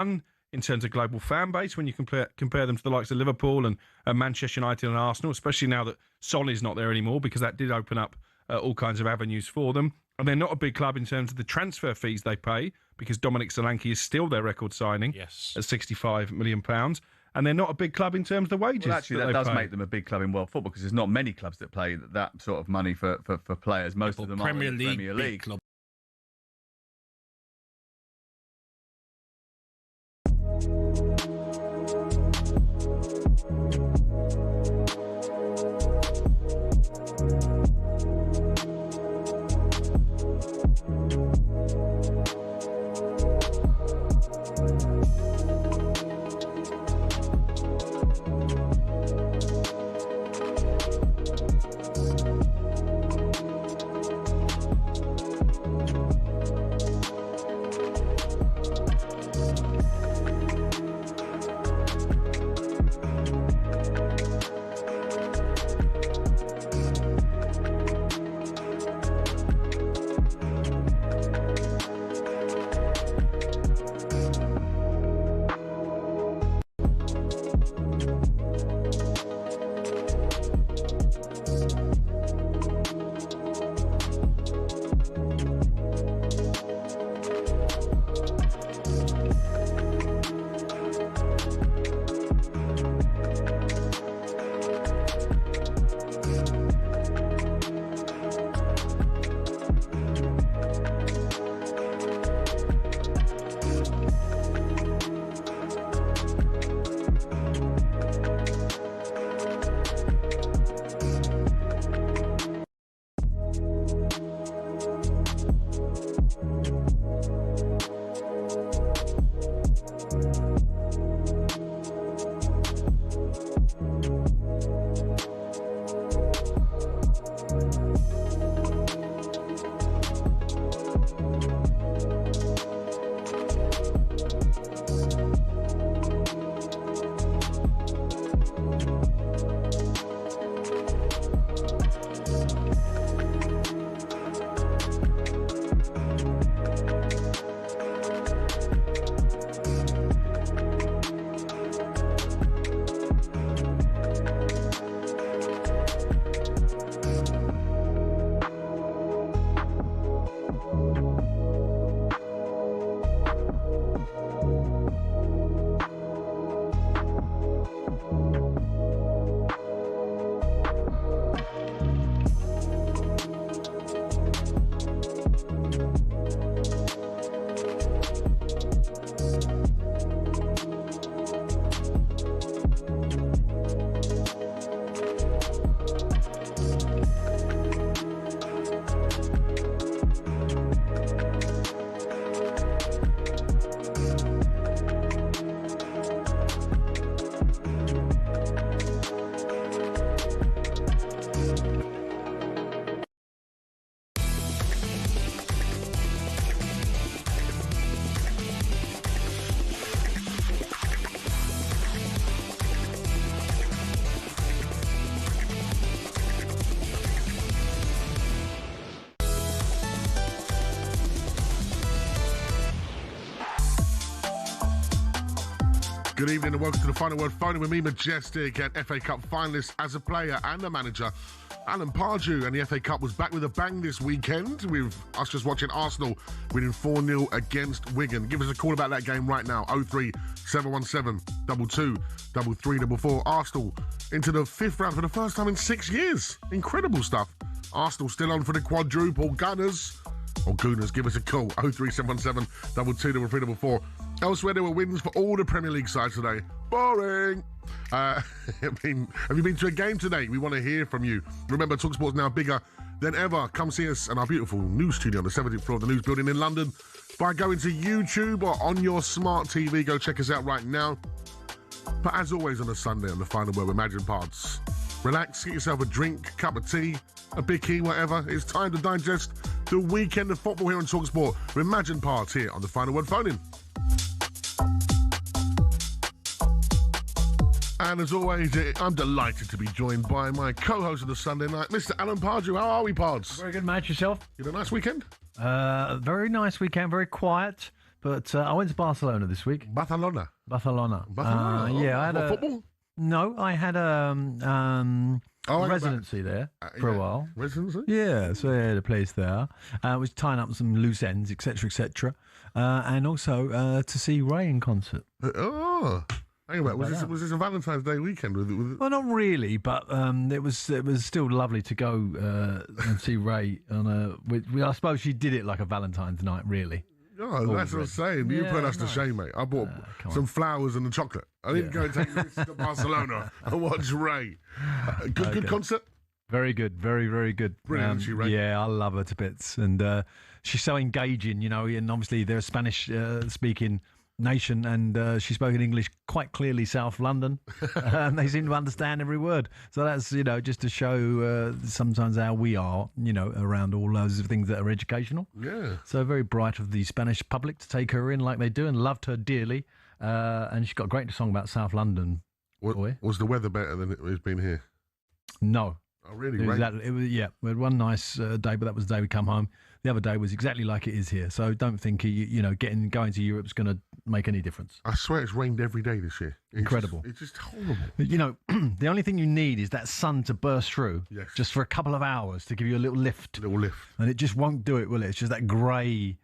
in terms of global fan base when you compare them to the likes of Liverpool and Manchester United and Arsenal, especially now that Son is not there anymore, because that did open up all kinds of avenues for them. And they're not a big club in terms of the transfer fees they pay, because Dominic Solanke is still their record signing at £65 million. And they're not a big club in terms of the wages. Well, actually, that does make them a big club in world football, because there's not many clubs that play that sort of money for players. Most of them are in the Premier League. Club. Good evening and welcome to the Final Word Phoning with me, Majestic, and FA Cup finalist as a player and a manager. Alan Pardew, and the FA Cup was back with a bang this weekend, with us just watching Arsenal winning 4-0 against Wigan. Give us a call about that game right now, 03717 22 3344. Arsenal into the fifth round for the first time in 6 years. Incredible stuff. Arsenal still on for the quadruple. Gunners, or Gooners, give us a call, 03717 22 3344. Elsewhere, there were wins for all the Premier League sides today. Boring. Have you been to a game today? We want to hear from you. Remember, talkSPORT's now bigger than ever. Come see us in our beautiful news studio on the 17th floor of the news building in London by going to YouTube or on your smart TV. Go check us out right now. But as always on a Sunday on the Final Word with Imagine Pods, relax, get yourself a drink, cup of tea, a bicky, whatever. It's time to digest the weekend of football here on talkSPORT with Imagine Pods here on the Final Word Phoning. And as always, I'm delighted to be joined by my co-host of the Sunday night, Mr. Alan Pardew. How are we, Pods? Very good, mate. Yourself? You had a nice weekend? Very nice weekend. Very quiet. But I went to Barcelona this week. Barcelona. Yeah, I had football? No, I had a residency there for a while. Residency? Yeah, so I had a place there. I was tying up some loose ends, etc., etc. And also to see Ray in concert. Hang about, was this a Valentine's Day weekend? Well, not really, but it was still lovely to go and see Ray I suppose she did it like a Valentine's night, really. Oh, that's what I'm saying. You put us to shame, mate. I bought some flowers and a chocolate. I didn't go and take this to Barcelona and watch Ray. Good concert? Very good. Very, very good. Brilliant, Ray. Yeah, I love her to bits. And she's so engaging, and obviously they're a Spanish-speaking nation, and she spoke in English quite clearly, South London, and they seem to understand every word. So that's just to show sometimes how we are, around all those things that are educational. Yeah. So very bright of the Spanish public to take her in like they do, and loved her dearly. And she's got a great song about South London. Was the weather better than it's been here? No. Oh, really? It was, yeah. We had one nice day, but that was the day we come home. The other day was exactly like it is here. So don't think going to Europe's going to make any difference. I swear it's rained every day this year. Incredible. It's just horrible. The only thing you need is that sun to burst through, just for a couple of hours to give you a little lift. And it just won't do it, will it? It's just that grey,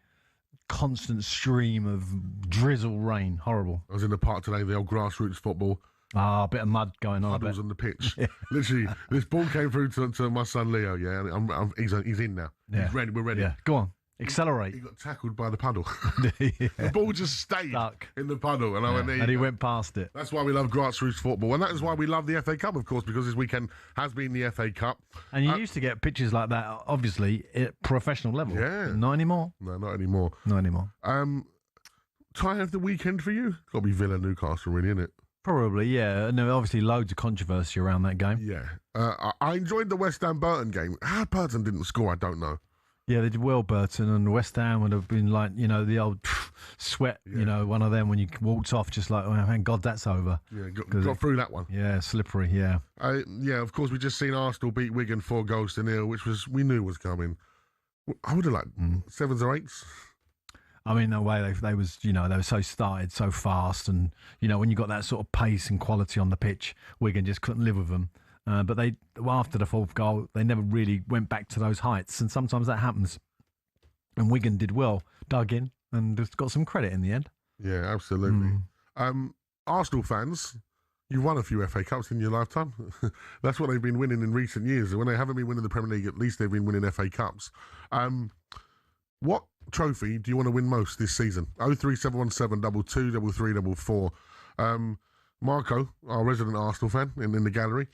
constant stream of drizzle rain. Horrible. I was in the park today, the old grassroots football. A bit of mud going on. Puddles on the pitch. Literally, this ball came through to my son Leo. Yeah, and he's in now. Yeah. He's ready. We're ready. Yeah, go on, accelerate. He got tackled by the puddle. The ball just stayed in the puddle, and he went past it. That's why we love grassroots football, and that is why we love the FA Cup, of course, because this weekend has been the FA Cup. And you used to get pitches like that, obviously, at professional level. Yeah, not anymore. No, not anymore. Not anymore. Tie of the weekend for you? Got to be Villa Newcastle, really, isn't it? Probably, yeah. And there obviously loads of controversy around that game. Yeah. I enjoyed the West Ham Burton game. How Burton didn't score, I don't know. Yeah, they did well, Burton, and West Ham would have been like, the old sweat, one of them when you walked off, just like, oh, thank God that's over. Yeah, got through that one. Yeah, slippery, yeah. Yeah, of course, we just seen Arsenal beat Wigan 4-0, which we knew was coming. I would have liked 7s or 8s. I mean, the way they were so started so fast, and when you got that sort of pace and quality on the pitch, Wigan just couldn't live with them. But after the 4th goal, they never really went back to those heights, and sometimes that happens. And Wigan did well, dug in, and just got some credit in the end. Yeah, absolutely. Arsenal fans, you've won a few FA Cups in your lifetime. That's what they've been winning in recent years. When they haven't been winning the Premier League, at least they've been winning FA Cups. What trophy do you want to win most this season? 03717 22 33 44. Marco, our resident Arsenal fan in the gallery,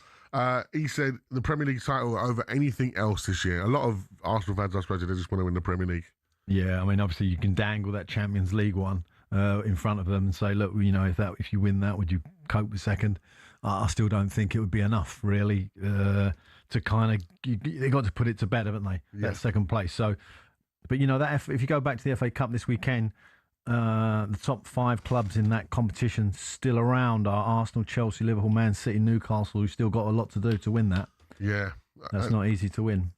he said the Premier League title over anything else this year. A lot of Arsenal fans, I suppose, they just want to win the Premier League. Yeah, I mean, obviously you can dangle that Champions League one in front of them and say, look, if you win that, would you cope with second? I still don't think it would be enough, really, to kind of... They got to put it to bed, haven't they? Yeah. That second place. So... But that if you go back to the FA Cup this weekend, the top 5 clubs in that competition still around are Arsenal, Chelsea, Liverpool, Man City, Newcastle, who've still got a lot to do to win that. Yeah. That's not easy to win.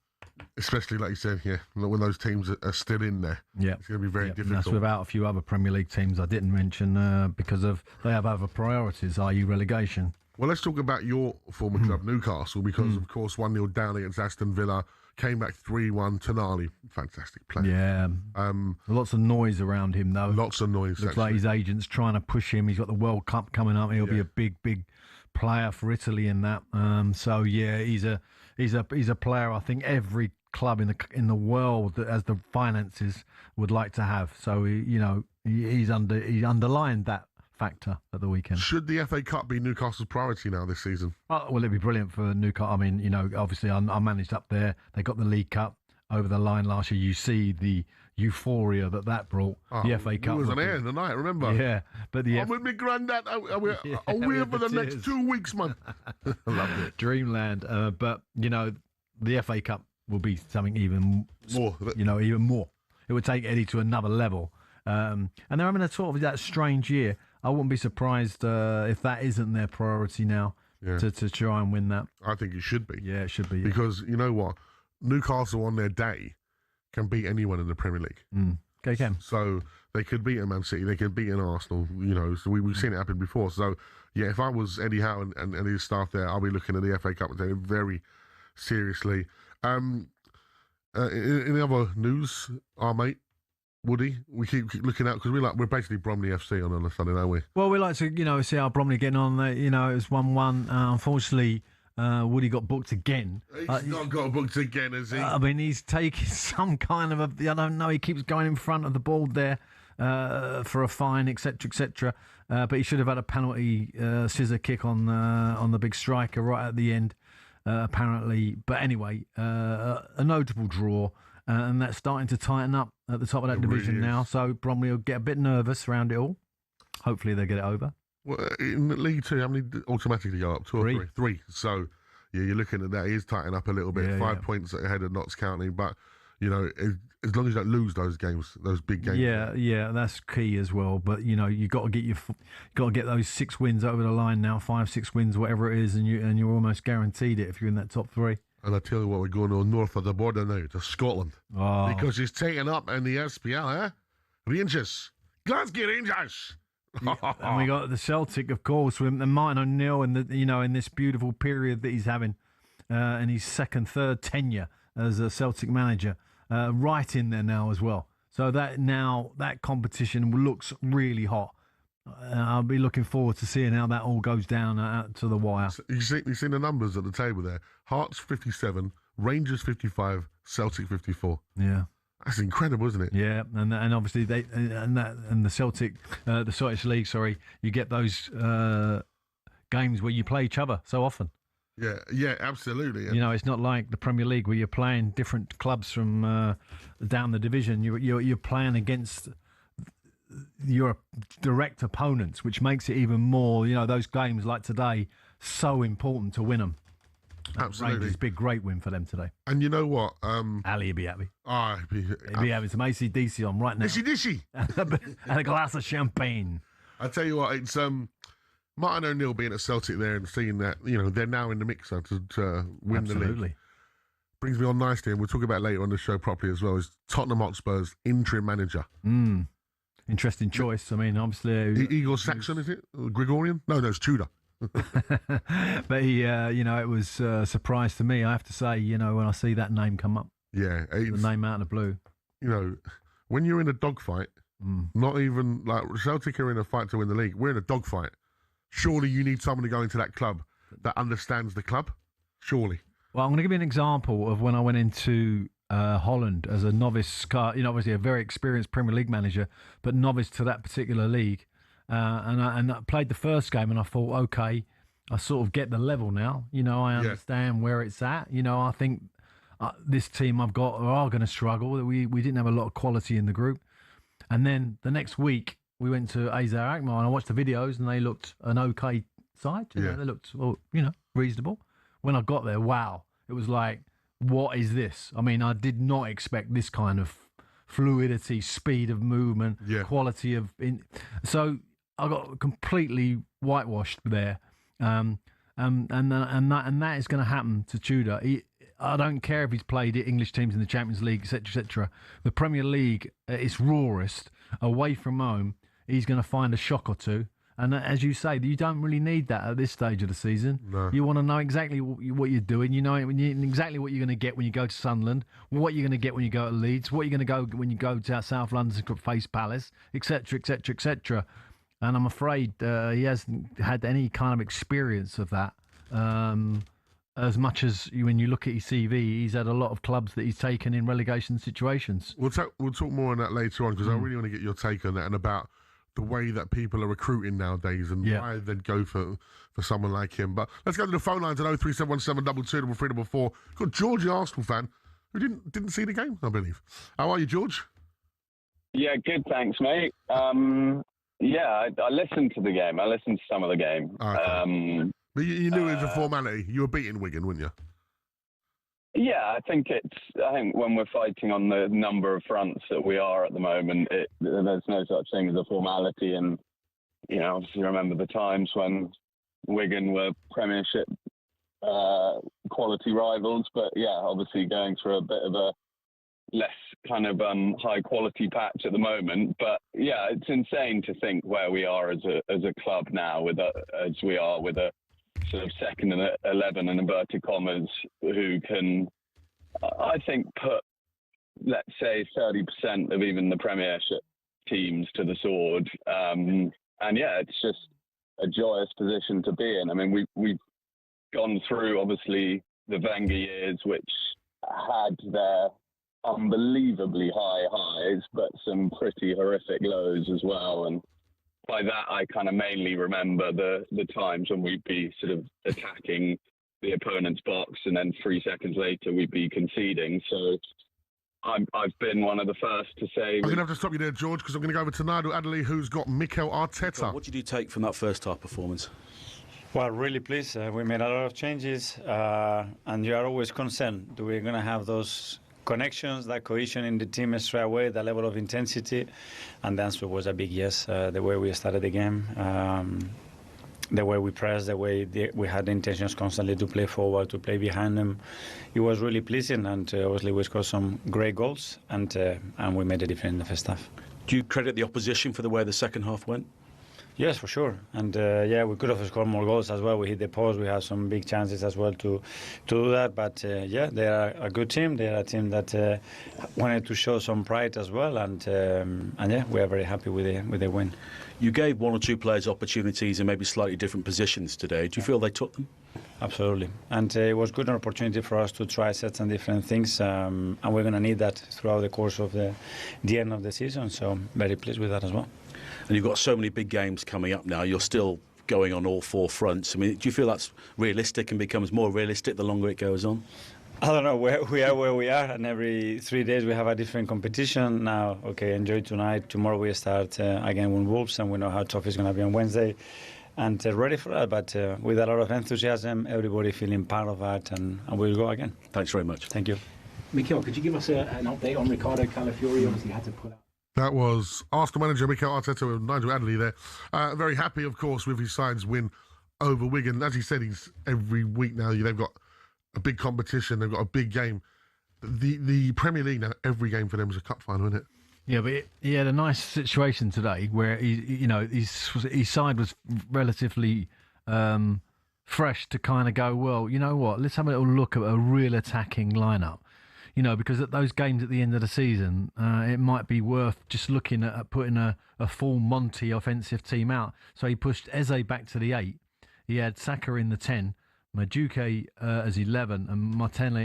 Especially, like you said, when those teams are still in there. Yeah. It's going to be very difficult. And that's without a few other Premier League teams I didn't mention because they have other priorities, i.e. relegation. Well, let's talk about your former club, Newcastle, because, of course, 1-0 down against Aston Villa. Came back 3-1. Tonali, fantastic player. Yeah. Lots of noise around him, though. Lots of noise. Looks like his agent's trying to push him. He's got the World Cup coming up. He'll be a big, big player for Italy in that. So yeah, he's a player I think every club in the world that has the finances would like to have. So he's underlined that factor at the weekend. Should the FA Cup be Newcastle's priority now this season? Oh, well, it'd be brilliant for Newcastle. I mean, obviously I managed up there. They got the League Cup over the line last year. You see the euphoria that brought. The FA Cup. It was on air the night, remember? Yeah. But I'm with my granddad. We're for the next 2 weeks, man. I loved it. Dreamland. But, the FA Cup will be something even more. Even more. It would take Eddie to another level. And they're having a sort of that strange year. I wouldn't be surprised if that isn't their priority now to try and win that. I think it should be. Yeah, it should be. Yeah. Because you know what? Newcastle on their day can beat anyone in the Premier League. They can. So They could beat a Man City. They could beat an Arsenal. So we've seen it happen before. So yeah, if I was Eddie Howe and his staff there, I'll be looking at the FA Cup and taking it very seriously. In the other news, our mate Woody, we keep looking out because we're basically Bromley FC on a Sunday, aren't we? Well, we like to see how Bromley getting on. It was 1-1. Unfortunately, Woody got booked again. He's not got booked again, has he? I mean, he's taking some kind of I don't know. He keeps going in front of the ball there for a fine, etc., etc. But he should have had a penalty scissor kick on the big striker right at the end, apparently. But anyway, a notable draw. And that's starting to tighten up at the top of that division really now. So Bromley will get a bit nervous around it all. Hopefully they'll get it over. Well, in League Two, how many automatically go up? Two or three? Three. So, yeah, you're looking at that. It is tightening up a little bit. 5 points ahead of Notts County. But, as long as you don't lose those games, those big games. Yeah, that's key as well. But, you got to get those 6 wins over the line now. 5, 6 wins, whatever it is, and you're almost guaranteed it if you're in that top 3. And I tell you what, we're going on north of the border now to Scotland. Oh. Because it's taken up in the SPL, Rangers. Glasgow Rangers. And we got the Celtic, of course, with Martin O'Neill in this beautiful period that he's having in his third tenure as a Celtic manager, right in there now as well. So that competition looks really hot. I'll be looking forward to seeing how that all goes down out to the wire. So you've seen the numbers at the table there. Hearts 57, Rangers 55, Celtic 54. Yeah, that's incredible, isn't it? Yeah, and obviously the Celtic, the Scottish League. Sorry, you get those games where you play each other so often. Yeah, absolutely. It's not like the Premier League where you're playing different clubs from down the division. You're playing against your direct opponents, which makes it even more, those games like today, so important to win them. Absolutely. Rangers, great win for them today. And you know what? Ali would be happy. He'd be having some AC/DC on right now. Dishy. And a glass of champagne. I tell you what, it's Martin O'Neill being at Celtic there and seeing that, they're now in the mixer to win the league. Brings me on nicely, and we'll talk about it later on the show properly as well, is Tottenham Hotspur's interim manager. Interesting choice. I mean, obviously... Igor Saxon, is it? Gregorian? No, it's Tudor. But he, it was a surprise to me, I have to say, when I see that name come up. Yeah. The name out of the blue. When you're in a dogfight, not even, like, Celtic are in a fight to win the league. We're in a dogfight. Surely you need someone to go into that club that understands the club. Surely. Well, I'm going to give you an example of when I went into... Holland as a novice, obviously a very experienced Premier League manager, but novice to that particular league. And I played the first game and I thought, okay, I sort of get the level now. I understand where it's at. I think this team I've got are going to struggle. We didn't have a lot of quality in the group. And then the next week we went to Azar Akmar and I watched the videos and they looked an okay side. They looked, reasonable. When I got there, wow, it was like, what is this? I mean, I did not expect this kind of fluidity, speed of movement, quality of... So I got completely whitewashed there. And that is going to happen to Tudor. I don't care if he's played English teams in the Champions League, etc., etc. The Premier League, at its rawest, away from home, he's going to find a shock or two. And as you say, you don't really need that at this stage of the season. No. You want to know exactly what you're doing. You know exactly what you're going to get when you go to Sunderland, what you're going to get when you go to Leeds, what you're going to go when you go to South London to face Palace, etc., etc., etc. And I'm afraid he hasn't had any kind of experience of that. As much as when you look at his CV, he's had a lot of clubs that he's taken in relegation situations. We'll talk more on that later on because I really want to get your take on that and about the way that people are recruiting nowadays and why they'd go for someone like him. But let's go to the phone lines at 03717 22 Got George, the Arsenal fan, who didn't see the game, I believe. How are you, George? Yeah, good, thanks, mate. I listened to the game. I listened to some of the game. Okay. But you knew it was a formality. You were beating Wigan, weren't you? Yeah, I think when we're fighting on the number of fronts that we are at the moment, there's no such thing as a formality. And, obviously remember the times when Wigan were Premiership quality rivals. But, yeah, obviously going through a bit of a less kind of high quality patch at the moment. But yeah, it's insane to think where we are as a club now, with a sort of second and 11 in inverted commas, who can, I think, put, let's say, 30% of even the Premiership teams to the sword. And yeah, it's just a joyous position to be in. I mean, we've gone through, obviously, the Wenger years, which had their unbelievably high highs, but some pretty horrific lows as well. And by that, I kind of mainly remember the times when we'd be sort of attacking the opponent's box, and then 3 seconds later we'd be conceding. So I've been one of the first to say... I'm going to have to stop you there, George, because I'm going to go over to Nigel Adderley, who's got Mikel Arteta. What did you take from that first half performance? Well, really pleased. We made a lot of changes, and you are always concerned. We're going to have those connections, that cohesion in the team straight away, the level of intensity, and the answer was a big yes. The way we started the game, the way we pressed, the way we had the intentions constantly to play forward, to play behind them. It was really pleasing, and obviously we scored some great goals, and we made a difference in the first half. Do you credit the opposition for the way the second half went? Yes, for sure. And yeah, we could have scored more goals as well. We hit the post. We had some big chances as well to do that. But yeah, they are a good team. They are a team that wanted to show some pride as well. And yeah, we are very happy with the win. You gave one or two players opportunities in maybe slightly different positions today. Do you feel they took them? Absolutely. And it was good an opportunity for us to try certain different things. And we're going to need that throughout the course of the end of the season. So very pleased with that as well. And you've got so many big games coming up now. You're still going on all four fronts. I mean, do you feel that's realistic and becomes more realistic the longer it goes on? I don't know. We are, and every 3 days we have a different competition. Now, okay, enjoy tonight. Tomorrow we start again with Wolves, and we know how tough it's going to be on Wednesday. And ready for that, but with a lot of enthusiasm, everybody feeling part of that, and we'll go again. Thanks very much. Thank you. Mikel, could you give us an update on Ricardo Calafiori? Obviously, had to pull out. That was Arsenal manager Mikel Arteta with Nigel Adderley there. Very happy, of course, with his side's win over Wigan. As he said, he's every week now, they've got a big competition, they've got a big game. The Premier League now, every game for them is a cup final, isn't it? Yeah, but he had a nice situation today where his side was relatively fresh to kind of go, well, you know what, let's have a little look at a real attacking lineup. You know, because at those games at the end of the season, it might be worth just looking at putting a full Monty offensive team out. So he pushed Eze back to the 8. He had Saka in the 10, Madueke as 11, and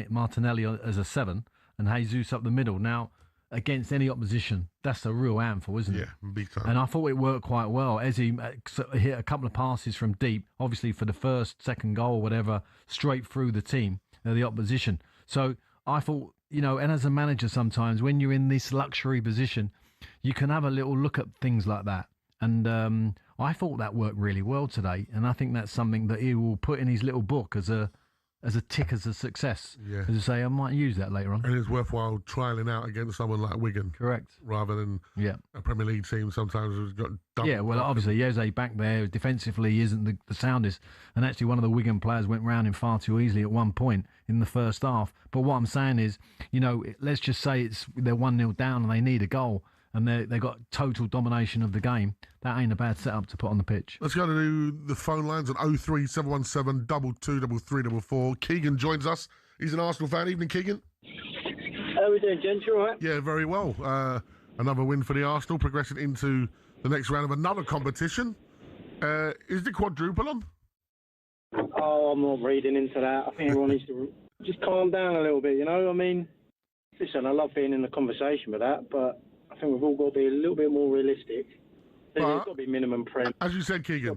Martinelli as a 7, and Jesus up the middle. Now, against any opposition, that's a real handful, isn't it? Yeah, big time. And I thought it worked quite well. Eze hit a couple of passes from deep, obviously for the second goal, whatever, straight through the team, the opposition. So I thought, you know, and as a manager sometimes when you're in this luxury position, you can have a little look at things like that. And I thought that worked really well today. And I think that's something that he will put in his little book as a tick as a success. Yeah. As I say, I might use that later on. And it's worthwhile trialling out against someone like Wigan. Correct. Rather than a Premier League team sometimes who's got double. Yeah, well, obviously, Jose back there defensively isn't the soundest. And actually, one of the Wigan players went round him far too easily at one point in the first half. But what I'm saying is, you know, let's just say they're 1-0 down and they need a goal. And they got total domination of the game. That ain't a bad setup to put on the pitch. Let's go to the phone lines on 03717 223344. Keegan joins us. He's an Arsenal fan. Evening, Keegan. How are we doing, gents? You all right? Yeah, very well. Another win for the Arsenal, progressing into the next round of another competition. Is the quadruple on? Oh, I'm not reading into that. I think everyone needs to just calm down a little bit, you know? I mean, listen, I love being in the conversation with that, but I think we've all got to be a little bit more realistic. There's got to be minimum prem. As you said, Keegan,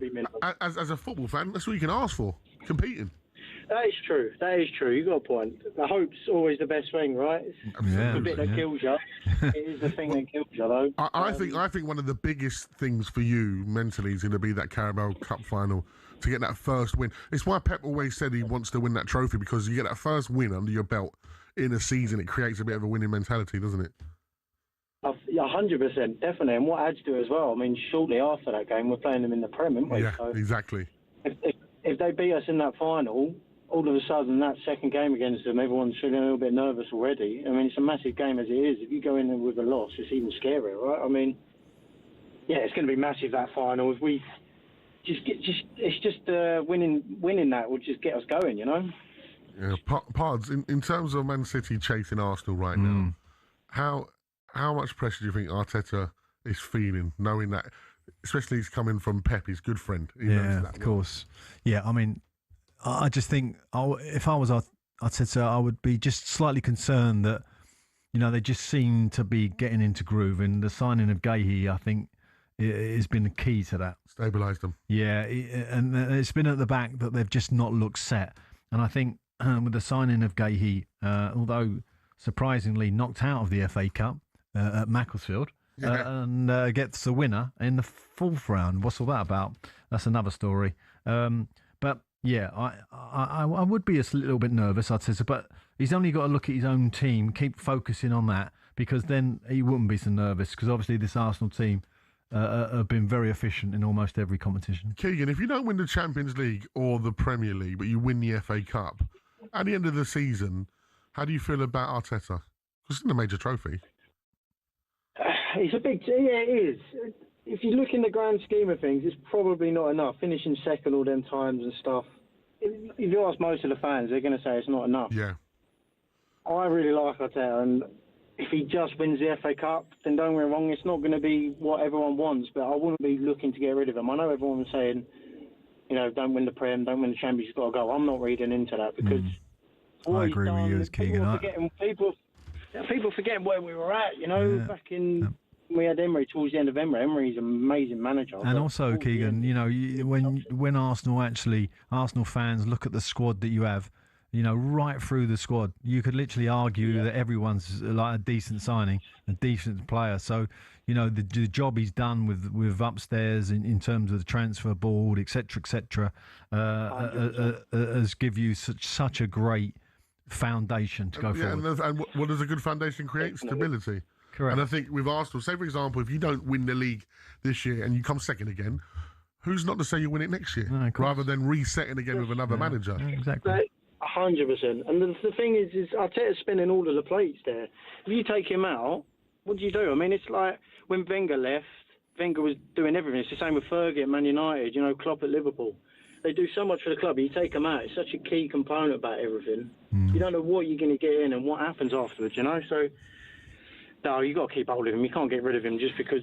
as a football fan, that's what you can ask for, competing. That is true. That is true. You've got a point. The hope's always the best thing, right? It's the bit that kills you. It is the thing that kills you, though. I think one of the biggest things for you mentally is going to be that Carabao Cup final, to get that first win. It's why Pep always said he wants to win that trophy, because you get that first win under your belt in a season, it creates a bit of a winning mentality, doesn't it? 100%, definitely. And what adds to it as well, I mean, shortly after that game, we're playing them in the Prem, aren't we? Yeah, so exactly. If they beat us in that final, all of a sudden, that second game against them, everyone's feeling a little bit nervous already. I mean, it's a massive game as it is. If you go in there with a loss, it's even scarier, right? I mean, yeah, it's going to be massive, that final. If we winning that will just get us going, you know? Yeah, Pards, in terms of Man City chasing Arsenal right now, how much pressure do you think Arteta is feeling, knowing that, especially he's coming from Pep, his good friend? He knows that of course. Yeah, I mean, I just think if I was Arteta, I would be just slightly concerned that, you know, they just seem to be getting into groove, and the signing of Gahey, I think, has been the key to that. Stabilised them. Yeah, and it's been at the back that they've just not looked set. And I think with the signing of Gahey, although surprisingly knocked out of the FA Cup at Mansfield, and gets the winner in the fourth round. What's all that about? That's another story. But yeah, I would be a little bit nervous, I'd say, but he's only got to look at his own team, keep focusing on that, because then he wouldn't be so nervous, because obviously this Arsenal team have been very efficient in almost every competition. Keegan, if you don't win the Champions League or the Premier League, but you win the FA Cup, at the end of the season, how do you feel about Arteta? Because it's a major trophy. It's a big, yeah, it is. If you look in the grand scheme of things, it's probably not enough. Finishing second all them times and stuff. If you ask most of the fans, they're going to say it's not enough. Yeah. I really like Arteta, and if he just wins the FA Cup, then don't get me wrong, it's not going to be what everyone wants, but I wouldn't be looking to get rid of him. I know everyone's saying, you know, don't win the Prem, don't win the Champions, you've got to go. I'm not reading into that, because I agree with you as Keegan. People forgetting where we were at, you know, back in... We had Emery towards the end of Emery. Emery's an amazing manager. And also, Keegan, you know, when Arsenal fans look at the squad that you have, you know, right through the squad, you could literally argue that everyone's like a decent signing, a decent player. So, you know, the job he's done with upstairs in terms of the transfer board, etc., has give you such a great foundation to go forward. And what does a good foundation create? Stability. Correct. And I think with Arsenal, say for example, if you don't win the league this year and you come second again, who's not to say you win it next year? No, rather than resetting again with another manager. Yeah, exactly. 100%. And the thing is Arteta's spinning all of the plates there. If you take him out, what do you do? I mean, it's like when Wenger left, Wenger was doing everything. It's the same with Fergie at Man United, you know, Klopp at Liverpool. They do so much for the club. You take them out, it's such a key component about everything. You don't know what you're going to get in and what happens afterwards, you know? So, no, you got to keep hold of him. You can't get rid of him just because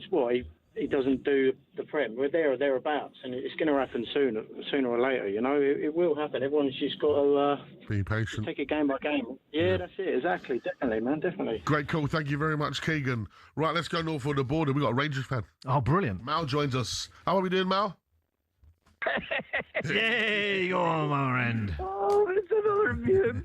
he doesn't do the Prem. We're there or thereabouts, and it's going to happen sooner or later. You know, it will happen. Everyone's just got to be patient. Take it game by game. Yeah, that's it. Exactly. Definitely, man. Definitely. Great call. Thank you very much, Keegan. Right, let's go north of the border. We got a Rangers fan. Oh, brilliant. Mal joins us. How are we doing, Mal? Yay, go on, my friend. Oh, it's another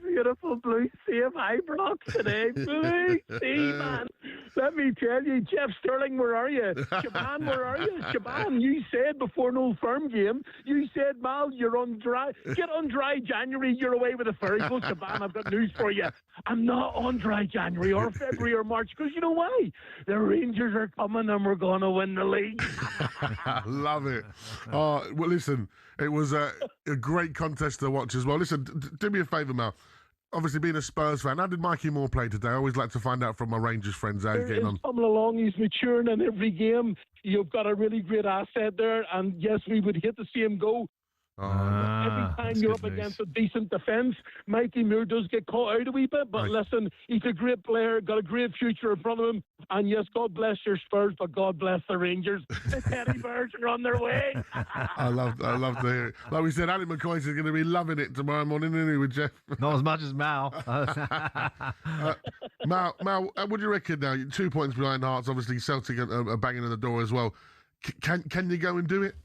beautiful blue sea of Ibrox today. Blue sea, man. Let me tell you, Jeff Sterling, where are you? Shaban, where are you? Shaban, you said before an Old Firm game, you said, Mal, you're on dry. Get on dry January, you're away with a ferry. Well, Shaban, I've got news for you. I'm not on dry January or February or March, because you know why? The Rangers are coming and we're going to win the league. I love it. Well, listen, it was a great contest to watch as well. Listen, do me a favour, Mal. Obviously, being a Spurs fan, how did Mikey Moore play today? I always like to find out from my Rangers friends how he's getting on. He's coming along. He's maturing in every game. You've got a really great asset there. And yes, we would hate to see him go. Every time you're up against a decent defence, Mikey Moore does get caught out a wee bit. But listen, he's a great player, got a great future in front of him. And yes, God bless your Spurs, but God bless the Rangers. The Teddy Bears are on their way. I love to hear it. Like we said, Ali McCoy is going to be loving it tomorrow morning, isn't he, with Jeff? Not as much as Mal. Mal, what do you reckon now? 2 points behind Hearts. Obviously, Celtic are banging on the door as well. Can you go and do it?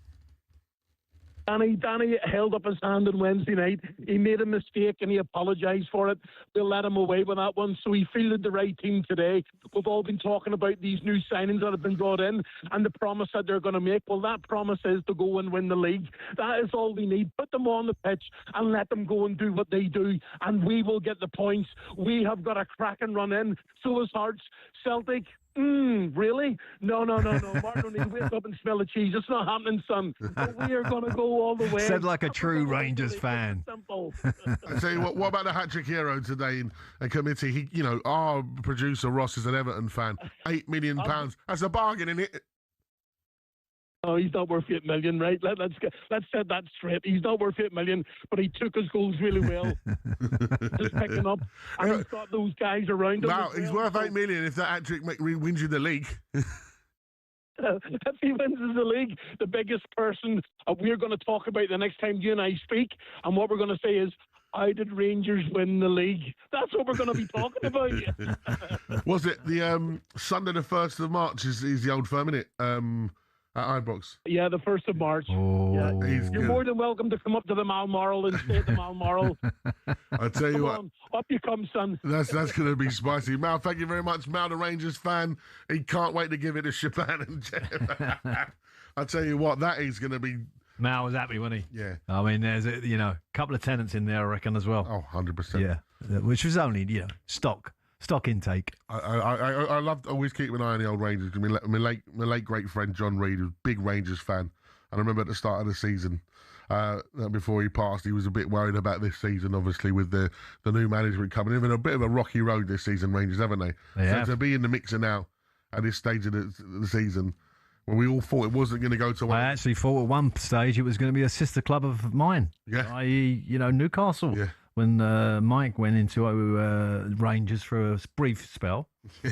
Danny held up his hand on Wednesday night. He made a mistake and he apologised for it. We'll let him away with that one. So he fielded the right team today. We've all been talking about these new signings that have been brought in and the promise that they're going to make. Well, that promise is to go and win the league. That is all we need. Put them on the pitch and let them go and do what they do. And we will get the points. We have got a cracking run in. So is Hearts. Celtic, Really? No. Martin O'Neill, wake up and smell the cheese. It's not happening, son. But we are going to go all the way. Said like a true Rangers fan. Simple. I tell you what about the hat-trick hero today in a committee? He, our producer Ross is an Everton fan. £8 million. That's a bargain, isn't it? Oh, he's not worth 8 million, right? Let's set that straight. He's not worth 8 million, but he took his goals really well. Just picking up, and he's got those guys around him. Now he's worth 8 million if that hat-trick wins you the league. If he wins the league, the biggest person we're going to talk about the next time you and I speak, and what we're going to say is, how did Rangers win the league? That's what we're going to be talking about. Was it the Sunday the 1st of March is the old firm, isn't it? At Ibrox. Yeah, the 1st of March. Oh. Yeah. You're more than welcome to come up to the Balmoral and stay at the Balmoral. I tell you what. On, up you come, son. That's going to be spicy. Mal, thank you very much. Mal, the Rangers fan. He can't wait to give it to Shaban and Jeff. I tell you what, that is going to be... Mal was happy, wasn't he? Yeah. I mean, there's a couple of tenants in there, I reckon, as well. Oh, 100%. Yeah, which was only, stock intake. I love always keeping an eye on the old Rangers. My late great friend John Reid was a big Rangers fan. And I remember at the start of the season, before he passed, he was a bit worried about this season, obviously, with the new management coming in. Been a bit of a rocky road this season, Rangers, haven't they? So to be in the mixer now at this stage of the season, when we all thought it wasn't going to go to one. I actually thought at one stage it was going to be a sister club of mine, i.e., Newcastle. Yeah. When Mike went into Rangers for a brief spell,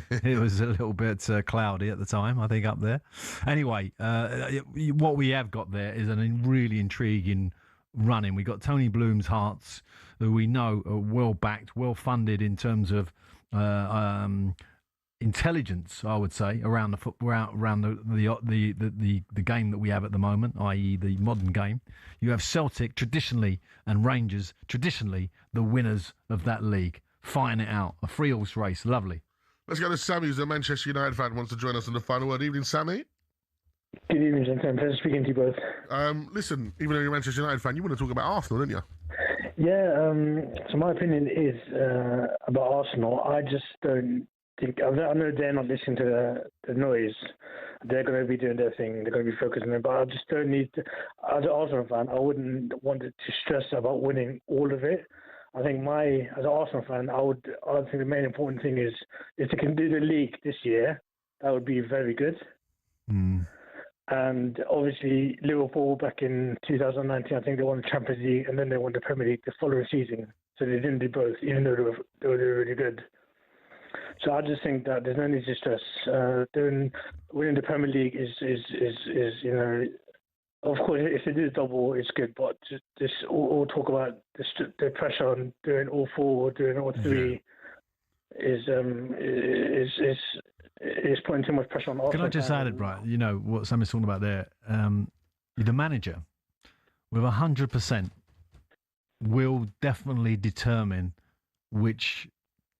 it was a little bit cloudy at the time, I think, up there. Anyway, what we have got there is a really intriguing running. We got Tony Bloom's Hearts, who we know are well backed, well funded in terms of intelligence, I would say, around the game that we have at the moment, i.e. the modern game. You have Celtic traditionally and Rangers traditionally the winners of that league. Fighting it out, a free horse race, lovely. Let's go to Sammy, who's a Manchester United fan, wants to join us on the final word. Evening, Sammy. Good evening, gentlemen. Pleasure speaking to you both. Listen, even though you're a Manchester United fan, you want to talk about Arsenal, don't you? Yeah, so my opinion is about Arsenal. I just don't think... I know they're not listening to the noise. They're going to be doing their thing. They're going to be focusing on it. But I just don't need to... As an Arsenal fan, I wouldn't want it to stress about winning all of it. I think as an Arsenal fan, I think the main important thing is if they can do the league this year, that would be very good. And obviously, Liverpool back in 2019, I think they won the Champions League and then they won the Premier League the following season. So they didn't do both, even though they were really good. So I just think that there's no need to stress. Winning the Premier League is of course, if they do the double, it's good. But just all talk about the pressure on doing all four or doing all three is putting too much pressure on Arsenal. Can I just add it, right? You know what Sammy's talking about there. The manager, with 100%, will definitely determine which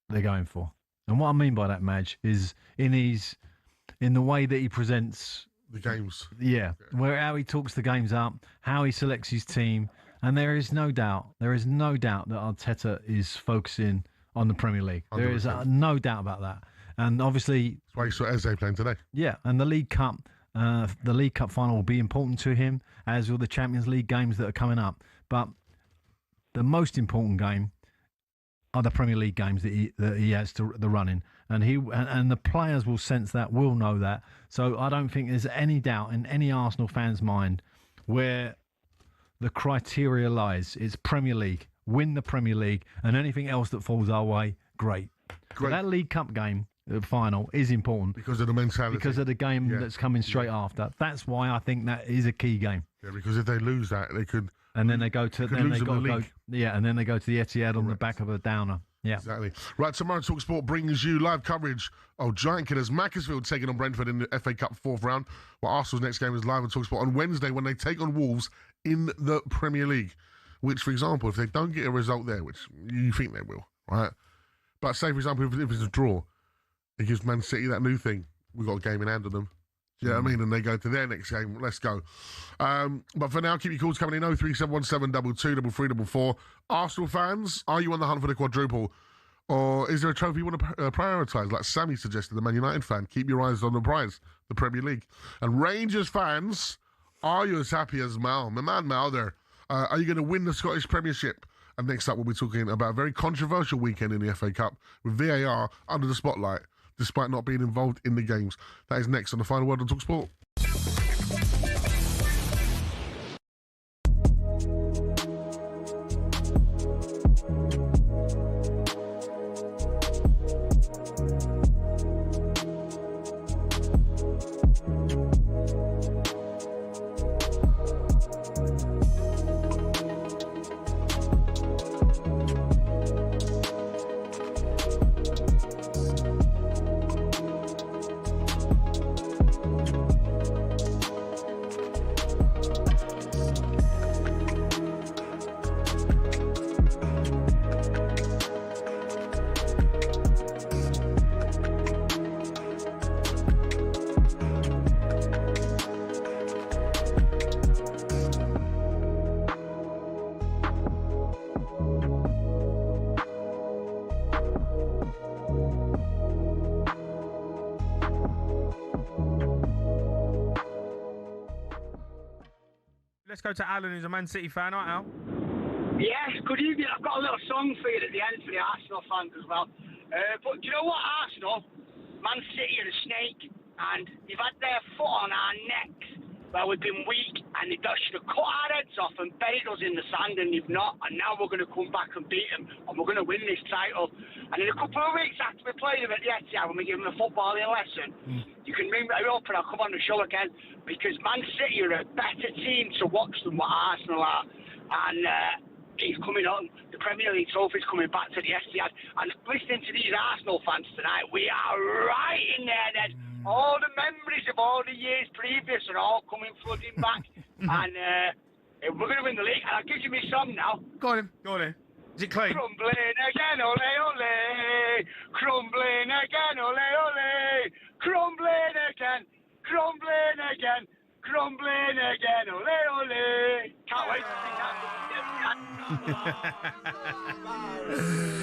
they're going for. And what I mean by that, Madge, is in the way that he presents the games. Yeah, how he talks the games up, how he selects his team, and there is no doubt that Arteta is focusing on the Premier League. 100%. There is no doubt about that. And obviously, that's why you saw Eze playing today. Yeah, and the League Cup final will be important to him, as will the Champions League games that are coming up. But the most important game are the Premier League games that he has to the running, and the players will sense that, will know that. So I don't think there's any doubt in any Arsenal fan's mind where the criteria lies. It's Premier League, win the Premier League, and anything else that falls our way, great. But that League Cup game, the final, is important because of the mentality, because of the game that's coming straight after. That's why I think that is a key game. Yeah, because if they lose that, they could. And then they go to and then they go to the Etihad on the back of a downer. Yeah, exactly. Right, tomorrow talkSPORT brings you live coverage of Giant Killers Macclesfield taking on Brentford in the FA Cup fourth round. Well, Arsenal's next game is live on talkSPORT on Wednesday when they take on Wolves in the Premier League. Which, for example, if they don't get a result there, which you think they will, right? But say, for example, if it's a draw, it gives Man City that new thing. We've got a game in hand on them. Do you know what I mean? And they go to their next game. Let's go. But for now, keep your calls coming in. 03717 22 334. Arsenal fans, are you on the hunt for the quadruple? Or is there a trophy you want to prioritise? Like Sammy suggested, the Man United fan, keep your eyes on the prize, the Premier League. And Rangers fans, are you as happy as Mal? My man Mal there. Are you going to win the Scottish Premiership? And next up, we'll be talking about a very controversial weekend in the FA Cup with VAR under the spotlight, despite not being involved in the games. That is next on The Final Word on talkSPORT. Let's go to Alan, who's a Man City fan. All right, Al? Yes, good evening. I've got a little song for you at the end for the Arsenal fans as well. But do you know what, Arsenal? Man City are a snake, and they've had their foot on our necks where we've been weak, and they should have cut our heads off and buried us in the sand, and they've not. And now we're going to come back and beat them, and we're going to win this title. And in a couple of weeks after we play them at the Etihad, when we give them a footballing lesson, you can ring me up and I'll come on the show again, because Man City are a better team to watch than what Arsenal are. And he's coming on. The Premier League trophy's coming back to the Etihad. And listening to these Arsenal fans tonight, we are right in there, Ned. All the memories of all the years previous are all coming flooding back. And we're going to win the league. And I'll give you my song now. Go on in. Is it clean? Crumbling again, ole, ole. Crumbling again, ole, ole. Crumbling again. Crumbling again. Crumbling again, ole, ole. Can't wait to sing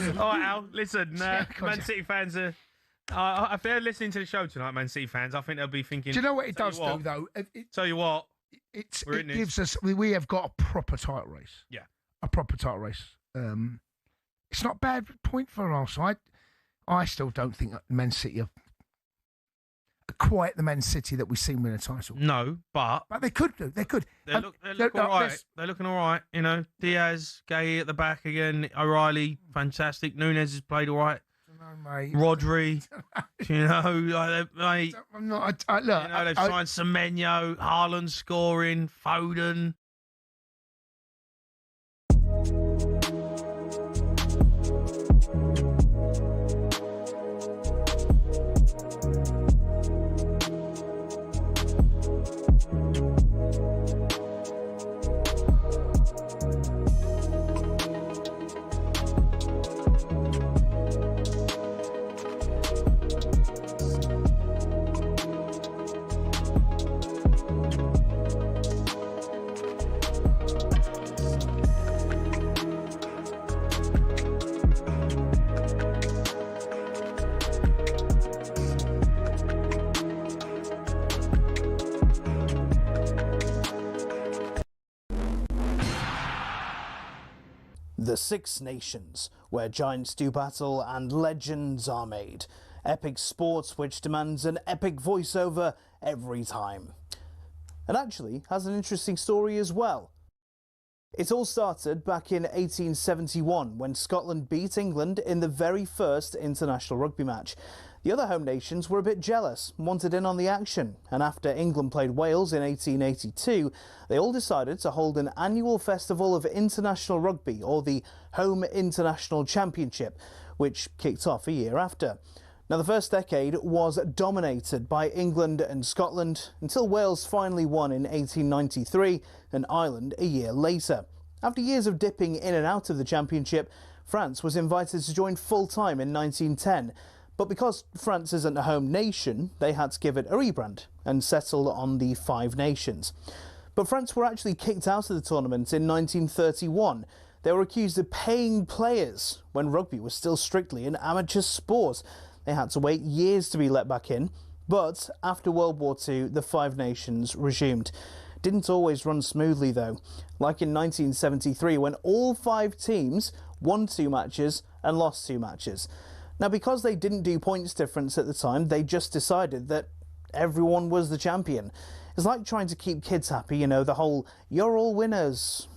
that. All right, Al. Listen, Man City fans are... if they're listening to the show tonight, Man City fans, I think they'll be thinking... Do you know what it does do, though? Tell you what. It gives us... We have got a proper title race. Yeah. A proper title race. It's not a bad point for Arsenal. I still don't think Man City are quite the Man City that we've seen win a title. No, but they could do. They could. They look all right. They're looking all right. You know, Diaz, Gay at the back again. O'Reilly, fantastic. Nunes has played all right. Mate. Rodri, you know, mate. I'm not. Look, you know, they've signed Semenyo, Haaland scoring, Foden. The Six Nations, where giants do battle and legends are made. Epic sports which demands an epic voiceover every time. And actually has an interesting story as well. It all started back in 1871 when Scotland beat England in the very first international rugby match. The other home nations were a bit jealous, wanted in on the action, and after England played Wales in 1882, they all decided to hold an annual festival of international rugby, or the Home International Championship, which kicked off a year after. Now, the first decade was dominated by England and Scotland until Wales finally won in 1893 and Ireland a year later. After years of dipping in and out of the championship, France was invited to join full-time in 1910. But because France isn't a home nation, they had to give it a rebrand and settle on the Five Nations. But France were actually kicked out of the tournament in 1931. They were accused of paying players when rugby was still strictly an amateur sport. They had to wait years to be let back in, but after World War II, the Five Nations resumed. Didn't always run smoothly though, like in 1973 when all 5 teams won 2 matches and lost 2 matches. Now, because they didn't do points difference at the time, they just decided that everyone was the champion. It's like trying to keep kids happy, you know, the whole "you're all winners."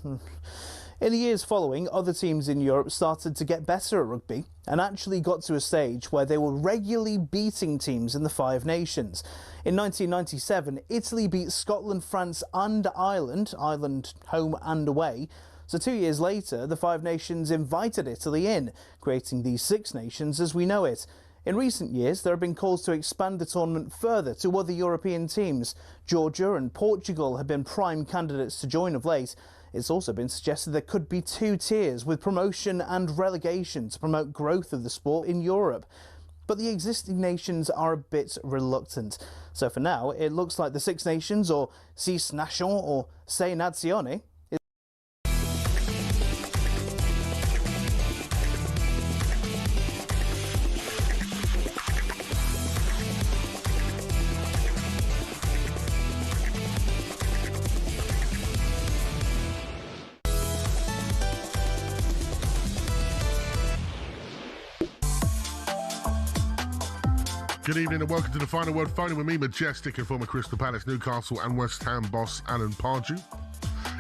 In the years following, other teams in Europe started to get better at rugby and actually got to a stage where they were regularly beating teams in the Five Nations. In 1997, Italy beat Scotland, France and Ireland home and away. So 2 years later, the Five Nations invited Italy in, creating the Six Nations as we know it. In recent years, there have been calls to expand the tournament further to other European teams. Georgia and Portugal have been prime candidates to join of late. It's also been suggested there could be 2 tiers with promotion and relegation to promote growth of the sport in Europe. But the existing nations are a bit reluctant. So for now, it looks like the Six Nations, or Six Nations, or Sei Nazioni, Good evening and welcome to the Final Word Phone with me, Majestic, and former Crystal Palace, Newcastle and West Ham boss Alan Pardew.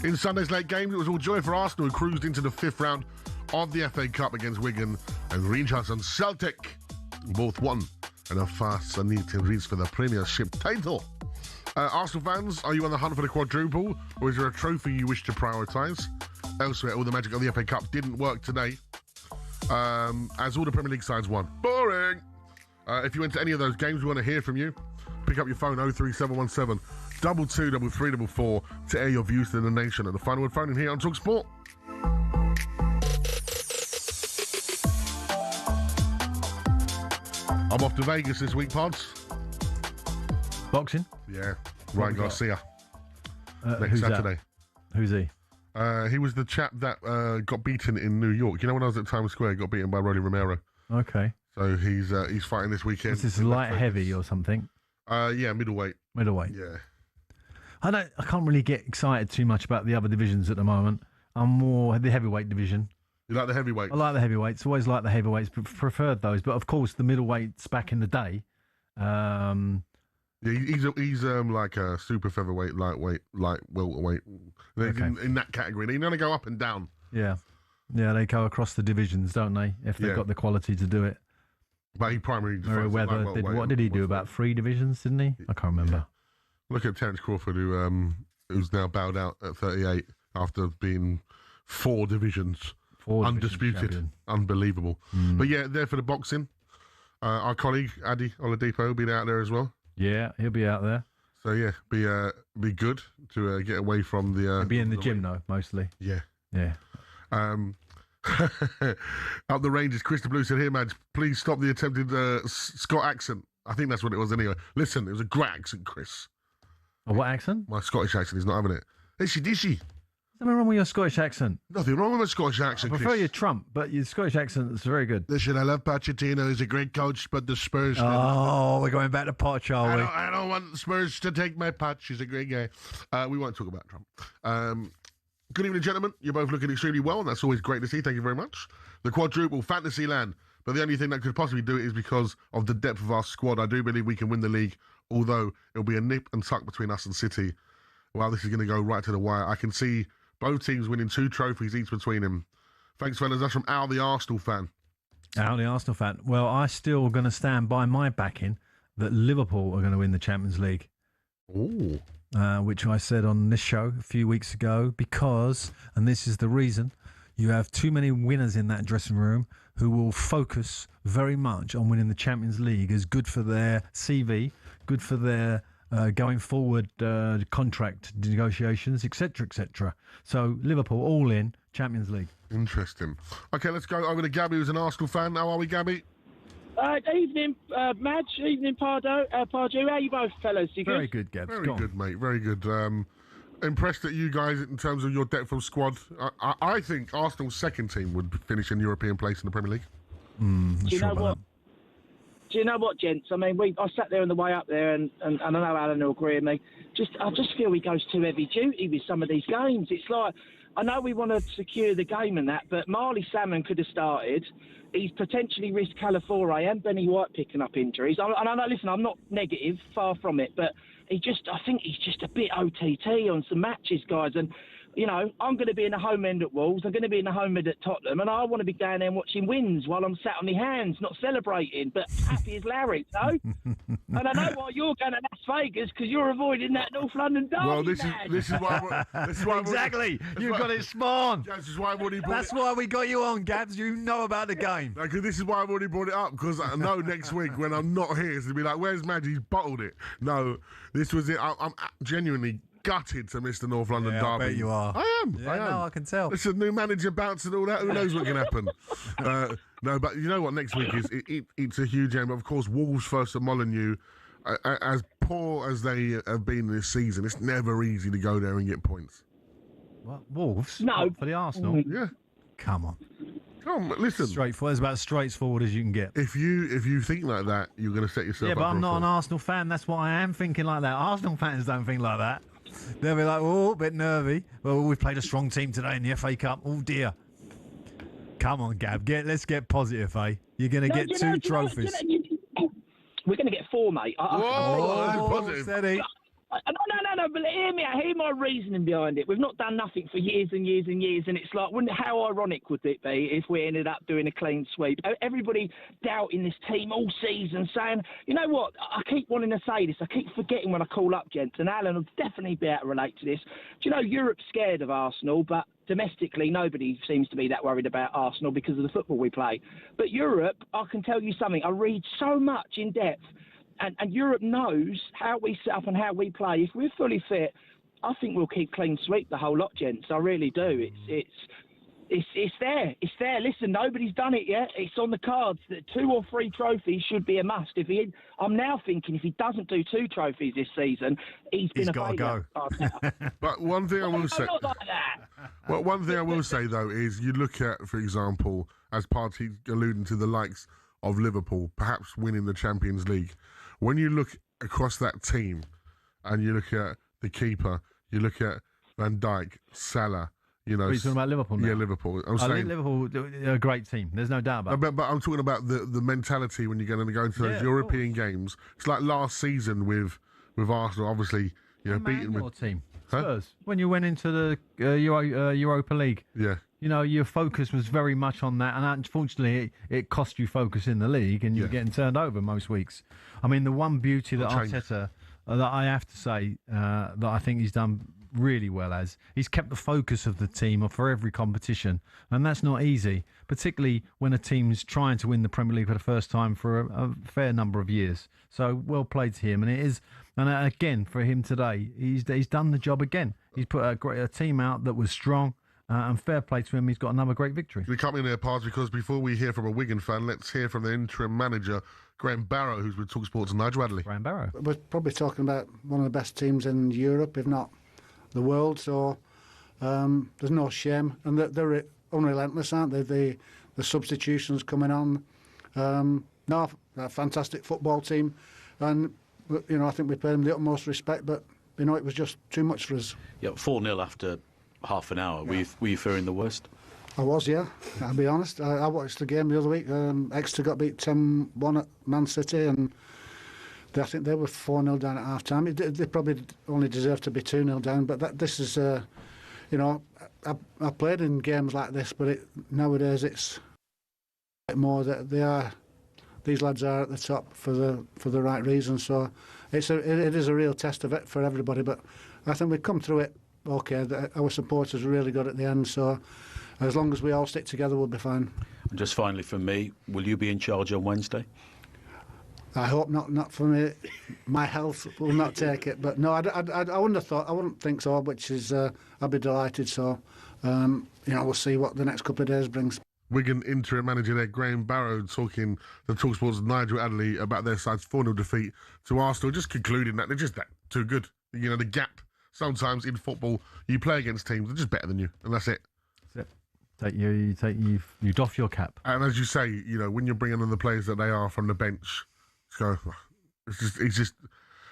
In Sunday's late games, it was all joy for Arsenal, who cruised into the 5th round of the FA Cup against Wigan and Rangers and Celtic. Both won and are fast and need to reach for the Premiership title. Arsenal fans, are you on the hunt for the quadruple, or is there a trophy you wish to prioritise? Elsewhere, all the magic of the FA Cup didn't work today, as all the Premier League sides won. Boring! If you went to any of those games, we want to hear from you. Pick up your phone, 03717 223344 to air your views to the nation at the Final Word Phone in here on talkSPORT. I'm off to Vegas this week, Pods. Boxing? Yeah, Ryan Garcia. Next who's Saturday. That? Who's he? He was the chap that got beaten in New York. You know, when I was at Times Square, got beaten by Rolly Romero. Okay. So he's fighting this weekend. Is this light heavy or something? Yeah, middleweight. Middleweight. Yeah. I can't really get excited too much about the other divisions at the moment. I'm more the heavyweight division. You like the heavyweights? I like the heavyweights. Always like the heavyweights, but preferred those. But of course, the middleweights back in the day. Yeah, he's like a super featherweight, lightweight, light welterweight. Okay. In that category, they only go up and down. Yeah, they go across the divisions, don't they? If they've got the quality to do it. But he primarily Merriweather what did he do? About 3 divisions, didn't he? I can't remember. Yeah. Look at Terence Crawford, who's now bowed out at 38 after being 4 divisions. 4 undisputed. Unbelievable. But yeah, there for the boxing. Our colleague, Adi Oladipo, will be out there as well. Yeah, he'll be out there. So yeah, be good to get away from the... he'll be in the gym, though, mostly. Yeah. Yeah. Up the ranges, Crystal Blue said, "Here, Madge, please stop the attempted Scott accent." I think that's what it was anyway. Listen, it was a great accent, Chris. A what accent? My Scottish accent is not having it. Ishy dishy. Nothing wrong with your Scottish accent. Nothing wrong with my Scottish accent, I prefer Chris. your Trump, but your Scottish accent is very good. Listen, I love Pochettino. He's a great coach, but the Spurs... we're going back to Poch, are we? I don't want the Spurs to take my Poch. He's a great guy. We won't talk about Trump. Good evening, gentlemen. You're both looking extremely well, and that's always great to see. Thank you very much. The quadruple, fantasy land. But the only thing that could possibly do it is because of the depth of our squad. I do believe we can win the league, although it'll be a nip and tuck between us and City. Well, this is going to go right to the wire. I can see both teams winning 2 trophies each between them. Thanks, fellas. That's from Al, the Arsenal fan. Al, the Arsenal fan. Well, I'm still going to stand by my backing that Liverpool are going to win the Champions League. Ooh. Which I said on this show a few weeks ago because, and this is the reason, you have too many winners in that dressing room who will focus very much on winning the Champions League as good for their CV, good for their going forward contract negotiations, etc., etc. So Liverpool all in Champions League. Interesting. Okay, let's go over to Gabby, who's an Arsenal fan. How are we, Gabby? Evening, Madge. Evening, Pardew. How are you both, fellas? You Very good, Gabs. Very good, mate. Very good. impressed at you guys in terms of your depth of squad. I think Arsenal's second team would finish in European place in the Premier League. Do you know what? Do you know what, gents? I mean, I sat there on the way up there, and I know Alan will agree with me. I just feel he goes too heavy duty with some of these games. It's like, I know we want to secure the game and that, but Marley Salmon could have started. He's potentially risked Calafiore and Benny White picking up injuries. And I know, listen, I'm not negative, far from it, but I think he's just a bit OTT on some matches, guys. And you know, I'm going to be in the home end at Wolves. I'm going to be in the home end at Tottenham, and I want to be down there and watching wins while I'm sat on my hands, not celebrating, but happy as Larry, no? And I know why you're going to Las Vegas, because you're avoiding that North London derby. Well, this is why. Exactly. You've got it spawned. That's why I've already brought That's why we got you on, Gabs. You know about the game. Because this is why I've already brought it up, because I know next week when I'm not here, it's going to be like, where's Maggie? He's bottled it. No, this was it. I'm genuinely gutted to miss the North London derby. I bet you are. I am. Yeah, no, I can tell. It's a new manager bounce and all that. Who knows what can happen? No, but you know what? Next week is it's a huge game. Of course, Wolves versus Molineux. As poor as they have been this season, it's never easy to go there and get points. What, Wolves? No. What, for the Arsenal? Yeah. Come on. Listen. Straightforward. It's about as straightforward as you can get. If you think like that, you're going to set yourself up. Yeah, but I'm for not a an fall. Arsenal fan. That's why I am thinking like that. Arsenal fans don't think like that. They'll be like, oh, a bit nervy. Well, we've played a strong team today in the FA Cup. Oh, dear. Come on, Gab. Let's get positive, eh? You're going to get two trophies. We're going to get 4, mate. Positive. Steady. No, but hear me out. Hear my reasoning behind it. We've not done nothing for years and years and years, and it's like, how ironic would it be if we ended up doing a clean sweep? Everybody doubting this team all season, saying, you know what, I keep wanting to say this. I keep forgetting when I call up, gents, and Alan will definitely be able to relate to this. Do you know, Europe's scared of Arsenal, but domestically, nobody seems to be that worried about Arsenal because of the football we play. But Europe, I can tell you something. I read so much in depth. And Europe knows how we set up and how we play. If we're fully fit, I think we'll keep clean sweep the whole lot, gents. I really do. It's there. It's there. Listen, nobody's done it yet. It's on the cards. 2 or 3 trophies should be a must. I'm now thinking if he doesn't do 2 trophies this season, he's been a failure. But one thing I will say, not like that. well, one thing I will say though is you look at, for example, as Pardew alluding to the likes of Liverpool, perhaps winning the Champions League. When you look across that team and you look at the keeper, you look at Van Dijk, Salah, you know. Are you talking about Liverpool now? Yeah, Liverpool. I'm I saying think Liverpool are a great team. There's no doubt about it. But I'm talking about the mentality when you're going to go into those European games. It's like last season with Arsenal, obviously, you know, beating your with team. Spurs. When you went into the Europa League. Yeah. You know, your focus was very much on that, and unfortunately, it cost you focus in the league, and you're getting turned over most weeks. I mean, the one beauty that Arteta, that I have to say, that I think he's done really well he's kept the focus of the team for every competition, and that's not easy, particularly when a team's trying to win the Premier League for the first time for a fair number of years. So well played to him, and it is. And again, for him today, he's done the job again. He's put a team out that was strong. And fair play to him, he's got another great victory. We come in there, Pards, because before we hear from a Wigan fan, let's hear from the interim manager, Graham Barrow, who's with talkSPORT and Nigel Adderley. Graham Barrow. We're probably talking about one of the best teams in Europe, if not the world, so there's no shame. And they're unrelentless, aren't they? The substitutions coming on. No, a fantastic football team. And, you know, I think we pay them the utmost respect, but, you know, it was just too much for us. Yeah, 4-0 after half an hour. Yeah. Were you fearing the worst? I was, yeah. I'll be honest. I watched the game the other week. Exeter got beat 10-1 at Man City, and I think they were 4-0 down at half time. They probably only deserved to be 2-0 down, but this is, you know, I played in games like this, but nowadays it's more that these lads are at the top for the right reasons. So it is a real test of it for everybody, but I think we've come through it. Okay, our supporters are really good at the end, so as long as we all stick together, we'll be fine. And just finally from me, will you be in charge on Wednesday? I hope not for me. My health will not take it, but no, I wouldn't think so, which is, I'll be delighted, so, you know, we'll see what the next couple of days brings. Wigan interim manager there, Graham Barrow, talking to talkSPORT's Nigel Adderley about their side's 4-0 defeat to Arsenal, just concluding that they're just that too good. You know, the gap sometimes in football you play against teams that are just better than you, and that's it. You doff your cap. And as you say, you know, when you're bringing in the players that they are from the bench, it's just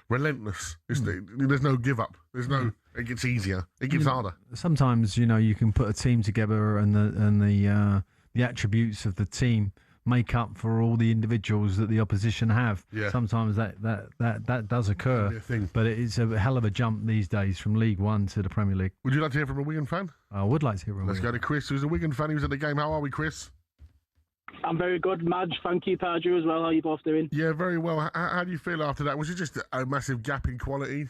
relentless. There's no give up. There's no. It gets easier. It gets harder. Sometimes you can put a team together, and the attributes of the team make up for all the individuals that the opposition have. Yeah. Sometimes that does occur, but it's a hell of a jump these days from League One to the Premier League. Would you like to hear from a Wigan fan? I would like to hear from a Let's Wigan go to Chris, who's a Wigan fan. He was at the game. How are we, Chris? I'm very good, Madge. Thank you, Pardew, as well. How are you both doing? Yeah, very well. How do you feel after that? Was it just a massive gap in quality?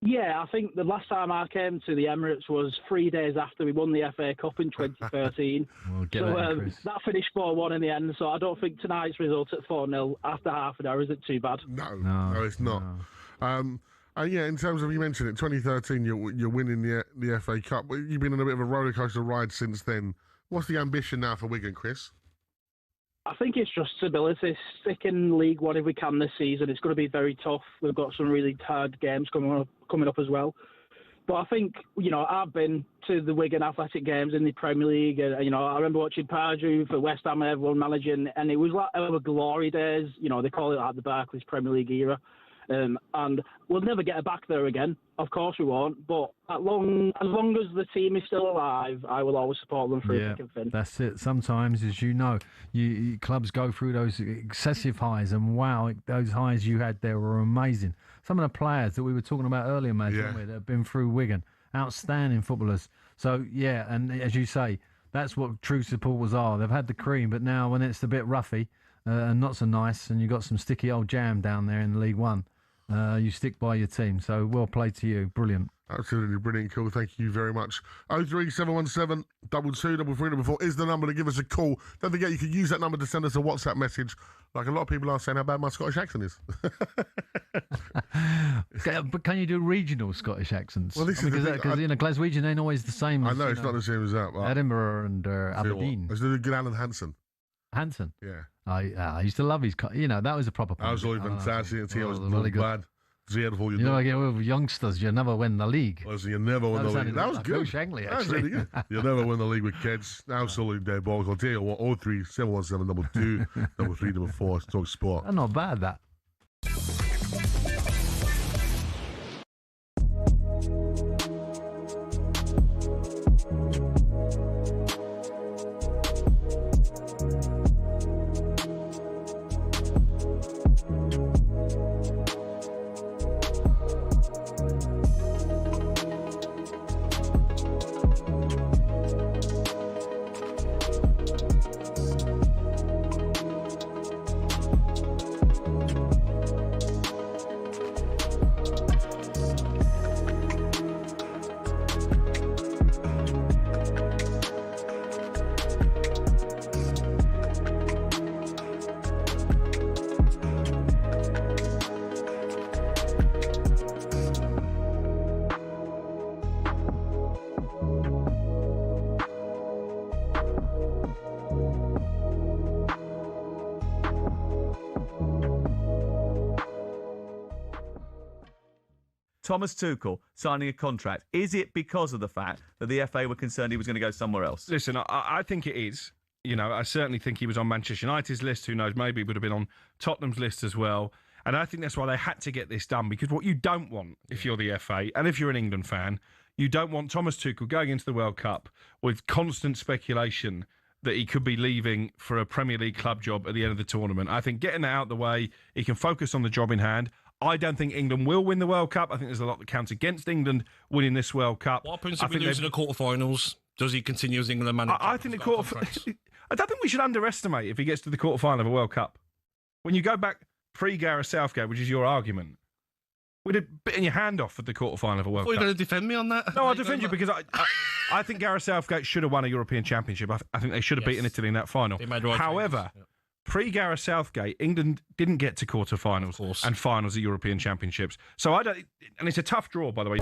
Yeah, I think the last time I came to the Emirates was 3 days after we won the FA Cup in 2013. That finished 4-1 in the end, so I don't think tonight's result at 4-0 after half an hour isn't too bad. No, it's not. Yeah, in terms of, you mentioned it, 2013, you're winning the FA Cup. You've been on a bit of a rollercoaster ride since then. What's the ambition now for Wigan, Chris? I think it's just stability. Stick in League One if we can this season. It's going to be very tough. We've got some really hard games coming up as well. But I think, I've been to the Wigan Athletic games in the Premier League. And, I remember watching Pardew for West Ham and everyone managing, and it was like our glory days. They call it like the Barclays Premier League era. And we'll never get back there again. Of course we won't. But as long as the team is still alive, I will always support them through thick and thin. That's it. Sometimes, as you know, clubs go through those excessive highs, and wow, those highs you had there were amazing. Some of the players that we were talking about earlier, Matt, that have been through Wigan, outstanding footballers. So, and as you say, that's what true supporters are. They've had the cream, but now when it's a bit roughy and not so nice, and you've got some sticky old jam down there in League One, you stick by your team. So well played to you. Brilliant. Absolutely brilliant. Cool. Thank you very much. 03717 22 is the number to give us a call. Don't forget, you can use that number to send us a WhatsApp message. Like a lot of people are saying how bad my Scottish accent is. But can you do regional Scottish accents? Well, this is because Glaswegian ain't always the same. I know it's not the same as that. Edinburgh and Aberdeen. Let's do a good Alan Hansen. Hansen. Yeah. I used to love his. That was a proper. I was always fantastic. I was really good. Bad. With youngsters, you never win the league. Listen, you never win the league. That was good. Shankly, that was really good. You never win the league with kids. Absolutely dead balls. I'll tell you what. 03717 22 4. Talk sport. That's not bad. That. Thomas Tuchel signing a contract. Is it because of the fact that the FA were concerned he was going to go somewhere else? Listen, I think it is. I certainly think he was on Manchester United's list. Who knows? Maybe he would have been on Tottenham's list as well. And I think that's why they had to get this done, because what you don't want, if you're the FA, and if you're an England fan, you don't want Thomas Tuchel going into the World Cup with constant speculation that he could be leaving for a Premier League club job at the end of the tournament. I think getting that out of the way, he can focus on the job in hand. I don't think England will win the World Cup. I think there's a lot that counts against England winning this World Cup. What happens if we lose in the quarterfinals? Does he continue as England manager? I think I don't think we should underestimate if he gets to the quarterfinal of a World Cup. When you go back pre-Gareth Southgate, which is your argument, we'd have bitten your hand off at the quarterfinal of a World Cup. Are you going to defend me on that? No, I'll defend you because I think Gareth Southgate should have won a European Championship. I think they should have beaten Italy in that final. However, pre-Gareth Southgate, England didn't get to quarterfinals and finals at European Championships. So and it's a tough draw, by the way.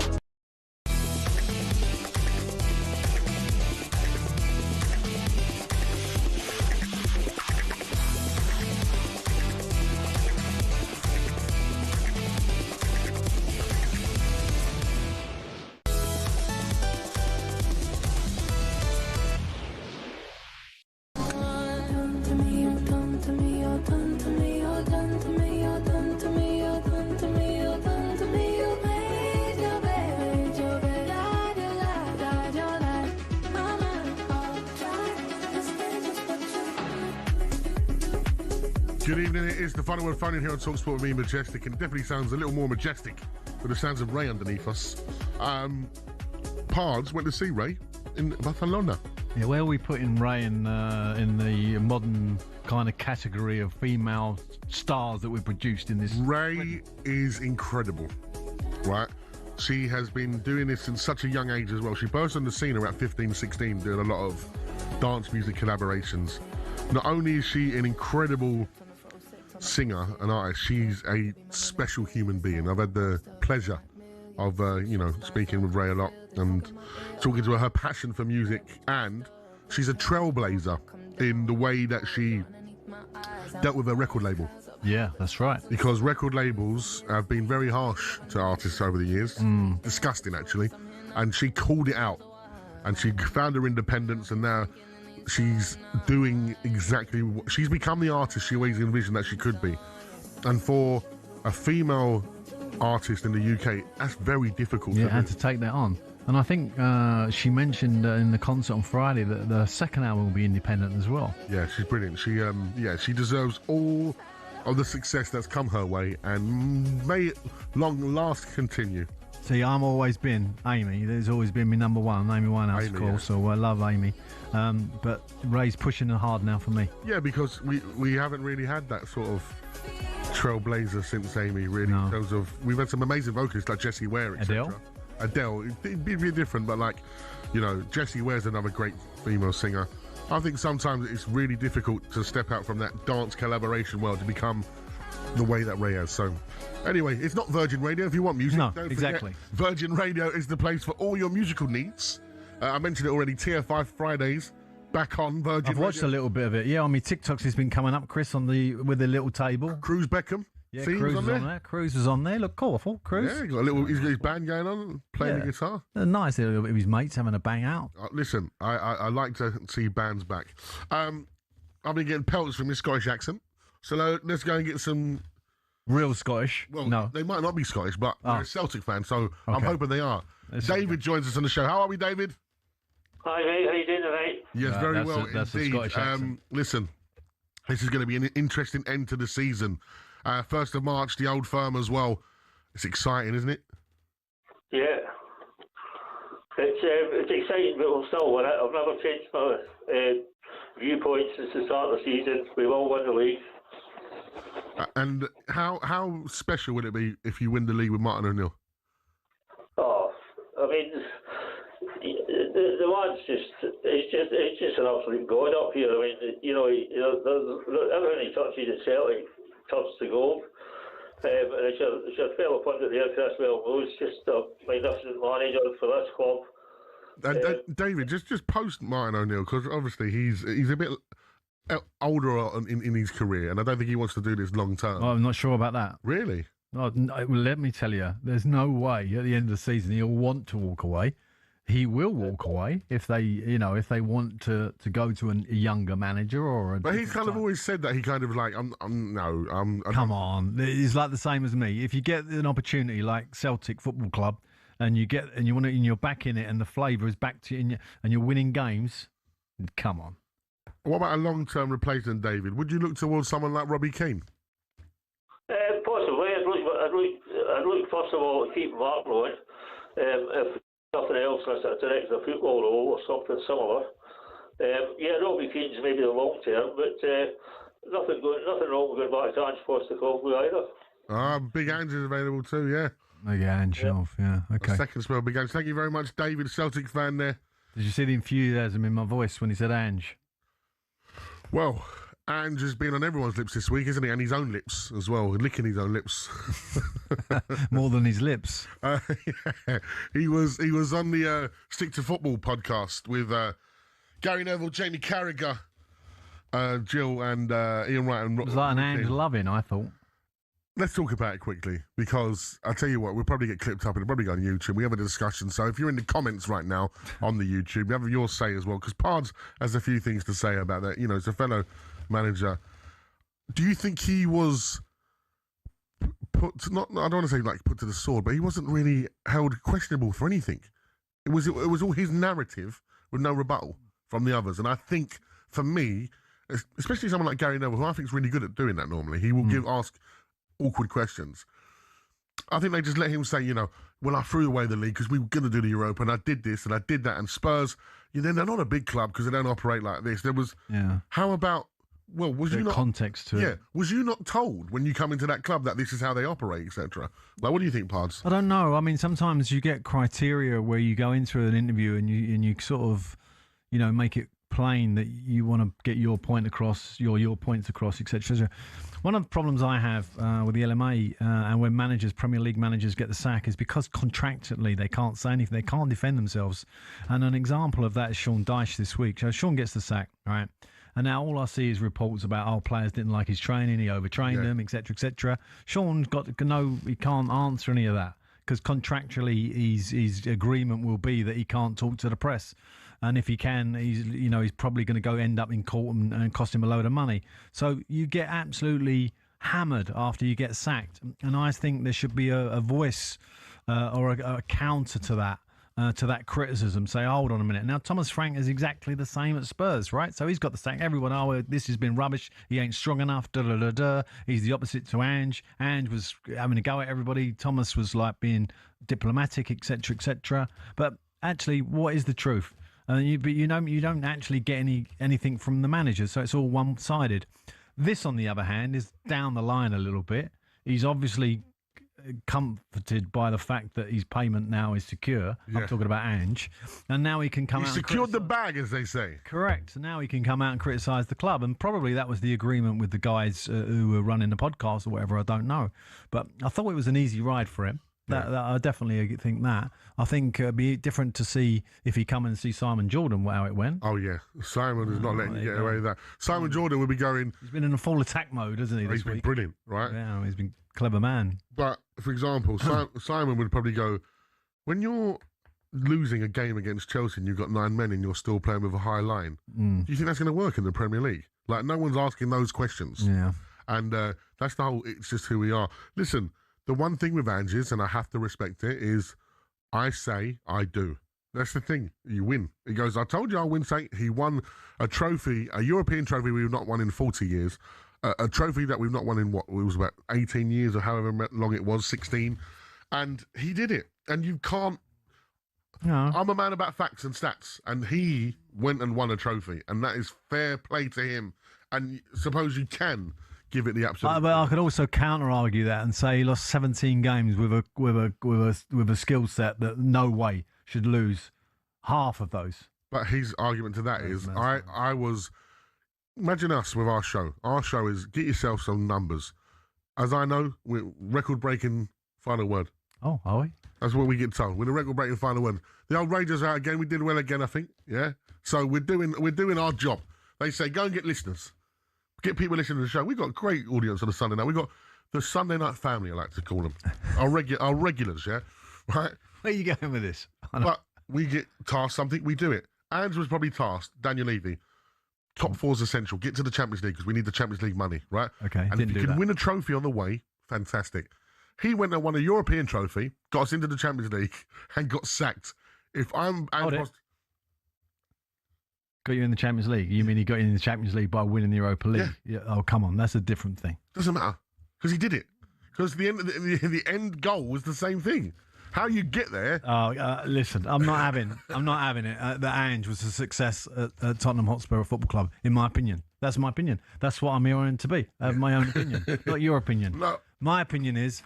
Good evening. It is the final word phone in here on talkSPORT with me, Majestic, and it definitely sounds a little more majestic with the sounds of Ray underneath us. Pards went to see Ray in Barcelona. Yeah, where are we putting Ray in the modern kind of category of female stars that we've produced in this? Ray is incredible, right? She has been doing this since such a young age as well. She burst on the scene around 15, 16, doing a lot of dance music collaborations. Not only is she an incredible singer and artist, she's a special human being. I've had the pleasure of speaking with Ray a lot and talking to her passion for music, and she's a trailblazer in the way that she dealt with her record label. Yeah, that's right. Because record labels have been very harsh to artists over the years. Disgusting, actually. And she called it out, and she found her independence, and now she's doing exactly what she's become, the artist she always envisioned that she could be. And for a female artist in the UK, that's very difficult to do. And to take that on. And I think she mentioned in the concert on Friday that the second album will be independent as well. Yeah, she's brilliant. She deserves all of the success that's come her way, and may it long last continue. See, I've always been Amy. There's always been my number one, Amy Winehouse, of course. Yeah. So I love Amy. But Ray's pushing her hard now for me. Yeah, because we haven't really had that sort of trailblazer since Amy, really. No. In terms of, we've had some amazing vocalists like Jessie Ware, etc. Adele, it'd be different, but Jessie Ware's another great female singer. I think sometimes it's really difficult to step out from that dance collaboration world to become the way that Ray has. So, anyway, it's not Virgin Radio. If you want music, don't exactly. forget, Virgin Radio is the place for all your musical needs. I mentioned it already, TF5 Fridays, back on Virgin Radio. I've watched a little bit of it. Yeah, on my TikToks it's been coming up, Chris, with the little table. Cruz Beckham. Yeah, Cruz was on there. Cruz was on there. Look, colourful, Cruz. Yeah, he's got his band going on, playing the guitar. Nice little bit of his mates having a bang out. Listen, I like to see bands back. I've been getting pelts from his Scottish accent, so let's go and get some real Scottish. Well, no, they might not be Scottish, but they're a Celtic fan, so I'm hoping they are. David joins us on the show. How are we, David? Hi, mate. How you doing tonight? Yes, very well that's indeed. A Scottish accent. Listen, this is going to be an interesting end to the season. 1st of March, the Old Firm as well. It's exciting, isn't it? Yeah. It's exciting, but we'll still win it. I've never changed my viewpoint since the start of the season. We've all won the league. And how special would it be if you win the league with Martin O'Neill? Oh, I mean, the man's it's just an absolute god up here. I mean, everything he touches at Celtic turns to gold. And it's your fellow pundit there, Chris Wellmo's just a magnificent manager for this club. David, just post Martin O'Neill, because obviously he's a bit older in his career, and I don't think he wants to do this long term. I'm not sure about that. Really? Oh, no, let me tell you, there's no way at the end of the season he'll want to walk away. He will walk away if they want to go to a younger manager or. But he's kind of always said that he kind of like I'm Come on, it's like the same as me. If you get an opportunity like Celtic Football Club, and you're back in it, and the flavour is back to you, and you're winning games, come on. What about a long-term replacement, David? Would you look towards someone like Robbie Keane? Possibly. I'd look first of all to keep Mark going. If nothing else, that's an extra football role or something similar. Robbie Keane's maybe the long term, but nothing wrong with going back to Ange Postecoglou either. Big Ange is available too, yeah. Big Ange, yeah, okay. A second spell, Big Ange. Thank you very much, David, Celtic fan there. Did you see the enthusiasm in my voice when he said Ange? Well, Ange has been on everyone's lips this week, isn't he? And his own lips as well, licking his own lips. More than his lips. Yeah. He was on the Stick to Football podcast with Gary Neville, Jamie Carragher, Jill, and Ian Wright. And it was like an Ange loving, I thought. Let's talk about it quickly, because I'll tell you what, we'll probably get clipped up and it'll probably go on YouTube. We have a discussion, so if you're in the comments right now on the YouTube, have your say as well, because Pards has a few things to say about that. As a fellow manager, do you think he was I don't want to say like put to the sword, but he wasn't really held questionable for anything? It was all his narrative with no rebuttal from the others. And I think, for me, especially someone like Gary Neville, who I think is really good at doing that normally. He will ask awkward questions. I think they just let him say, you know, well, I threw away the league because we were going to do the Europa, and I did this and I did that. And Spurs, they're not a big club because they don't operate like this. There was, how about, well, was you not context to it? Was you not told when you come into that club that this is how they operate, etc.? Like, what do you think, Pards? I don't know. I mean, sometimes you get criteria where you go into an interview and you sort of, make it plain that you want to get your point across, your points across, etc. One of the problems I have with the LMA and when Premier League managers get the sack is because contractually they can't say anything, they can't defend themselves. And an example of that is Sean Dyche this week. So Sean gets the sack, right? And now all I see is reports about, players didn't like his training, he overtrained them, etc., etc. Sean's got to know he can't answer any of that because contractually his agreement will be that he can't talk to the press. And if he can, he's probably going to end up in court and cost him a load of money. So you get absolutely hammered after you get sacked. And I think there should be a voice or a counter to that criticism. Say, hold on a minute. Now, Thomas Frank is exactly the same at Spurs, right? So he's got the sack. Everyone, this has been rubbish. He ain't strong enough. He's the opposite to Ange. Ange was having a go at everybody. Thomas was like being diplomatic, etc., etc. But actually, what is the truth? You don't actually get anything from the manager, so it's all one-sided. This, on the other hand, is down the line a little bit. He's obviously comforted by the fact that his payment now is secure. I'm talking about Ange, and now he can come out. He secured the bag, as they say. Correct. So now he can come out and criticise the club, and probably that was the agreement with the guys who were running the podcast or whatever. I don't know, but I thought it was an easy ride for him. That I definitely think that. I think it'd be different to see if he come and see Simon Jordan, how it went. Oh, yeah. Simon is not letting you get away with that. Simon Jordan will be going... He's been in a full attack mode, hasn't he, this week? He's been brilliant, right? Yeah, he's been a clever man. But, for example, Simon would probably go, when you're losing a game against Chelsea and you've got 9 men and you're still playing with a high line, do you think that's going to work in the Premier League? Like, no one's asking those questions. Yeah. And that's the whole... It's just who we are. Listen... The one thing with Ange is, and I have to respect it, is I say I do. That's the thing. You win. He goes, I told you I'll win. Say he won a trophy, a European trophy we've not won in 40 years, a trophy that we've not won in it was about 18 years or however long it was, 16. And he did it. And you can't... No. I'm a man about facts and stats. And he went and won a trophy. And that is fair play to him. And suppose you can... give it the absolute. But I could also counter argue that and say he lost 17 games with a skill set that no way should lose half of those. But his argument to that is, I was. Imagine us with our show. Our show is get yourself some numbers. As I know, we're record-breaking final word. Oh, are we? That's what we get told. We're the record-breaking final word. The old Rangers are out again. We did well again, I think. Yeah. So we're doing our job. They say go and get listeners. Get people listening to the show. We've got a great audience on the Sunday night. We've got the Sunday night family, I like to call them. Our regulars, yeah? Right? Where are you going with this? But we get tasked something, we do it. Ange was probably tasked, Daniel Levy, top 4 is essential. Get to the Champions League because we need the Champions League money, right? Okay, and if you can win a trophy on the way, fantastic. He went and won a European trophy, got us into the Champions League, and got sacked. If I'm... Got you in the Champions League? You mean he got you in the Champions League by winning the Europa League? Yeah. Oh, come on. That's a different thing. Doesn't matter. Because he did it. Because the end goal was the same thing. How you get there... listen, I'm not having it. That Ange was a success at Tottenham Hotspur Football Club, in my opinion. That's my opinion. That's what I'm here to be. I have my own opinion. Not your opinion. No. My opinion is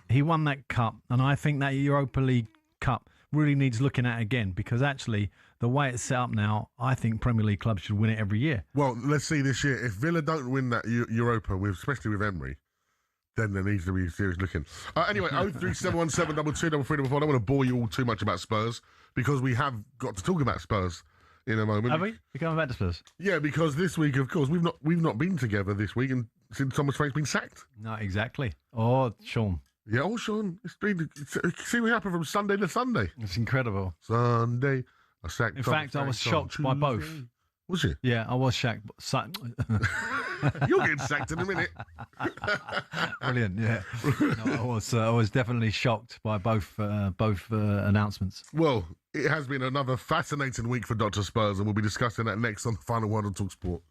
he won that cup, and I think that Europa League Cup really needs looking at again, because actually... the way it's set up now, I think Premier League clubs should win it every year. Well, let's see this year. If Villa don't win that Europa, especially with Emery, then there needs to be serious looking. Anyway, 03717223344. I don't want to bore you all too much about Spurs, because we have got to talk about Spurs in a moment. Have we? We're coming back to Spurs? Yeah, because this week, of course, we've not been together this week, and since Thomas Frank's been sacked. No, exactly. Oh, Sean. Yeah, Sean. See what happened from Sunday to Sunday. It's incredible. Sunday. In fact, I was shocked by both. Was she? Yeah, I was sacked. You're getting sacked in a minute. Brilliant, yeah. No, I was definitely shocked by both announcements. Well, it has been another fascinating week for Dr. Spurs, and we'll be discussing that next on the Final Word on talkSPORT.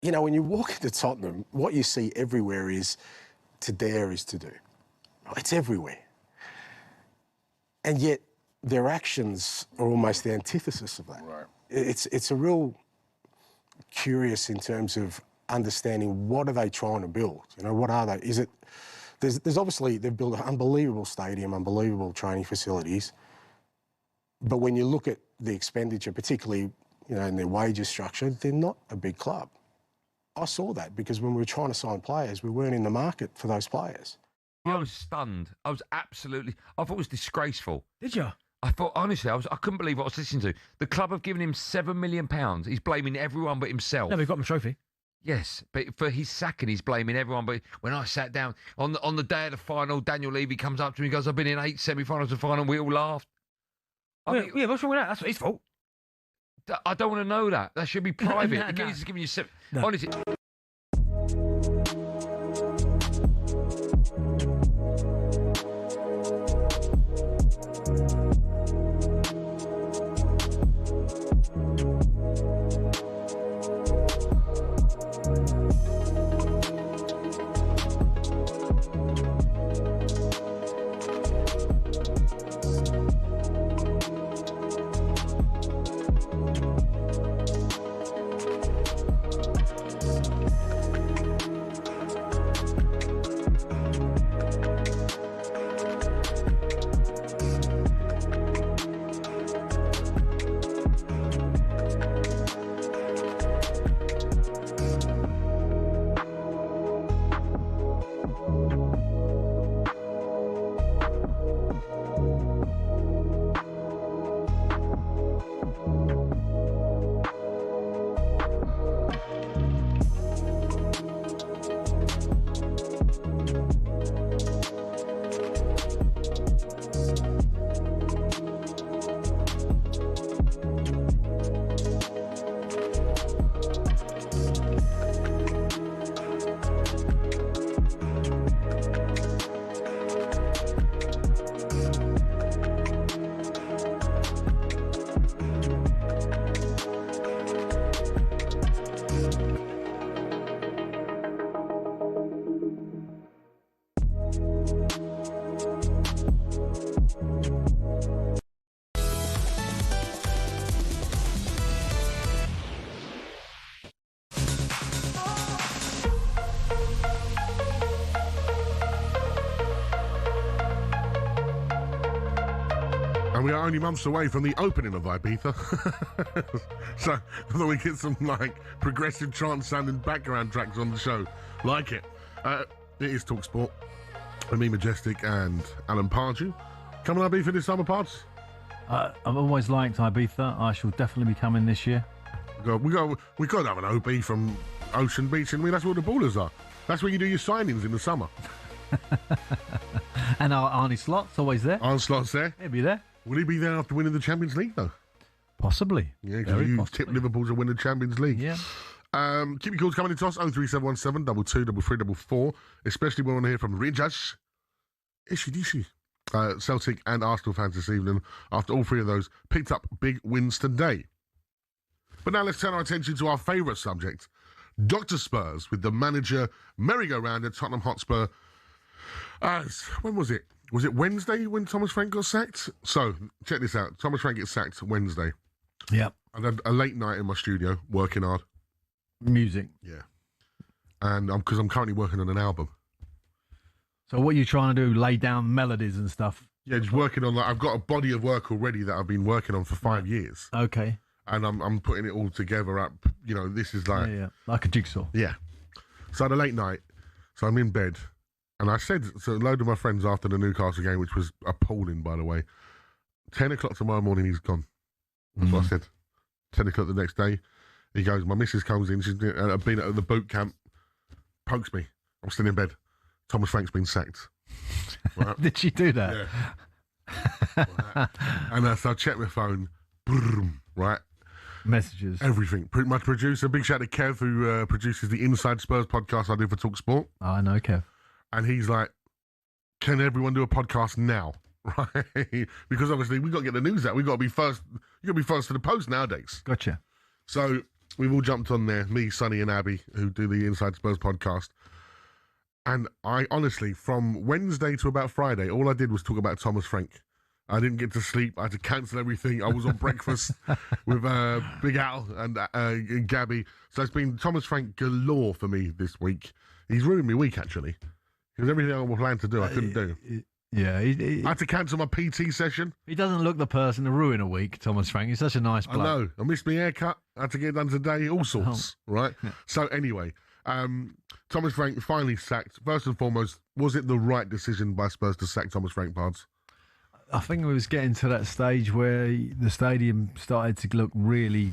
You know, when you walk into Tottenham, what you see everywhere is to dare is to do. It's everywhere. And yet their actions are almost the antithesis of that. Right. It's a real curious in terms of understanding what are they trying to build? You know, what are they? Is it... There's obviously, they've built an unbelievable stadium, unbelievable training facilities. But when you look at the expenditure, particularly, you know, in their wages structure, they're not a big club. I saw that because when we were trying to sign players, we weren't in the market for those players. I was stunned. I was absolutely... I thought it was disgraceful. Did you? I thought, honestly, I couldn't believe what I was listening to. The club have given him £7 million. He's blaming everyone but himself. No, we've got him a trophy. Yes, but for his sacking, he's blaming everyone. But when I sat down on the day of the final, Daniel Levy comes up to me and goes, "I've been in 8 semi-finals and final." We all laughed. Yeah, what's wrong with that? That's his fault. I don't want to know that. That should be private. No. He's giving you honestly. And we are only months away from the opening of Ibiza. So I thought we'd get some, progressive trance-sounding background tracks on the show. Like it. It is talkSPORT. Me, Majestic, and Alan Pardew. Coming to Ibiza this summer, Pards? I've always liked Ibiza. I shall definitely be coming this year. We got to have an OB from Ocean Beach, and that's where the ballers are. That's where you do your signings in the summer. And Arnie Slot's always there. Arnie Slot's there. He'll be there. Will he be there after winning the Champions League, though? Possibly. Yeah, because you tipped Liverpool to win the Champions League. Yeah. Keep your calls coming into us, 03717 22 33 44, especially when we want to hear from Rangers. Ishi. Celtic and Arsenal fans this evening, after all three of those picked up big wins today. But now let's turn our attention to our favourite subject, Dr. Spurs, with the manager merry-go-round at Tottenham Hotspur. When was it? Was it Wednesday when Thomas Frank got sacked? So, check this out. Thomas Frank gets sacked Wednesday. Yep. I had a late night in my studio, working hard. Music. Yeah. And because I'm currently working on an album. So what are you trying to do? Lay down melodies and stuff? Yeah, just working on, I've got a body of work already that I've been working on for 5 years. Okay. And I'm putting it all together up. This is like... Yeah, like a jigsaw. Yeah. So I had a late night. So I'm in bed. And I said to a load of my friends after the Newcastle game, which was appalling, by the way, 10 o'clock tomorrow morning, he's gone. That's what I said. 10 o'clock the next day, he goes, my missus comes in, she's been at the boot camp, pokes me. I'm still in bed. Thomas Frank's been sacked. Right? Did she do that? Yeah. And so I checked my phone, boom, right? Messages. Everything. My producer, big shout out to Kev, who produces the Inside Spurs podcast I do for talkSPORT. I know Kev. And he's like, can everyone do a podcast now? Right? Because obviously we've got to get the news out. We've got to be first. You've got to be first to the post nowadays. Gotcha. So we've all jumped on there, me, Sonny and Abby, who do the Inside Spurs podcast. And I honestly, from Wednesday to about Friday, all I did was talk about Thomas Frank. I didn't get to sleep. I had to cancel everything. I was on breakfast with Big Al and Gabby. So it's been Thomas Frank galore for me this week. He's ruined my week, actually. Because everything I was planned to do, I couldn't do. Yeah. I had to cancel my PT session. He doesn't look the person to ruin a week, Thomas Frank. He's such a nice bloke. I know. I missed my haircut. I had to get it done today. All sorts, right? Yeah. So anyway, Thomas Frank finally sacked. First and foremost, was it the right decision by Spurs to sack Thomas Frank, Pards? I think we was getting to that stage where the stadium started to look really,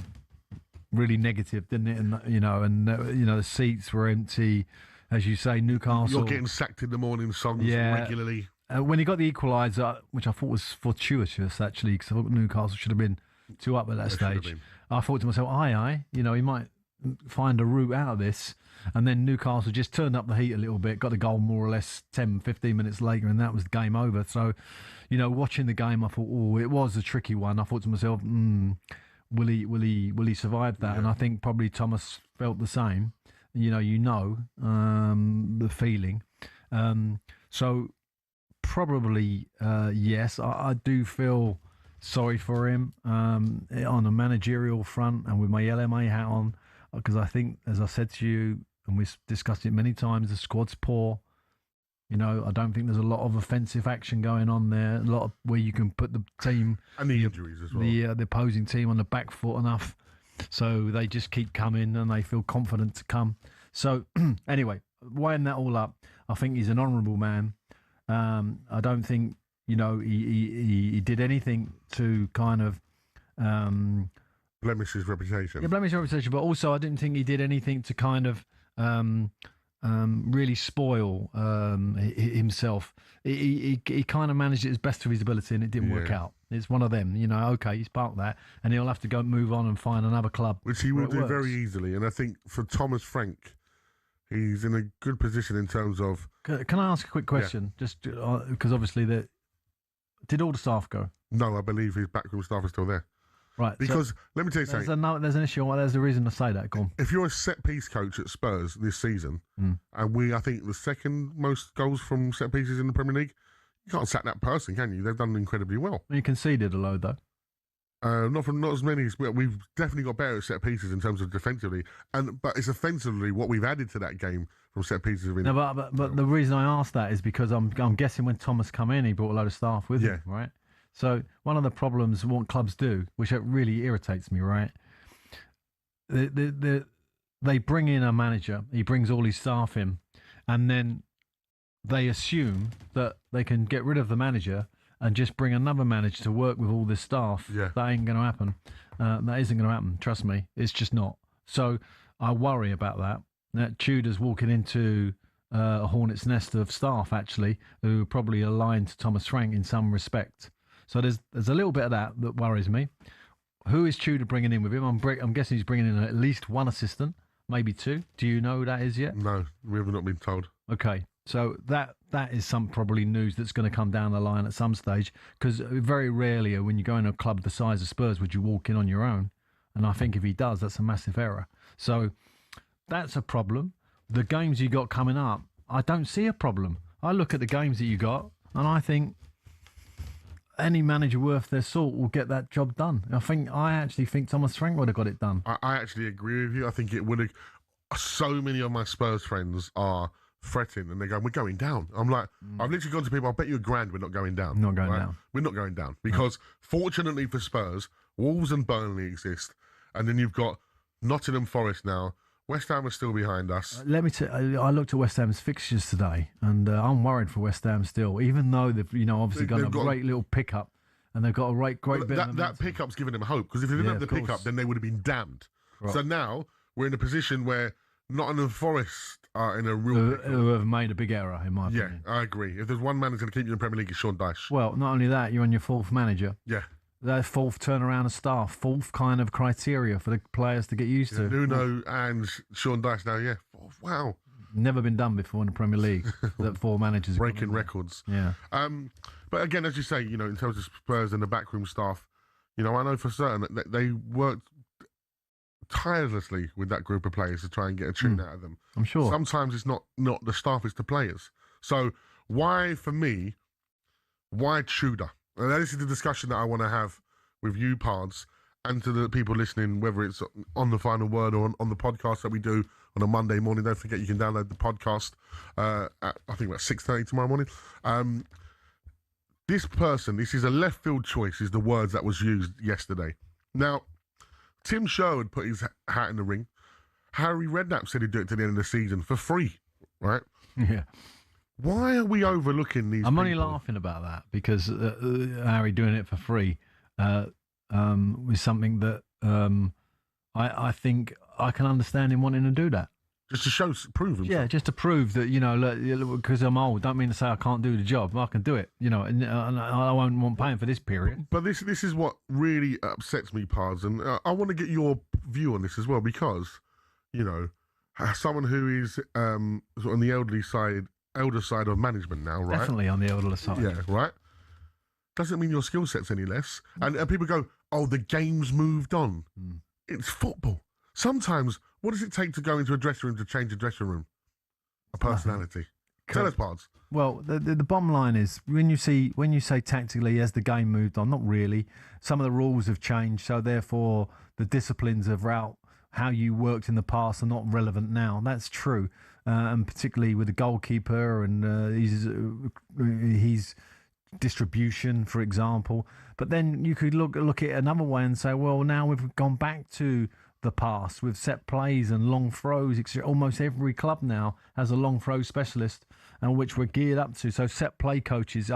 really negative, didn't it? And the seats were empty. As you say, Newcastle... You're getting sacked in the morning songs regularly. When he got the equaliser, which I thought was fortuitous, actually, because I thought Newcastle should have been 2 up at that stage. I thought to myself, he might find a route out of this. And then Newcastle just turned up the heat a little bit, got the goal more or less 10, 15 minutes later, and that was the game over. So, watching the game, I thought, it was a tricky one. I thought to myself, will he survive that? Yeah. And I think probably Thomas felt the same. The feeling. So probably yes. I do feel sorry for him on a managerial front and with my LMA hat on, because I think, as I said to you, and we've discussed it many times, the squad's poor. I don't think there's a lot of offensive action going on there. A lot of where you can put the team and the injuries as well. The opposing team on the back foot enough. So they just keep coming and they feel confident to come. So anyway, weighing that all up, I think he's an honourable man. I don't think, he did anything to kind of... blemish his reputation. Yeah, blemish his reputation. But also I didn't think he did anything to kind of really spoil himself. He kind of managed it as best of his ability and it didn't work out. It's one of them, okay, he's part of that, and he'll have to go move on and find another club. Which he will do very easily. And I think for Thomas Frank, he's in a good position in terms of... Can I ask a quick question? Yeah. Just because obviously, did all the staff go? No, I believe his backroom staff is still there. Right. Because, let me tell you something. There's an issue. There's a reason to say that. Go on. If you're a set-piece coach at Spurs this season, and I think, the second most goals from set-pieces in the Premier League, you can't sack that person, can you? They've done incredibly well. You conceded a load, though. Not as many. We've definitely got better at set pieces in terms of defensively, but it's offensively what we've added to that game from set pieces. No, but the reason I asked that is because I'm guessing when Thomas come in, he brought a load of staff with him, right? So one of the problems what clubs do, which really irritates me, right? They bring in a manager, he brings all his staff in, and then they assume that they can get rid of the manager and just bring another manager to work with all this staff. Yeah. That ain't going to happen. That isn't going to happen. Trust me. It's just not. So I worry about that. That Tudor's walking into a hornet's nest of staff, actually, who are probably aligned to Thomas Frank in some respect. So there's a little bit of that worries me. Who is Tudor bringing in with him? I'm guessing he's bringing in at least one assistant, maybe 2. Do you know who that is yet? No, we have not been told. Okay. So that is some probably news that's going to come down the line at some stage, because very rarely when you go in a club the size of Spurs would you walk in on your own. And I think if he does, that's a massive error. So that's a problem. The games you got coming up, I don't see a problem. I look at the games that you got and I think any manager worth their salt will get that job done. I actually think Thomas Frank would have got it done. I actually agree with you. I think it would have. So many of my Spurs friends are fretting and they're going, we're going down. I'm like, I've literally gone to people, I'll bet you £1,000 we're not going down. Not going down. We're not going down. Because fortunately for Spurs, Wolves and Burnley exist. And then you've got Nottingham Forest now. West Ham are still behind us. Let me tell you, I looked at West Ham's fixtures today, and I'm worried for West Ham still, even though they've obviously got a great little pickup, and they've got a great bit of that pickup's given them hope, because if they didn't have the pickup, then they would have been damned. Right. So now we're in a position where Nottingham Forest are in a real who have made a big error, in my opinion. Yeah, I agree. If there's one man who's going to keep you in the Premier League, it's Sean Dyche. Well, not only that, you're on your fourth manager. Yeah. That fourth turnaround of staff, fourth kind of criteria for the players to get used to. Nuno and Sean Dyche now, yeah. Oh, wow. Never been done before in the Premier League, that four managers. Breaking records. Yeah. But again, as you say, in terms of Spurs and the backroom staff, I know for certain that they worked tirelessly with that group of players to try and get a tune out of them. I'm sure. Sometimes it's not the staff, it's the players. So why Tudor? And this is the discussion that I want to have with you, Pards, and to the people listening, whether it's on the Final Word or on the podcast that we do on a Monday morning. Don't forget you can download the podcast at, I think, about 6:30 tomorrow morning. This is a left field choice, is the words that was used yesterday. Now, Tim Sherwood put his hat in the ring. Harry Redknapp said he'd do it to the end of the season for free, right? Yeah. Why are we overlooking these I'm people? only laughing about that because Harry doing it for free was something that I think I can understand him wanting to do that. Just to prove himself. Yeah, just to prove that, because I'm old, don't mean to say I can't do the job. I can do it, and I won't want paying for this period. But this is what really upsets me, Pards, and I want to get your view on this as well, because, someone who is sort of on the elder side of management now, right? Definitely on the elder side. Yeah, right? Doesn't mean your skill set's any less. And people go, oh, the game's moved on. It's football. Sometimes, what does it take to go into a dressing room to change a dressing room? A personality. Tell us, Pards. Well, the bottom line is, when you say tactically, has the game moved on? Not really. Some of the rules have changed, so therefore the disciplines of how you worked in the past are not relevant now. That's true. And particularly with the goalkeeper and his distribution, for example. But then you could look at it another way and say, well, now we've gone back to the past with set plays and long throws. Almost every club now has a long throw specialist, and which we're geared up to. So set play coaches,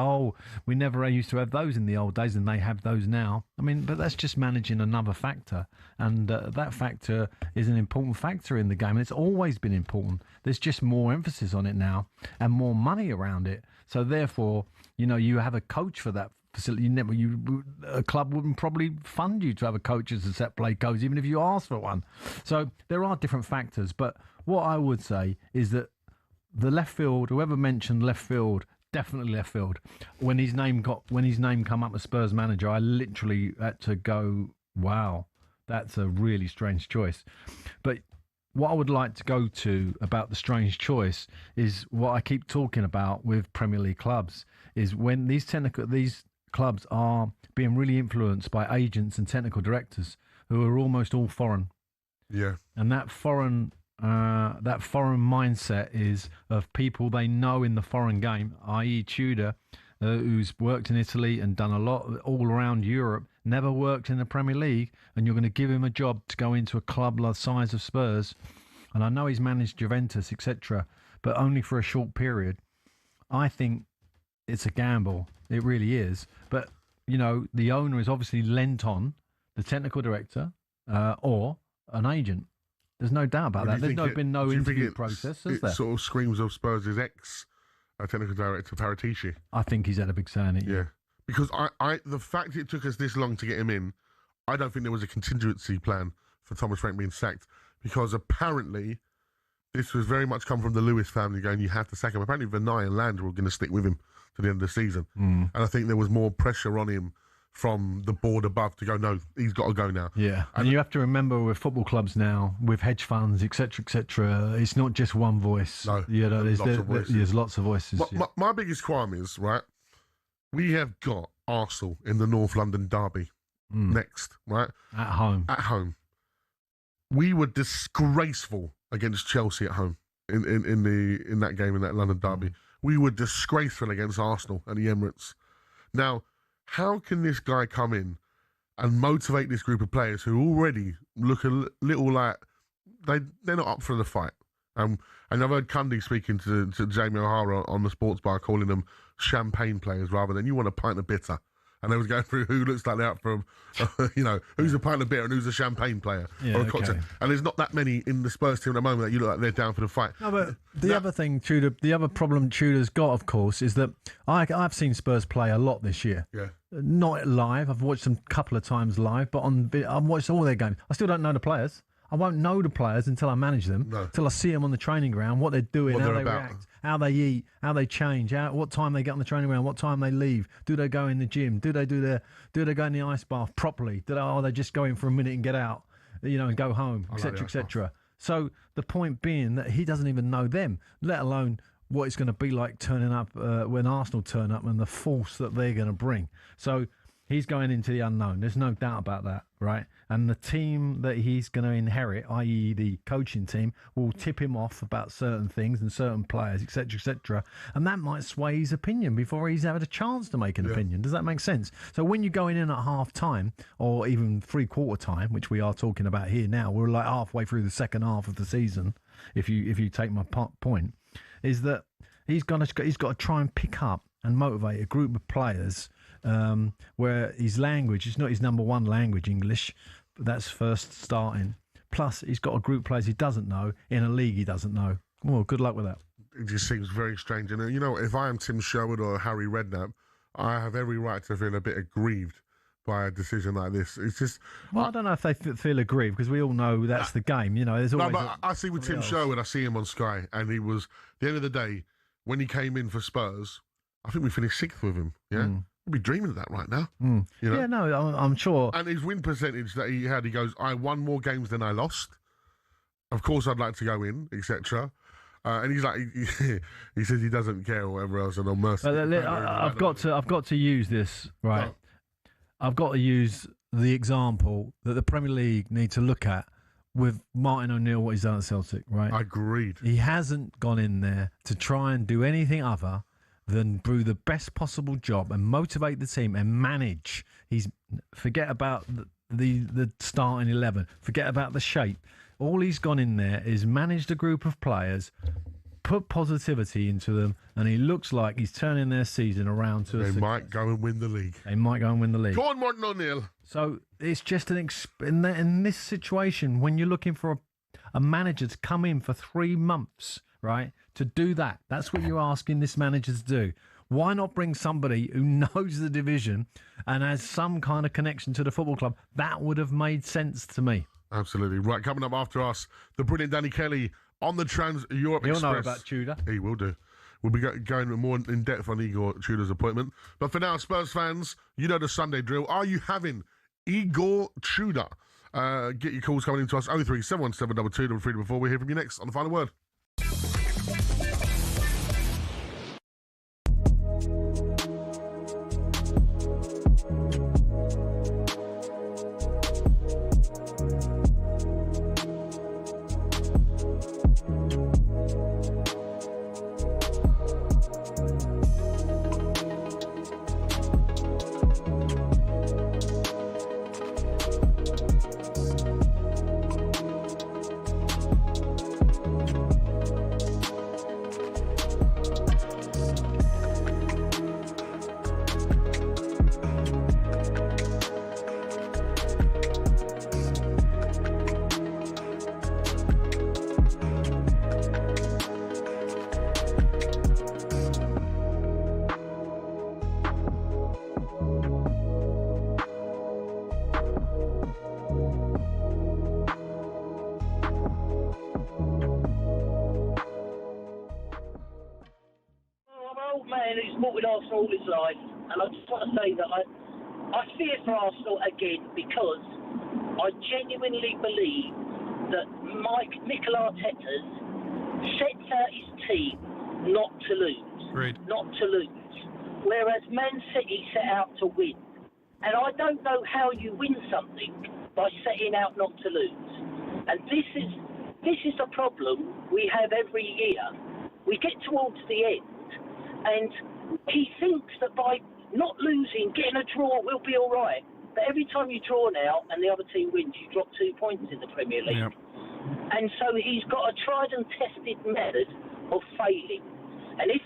we never used to have those in the old days, and they have those now. I mean, but that's just managing another factor, and that factor is an important factor in the game, and it's always been important. There's just more emphasis on it now and more money around it. So therefore, you have a coach for that facility. A club wouldn't probably fund you to have a coach as a set play coach, even if you asked for one. So there are different factors. But what I would say is that the left field, whoever mentioned left field, definitely left field. When his name come up as Spurs manager, I literally had to go, wow, that's a really strange choice. But what I would like to go to about the strange choice is what I keep talking about with Premier League clubs, is when these clubs are being really influenced by agents and technical directors who are almost all foreign. Yeah. And that foreign mindset is of people they know in the foreign game, i.e. Tudor, who's worked in Italy and done a lot all around Europe, never worked in the Premier League, and you're going to give him a job to go into a club the size of Spurs. And I know he's managed Juventus, etc., but only for a short period. I think it's a gamble. It really is. But, the owner is obviously lent on the technical director or an agent. There's no doubt about that. There's been no interview process, has there? It sort of screams of Spurs' ex-technical director, Paratici. I think he's had a big say in it. Yeah. Because the fact it took us this long to get him in, I don't think there was a contingency plan for Thomas Frank being sacked, because apparently this was very much come from the Lewis family going, you have to sack him. Apparently, Vinay and Land were going to stick with him to the end of the season. And I think there was more pressure on him from the board above to go, no, he's got to go now. Yeah, and you have to remember with football clubs now, with hedge funds, etc., it's not just one voice. No, there's lots of voices. My biggest crime is, right, we have got Arsenal in the North London derby next, right? At home. At home. We were disgraceful against Chelsea at home in that game, in that London derby. We were disgraceful against Arsenal at the Emirates. Now, how can this guy come in and motivate this group of players who already look a little like they're not up for the fight? And I've heard Cundy speaking to Jamie O'Hara on the sports bar, calling them champagne players rather than you want a pint of bitter. And they was going through who looks like they're out from, who's a pint of bitter and who's a champagne player or a cocktail. And there's not that many in the Spurs team at the moment that you look like they're down for the fight. No, but the other thing, Tudor, the other problem Tudor's got, of course, is that I've seen Spurs play a lot this year. Yeah. Not live. I've watched them a couple of times live, but I've watched all their games. I still don't know the players. I won't know the players until I manage them, until I see them on the training ground, what they're doing, how they react, how they eat, how they change, what time they get on the training ground, what time they leave. Do they go in the gym? Do they go in the ice bath properly? Are they just go in for a minute and get out, and go home, etc., etc. So the point being that he doesn't even know them, let alone what it's going to be like turning up when Arsenal turn up and the force that they're going to bring. So he's going into the unknown. There's no doubt about that, right? And the team that he's going to inherit, i.e. the coaching team, will tip him off about certain things and certain players, etc., etc. And that might sway his opinion before he's had a chance to make an opinion. Does that make sense? So when you're going in at half-time or even three-quarter time, which we are talking about here now, we're like halfway through the second half of the season, if you take my point, is that he's got to try and pick up and motivate a group of players where his language is not his number one language, English, but that's first starting. Plus, he's got a group of players he doesn't know in a league he doesn't know. Well, good luck with that. It just seems very strange. And, if I am Tim Sherwood or Harry Redknapp, I have every right to feel a bit aggrieved by a decision like this. It's just... Well, I don't know if they feel aggrieved, because we all know that's the game. There's always... No, but I see with Tim Sherwood, I see him on Sky, and he was, at the end of the day, when he came in for Spurs, I think we finished 6th with him, yeah? We'd be dreaming of that right now. Yeah, no, I'm sure. And his win percentage that he had, he goes, I won more games than I lost. Of course, I'd like to go in, etc. And he's like, he says he doesn't care or whatever else, and on mercy. I've got to use this, right? No. I've got to use the example that the Premier League need to look at with Martin O'Neill, what he's done at Celtic, right? Agreed. He hasn't gone in there to try and do anything other than do the best possible job and motivate the team and manage. Forget about the starting 11. Forget about the shape. All he's gone in there is managed a group of players, put positivity into them, and he looks like he's turning their season around to They might go and win the league. They might go and win the league. Go on, Martin O'Neill. So it's just in this situation, when you're looking for a manager to come in for 3 months, right, to do that. That's what you're asking this manager to do. Why not bring somebody who knows the division and has some kind of connection to the football club? That would have made sense to me. Absolutely. Right, coming up after us, the brilliant Danny Kelly on the Trans-Europe Express. He'll know about Tudor. He will do. We'll be going more in depth on Igor Tudor's appointment. But for now, Spurs fans, you know the Sunday drill. Are you having Igor Tudor? Get your calls coming into us, 03 717 22 before we hear from you next on The Final Word. with Arsenal all his life, and I just want to say that I fear for Arsenal again because I genuinely believe that Mikel Arteta's sets out his team not to lose. Agreed. Not to lose. Whereas Man City set out to win. And I don't know how you win something by setting out not to lose. And this is the problem we have every year. We get towards the end, and he thinks that by not losing, getting a draw, we'll be all right. But every time you draw now and the other team wins, you drop 2 points in the Premier League. Yep. And so he's got a tried and tested method of failing. And if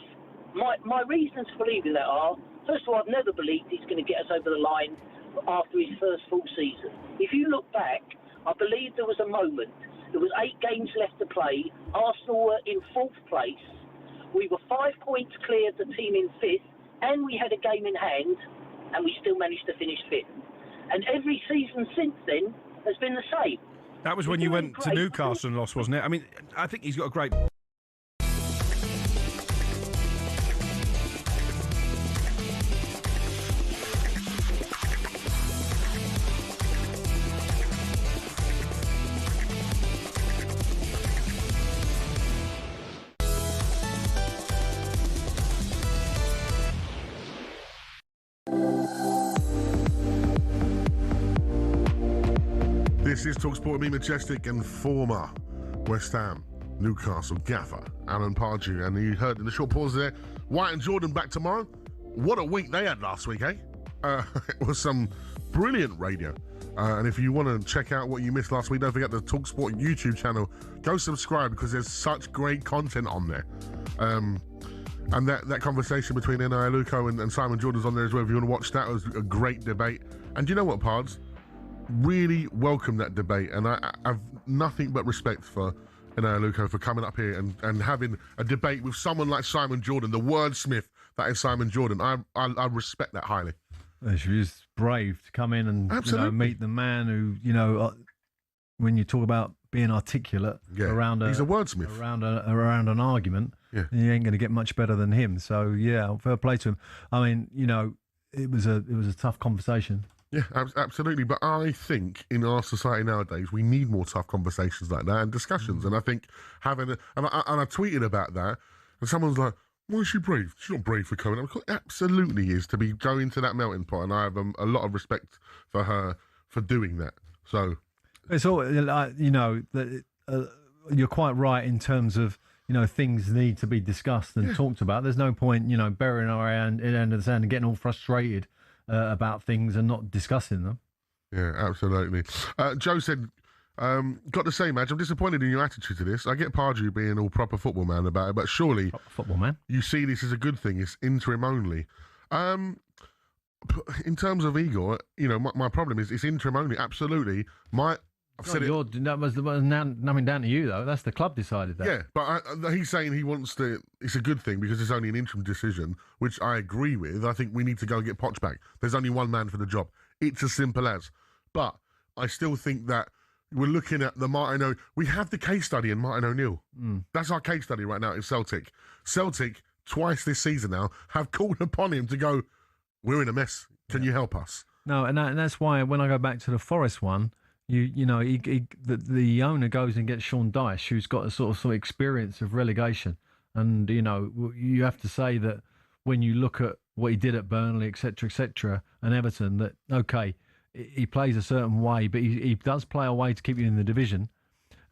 my reasons for believing that are, first of all, I've never believed he's going to get us over the line after his first full season. If you look back, I believe there was a moment. There was 8 games left to play. Arsenal were in 4th place. We were 5 points clear of the team in 5th, and we had a game in hand, and we still managed to finish 5th. And every season since then has been the same. That was when you went to Newcastle and lost, wasn't it? I mean, I think he's got a great... This is talkSPORT, me Majestic, and former West Ham, Newcastle gaffer Alan Pardew. And you heard in the short pause there, White and Jordan back tomorrow. What a week they had last week, eh? It was some brilliant radio. And if you want to check out what you missed last week, don't forget the talkSPORT YouTube channel. Go subscribe because there's such great content on there. And that conversation between Luko and Simon Jordan's on there as well. If you want to watch that, it was a great debate. And do you know what, Pards? Really welcome that debate, and I have nothing but respect for Luko for coming up here and having a debate with someone like Simon Jordan, the wordsmith that is Simon Jordan. I respect that highly. She was brave to come in and meet the man who, when you talk about being articulate around he's a wordsmith around an argument, you ain't going to get much better than him. So yeah, fair play to him. I mean, it was a tough conversation. Yeah, absolutely. But I think in our society nowadays, we need more tough conversations like that and discussions. And I think and I tweeted about that, and someone's like, "Why is she brave? She's not brave for coming up." Absolutely is to be going to that melting pot, and I have a lot of respect for her for doing that. So it's all you're quite right in terms of things need to be discussed and talked about. There's no point burying our hand in the end of the sand and getting all frustrated about things and not discussing them. Yeah, absolutely. Joe said, got to say, Madge, I'm disappointed in your attitude to this. I get Pardew being all proper football man about it, but surely football man, you see this as a good thing. It's interim only. In terms of Igor, my problem is it's interim only. Absolutely. I've said that was nothing down to you, though. That's the club decided that. Yeah, but he's saying he wants to. It's a good thing because it's only an interim decision, which I agree with. I think we need to go and get Poch back. There's only one man for the job. It's as simple as. But I still think that we're looking at the Martin O'Neill. We have the case study in Martin O'Neill. That's our case study right now in Celtic. Celtic, twice this season now, have called upon him to go, we're in a mess. Can you help us? No, and that's why when I go back to the Forest one, the owner goes and gets Sean Dyche, who's got a sort of experience of relegation, and you have to say that when you look at what he did at Burnley, etc., and Everton, that okay, he plays a certain way, but he does play a way to keep you in the division,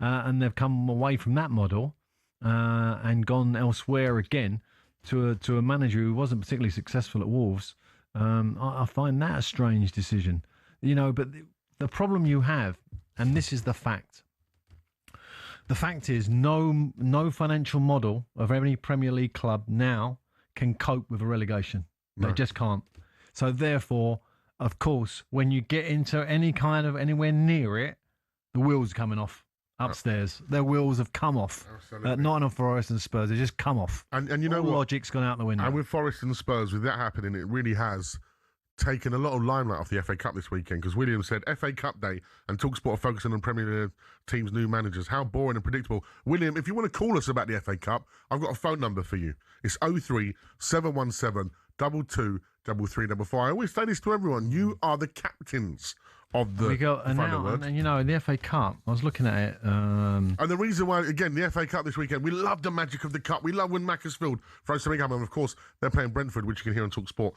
and they've come away from that model and gone elsewhere again to a manager who wasn't particularly successful at Wolves. I find that a strange decision, but. The problem you have, and this is the fact. The fact is no financial model of any Premier League club now can cope with a relegation. No. They just can't. So therefore, of course, when you get into anywhere near it, the wheels are coming off upstairs. Their wheels have come off. Nottingham Forest and Spurs, they just come off. And you know what? Logic's gone out the window. And with Forest and Spurs, with that happening, it really has taken a lot of limelight off the FA Cup this weekend, because William said FA Cup day and talkSPORT are focusing on Premier League teams' new managers. How boring and predictable. William, if you want to call us about the FA Cup, I've got a phone number for you. It's 03 717 22344. I always say this to everyone. You are the captains of the We got and final now, word. and you know, in the FA Cup, I was looking at it. And the reason why, again, the FA Cup this weekend, we love the magic of the cup. We love when Mansfield throws something up, and of course they're playing Brentford, which you can hear on talkSPORT.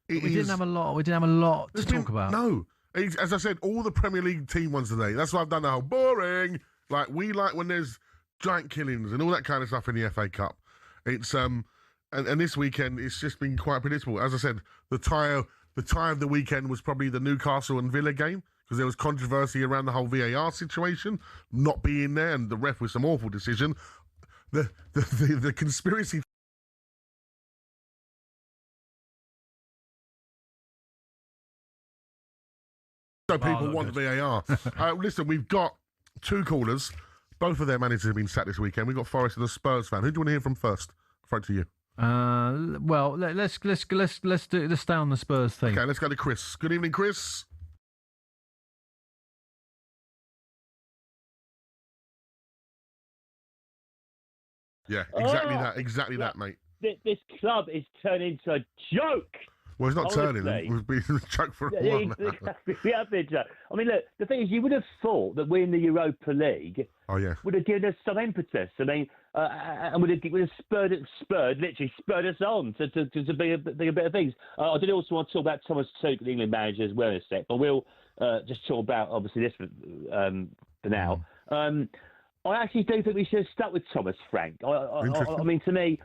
We didn't have a lot. We didn't have a lot to talk about. No, as I said, all the Premier League team ones today. That's why I've done the whole boring. Like we like when there's giant killings and all that kind of stuff in the FA Cup. It's and this weekend it's just been quite predictable. As I said, the tie of the weekend was probably the Newcastle and Villa game, because there was controversy around the whole VAR situation not being there, and the ref with some awful decision. The conspiracy. So people want VAR. Listen, we've got two callers. Both of their managers have been sacked this weekend. We've got Forrest and a Spurs fan. Who do you want to hear from first? Throw it to you. Well, let's stay on the Spurs thing. Okay, let's go to Chris. Good evening, Chris. Yeah, exactly that, mate. This club is turning into a joke. Well, it's not honestly. turning. We've been a joke for a while now. We have been joke. I mean, look, the thing is, you would have thought that winning the Europa League would have given us some impetus. I mean, and would have literally spurred us on to be a bit of things. I did also want to talk about Thomas Tuchel, the England manager, as well in a sec, but we'll just talk about, obviously, this for now. I actually do think we should have stuck with Thomas Frank. I mean, to me,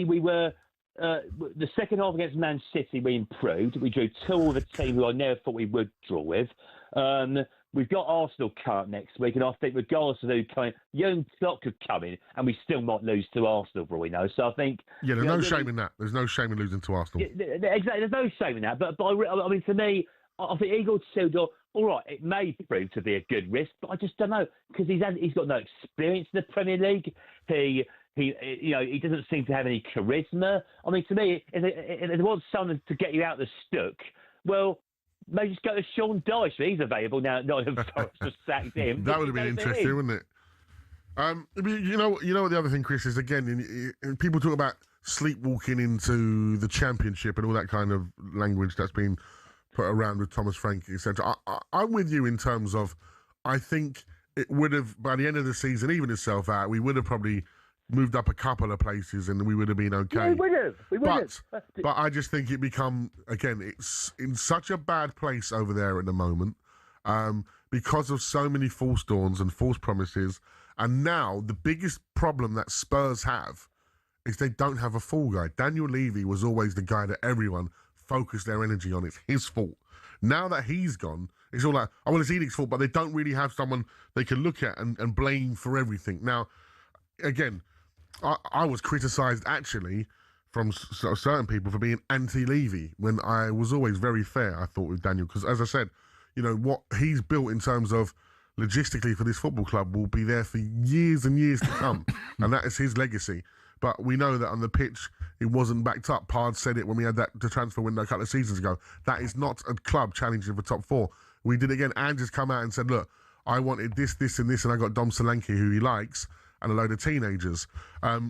we were... the second half against Man City, we improved. We drew 2 with a team who I never thought we would draw with. We've got Arsenal coming up next week, and I think regardless of who coming, Jurgen Klopp could come in, and we still might lose to Arsenal, for all we know. So I think... Yeah, there's no shame in that. There's no shame in losing to Arsenal. Exactly, there's no shame in that. But I mean, to me, I think Igor Tudor, all right, it may prove to be a good risk, but I just don't know, because he's got no experience in the Premier League. He doesn't seem to have any charisma. I mean, to me, if there was someone to get you out of the stuck, well, maybe just go to Sean Dyche. He's available now. Not if Forrest just sacked him. That would have been interesting, wouldn't it? You know what the other thing, Chris, is, again, people talk about sleepwalking into the Championship and all that kind of language that's been put around with Thomas Frank, etc. I'm with you in terms of, I think it would have, by the end of the season, even itself out, we would have probably moved up a couple of places and we would have been okay. Yeah, we would have. But I just think it become, again, it's in such a bad place over there at the moment, because of so many false dawns and false promises. And now the biggest problem that Spurs have is they don't have a fall guy. Daniel Levy was always the guy that everyone focused their energy on. It's his fault. Now that he's gone, it's all like, oh, well, it's Edic's fault, but they don't really have someone they can look at and blame for everything. Now, again, I was criticised, actually, from certain people for being anti-Levy, when I was always very fair, I thought, with Daniel, because, as I said, you know, what he's built in terms of logistically for this football club will be there for years and years to come, and that is his legacy. But we know that on the pitch, it wasn't backed up. Pard said it when we had the transfer window a couple of seasons ago. That is not a club challenging for top 4. We did it again. Andrew's come out and said, look, I wanted this, this and this, and I got Dom Solanke, who he likes, and a load of teenagers.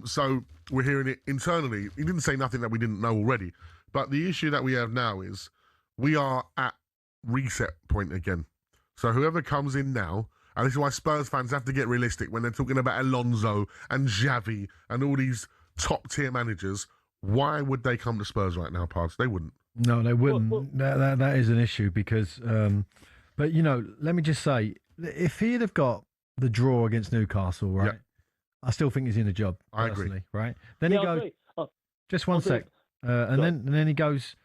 So we're hearing it internally. He didn't say nothing that we didn't know already. But the issue that we have now is we are at reset point again. So whoever comes in now, and this is why Spurs fans have to get realistic when they're talking about Alonso and Xavi and all these top-tier managers. Why would they come to Spurs right now, Pards? They wouldn't. No, they wouldn't. That is an issue because... but, you know, let me just say, if he'd have got the draw against Newcastle, right, I still think he's in a job, I agree. Right? Then he goes... Just one sec. And then he goes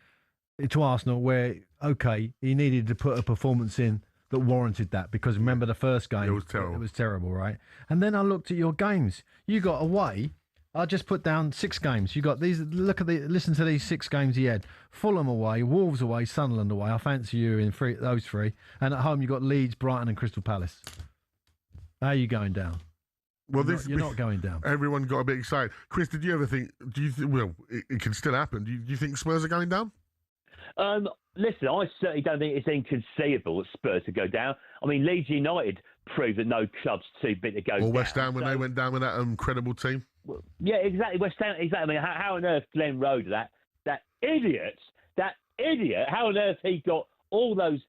to Arsenal where, okay, he needed to put a performance in that warranted that, because remember the first game, it was terrible, right? And then I looked at your games. You got away. I just put down 6 games. You got these. Listen to these 6 games he had: Fulham away, Wolves away, Sunderland away. I fancy you in those 3. And at home you got Leeds, Brighton, and Crystal Palace. How are you going down? Well, you're not going down. Everyone got a bit excited. Chris, did you ever think? Well, it can still happen. Do you think Spurs are going down? Listen, I certainly don't think it's inconceivable that Spurs could go down. I mean, Leeds United proved that no club's too big to go down. Or West Ham when they went down with that incredible team. Well, yeah, exactly. West Ham, exactly. I mean, how on earth Glenn Road, that idiot, how on earth he got all those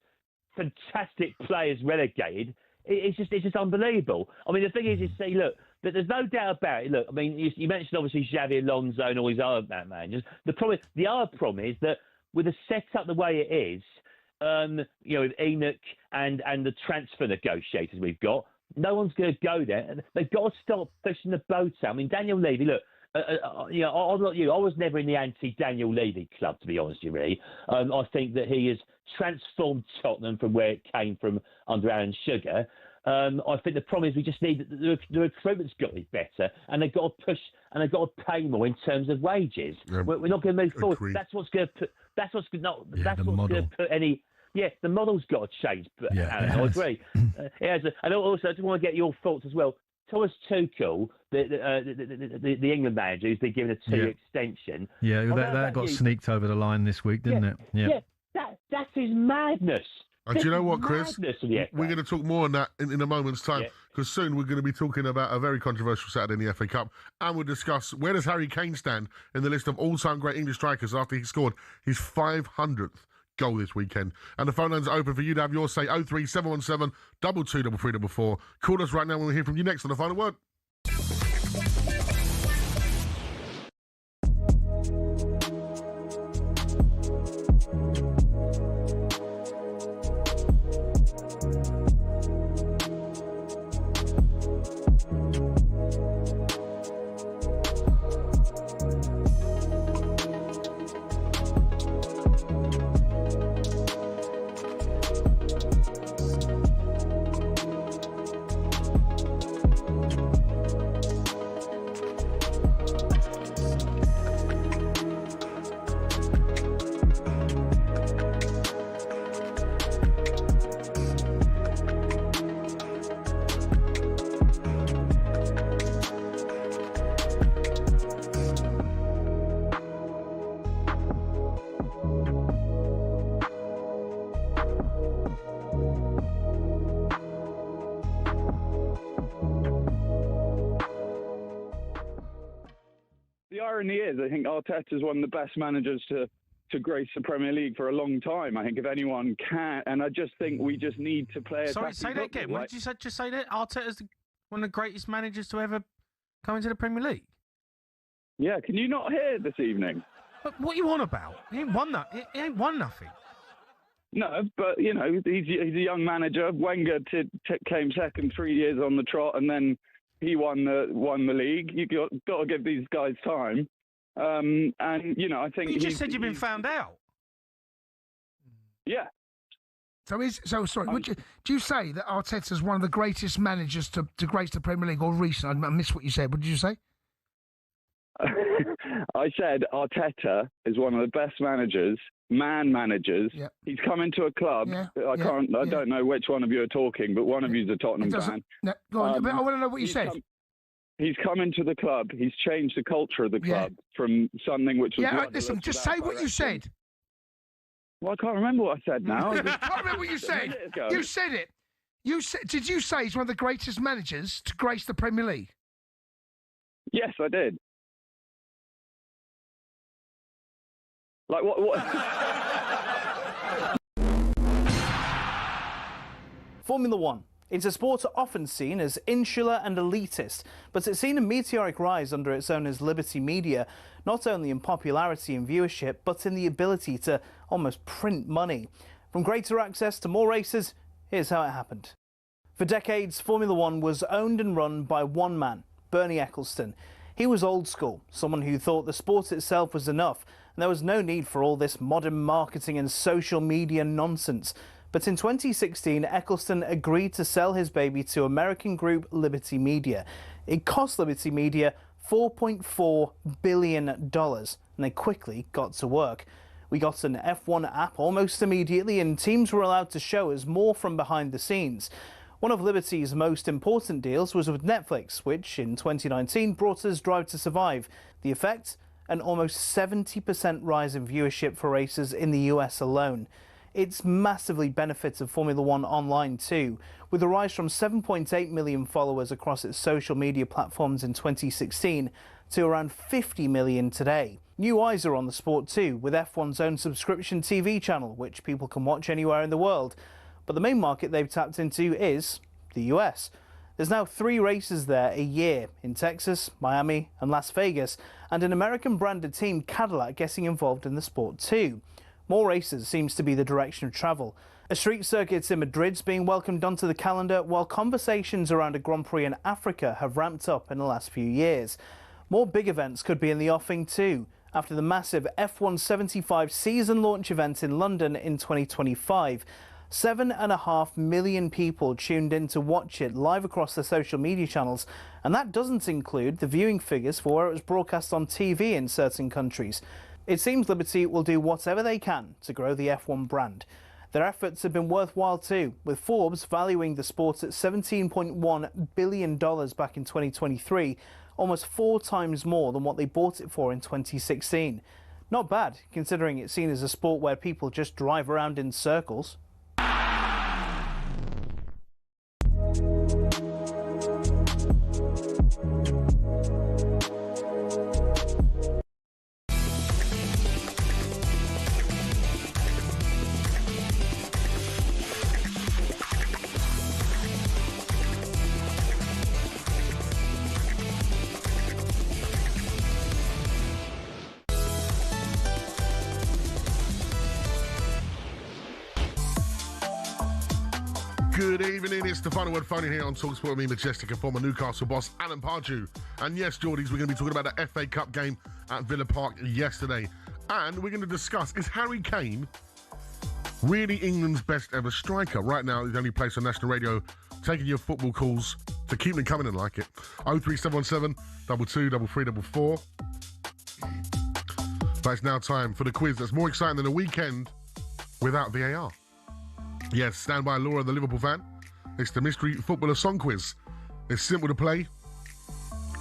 fantastic players relegated, it's just unbelievable. I mean, the thing is, say, look, there's no doubt about it. Look, I mean, you mentioned obviously Xavi Alonso and all his other managers. The other problem is that with the setup the way it is, with Enoch and the transfer negotiators we've got, no one's going to go there. And they've got to start pushing the boat out. I mean, Daniel Levy, look, I'm not you. I was never in the anti-Daniel Levy club, to be honest with you, really. I think that he has transformed Tottenham from where it came from under Alan Sugar. I think the problem is we just need the recruitment's got to be better, and they've got to push and they've got to pay more in terms of wages. Yeah, we're not going to move forward. agreed. That's what's going to put. That's what's going to put any. Yeah, the model's got to change. But Alan, I agree. And also, I just want to get your thoughts as well. Thomas Tuchel, the England manager, who's been given a 2-year extension. Yeah, that got sneaked over the line this week, didn't it? Yeah, that is madness. And do you know what, Chris? We're going to talk more on that in a moment's time, because soon we're going to be talking about a very controversial Saturday in the FA Cup, and we'll discuss where does Harry Kane stand in the list of all-time great English strikers after he scored his 500th goal this weekend. And the phone lines are open for you to have your say. 03717 223344. Call us right now when we hear from you next on The Final Word. The irony is, I think Arteta is one of the best managers to grace the Premier League for a long time. I think if anyone can, and I just think we just need to play. Sorry, say that again. What did you say? Just say that Arteta's one of the greatest managers to ever come into the Premier League. Yeah, can you not hear this evening? But what are you on about? He ain't won that. He ain't won nothing. No, but you know he's a young manager. Wenger came second 3 years on the trot, and then he won the league. You got to give these guys time, and you know I think you just said you've been found out. Yeah. So sorry. Do you say that Arteta's one of the greatest managers to grace the Premier League, or recent? I missed what you said. What did you say? I said Arteta is one of the best managers. Yep. He's come into a club. I don't know which one of you are talking, but one of you's a Tottenham fan. No, go on, but I want to know what you said. He's come into the club. He's changed the culture of the club from something which was. Listen, just say what you said. Well, I can't remember what I said now. I can't remember what you said. You said it. Did you say he's one of the greatest managers to grace the Premier League? Yes, I did. Like what? Formula One. It's a sport often seen as insular and elitist, but it's seen a meteoric rise under its owners Liberty Media, not only in popularity and viewership, but in the ability to almost print money. From greater access to more races, here's how it happened. For decades, Formula One was owned and run by one man, Bernie Ecclestone. He was old school, someone who thought the sport itself was enough, and there was no need for all this modern marketing and social media nonsense. But in 2016, Ecclestone agreed to sell his baby to American group Liberty Media. It cost Liberty Media $4.4 billion, and they quickly got to work. We got an F1 app almost immediately, and teams were allowed to show us more from behind the scenes. One of Liberty's most important deals was with Netflix, which in 2019 brought us Drive to Survive. The effect? An almost 70% rise in viewership for races in the US alone. It's massively benefited Formula One online too, with a rise from 7.8 million followers across its social media platforms in 2016 to around 50 million today. New eyes are on the sport too, with F1's own subscription TV channel, which people can watch anywhere in the world. But the main market they've tapped into is the US. There's now 3 races there a year, in Texas, Miami and Las Vegas, and an American-branded team, Cadillac, getting involved in the sport too. More races seems to be the direction of travel. A street circuit in Madrid's being welcomed onto the calendar, while conversations around a Grand Prix in Africa have ramped up in the last few years. More big events could be in the offing too, after the massive F1 75 season launch event in London in 2025. 7.5 million people tuned in to watch it live across their social media channels, and that doesn't include the viewing figures for where it was broadcast on TV in certain countries. It seems Liberty will do whatever they can to grow the F1 brand. Their efforts have been worthwhile too, with Forbes valuing the sport at $17.1 billion back in 2023, almost 4 times more than what they bought it for in 2016. Not bad, considering it's seen as a sport where people just drive around in circles. Good evening, it's the Final Word phoning here on talkSPORT with me, Majestic, and former Newcastle boss Alan Pardew. And yes, Geordies, we're going to be talking about the FA Cup game at Villa Park yesterday. And we're going to discuss, is Harry Kane really England's best ever striker? Right now, he's only placed on national radio, taking your football calls to keep them coming and like it. 03717 22 3344. But it's now time for the quiz that's more exciting than a weekend without VAR. Yes, stand by, Laura, the Liverpool fan. It's the Mystery Footballer Song Quiz. It's simple to play.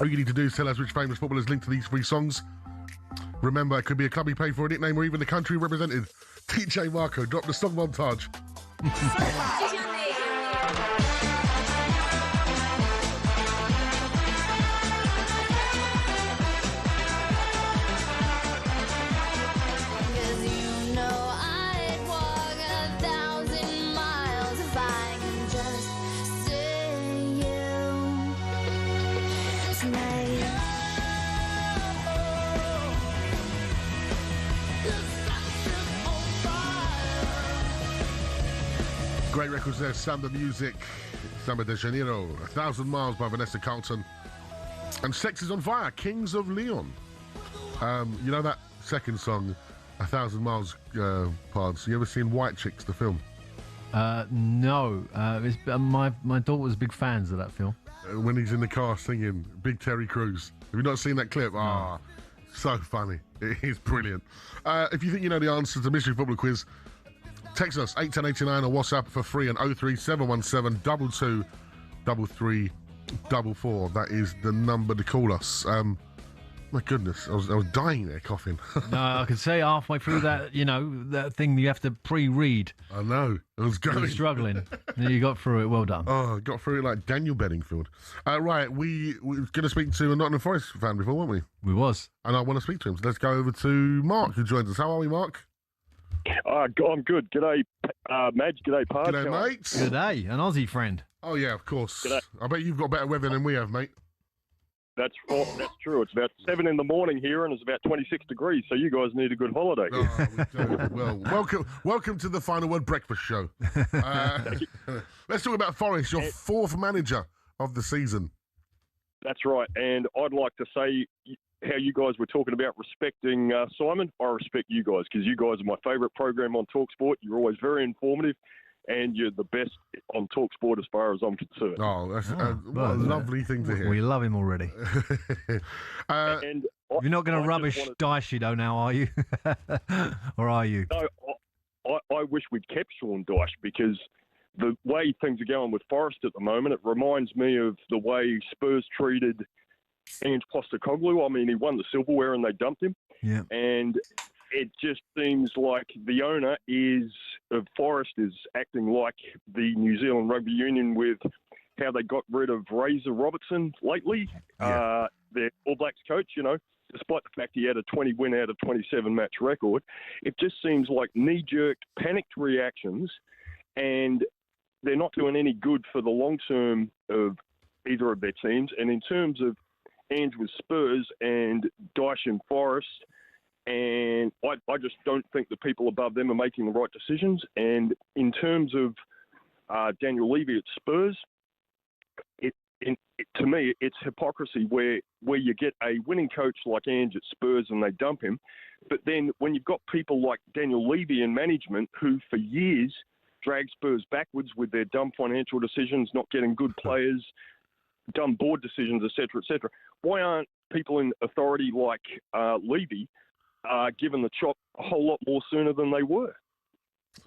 All you need to do is tell us which famous footballers linked to these 3 songs. Remember, it could be a club you paid for, a nickname, or even the country represented. DJ Marco, drop the song montage. Great records there, Samba Music, Samba de Janeiro, 1,000 Miles by Vanessa Carlton, and Sex is on Fire, Kings of Leon. You know that second song, 1,000 Miles, Pards? You ever seen White Chicks, the film? No. My daughter was big fans of that film. When he's in the car singing, Big Terry Crews. Have you not seen that clip? Ah, so funny. It is brilliant. If you think you know the answer to the Mystery Football Quiz, text us 81089 or WhatsApp for free on 03717 22 3344. That is the number to call us. My goodness, I was dying there coughing. No, I could say halfway through that, that thing you have to pre-read. I know. I was going. You were struggling. And you got through it. Well done. Oh, got through it like Daniel Bedingfield. Right, we were going to speak to a Nottingham Forest fan before, weren't we? We was. And I want to speak to him. So let's go over to Mark, who joins us. How are we, Mark? I'm good. G'day, Madge. G'day, Pard. G'day, mate. G'day, an Aussie friend. Oh, yeah, of course. G'day. I bet you've got better weather than we have, mate. That's true. It's about 7 in the morning here, and it's about 26 degrees, so you guys need a good holiday. Oh, we do. Well, welcome to the Final Word Breakfast Show. Let's talk about Forest, your 4th manager of the season. That's right, and I'd like to say how you guys were talking about respecting Simon. I respect you guys because you guys are my favourite program on talkSPORT. You're always very informative, and you're the best on talkSPORT as far as I'm concerned. Oh, that's what a lovely thing to hear. We love him already. And you're not going to rubbish Dicey, though, now, are you? Or are you? No, I wish we'd kept Sean Dyche because the way things are going with Forest at the moment, it reminds me of the way Spurs treated Ange Postecoglou. I mean, he won the silverware and they dumped him. Yeah. And it just seems like the owner of Forest is acting like the New Zealand Rugby Union with how they got rid of Razor Robertson lately, their All Blacks coach, despite the fact he had a 20 win out of 27 match record, it just seems like knee-jerk, panicked reactions, and they're not doing any good for the long term of either of their teams. And in terms of Ange with Spurs and Dyche and Forest, and I just don't think the people above them are making the right decisions. And in terms of Daniel Levy at Spurs, to me, it's hypocrisy where you get a winning coach like Ange at Spurs and they dump him. But then when you've got people like Daniel Levy in management who for years drag Spurs backwards with their dumb financial decisions, not getting good players, dumb board decisions, etc., why aren't people in authority like Levy given the chop a whole lot more sooner than they were?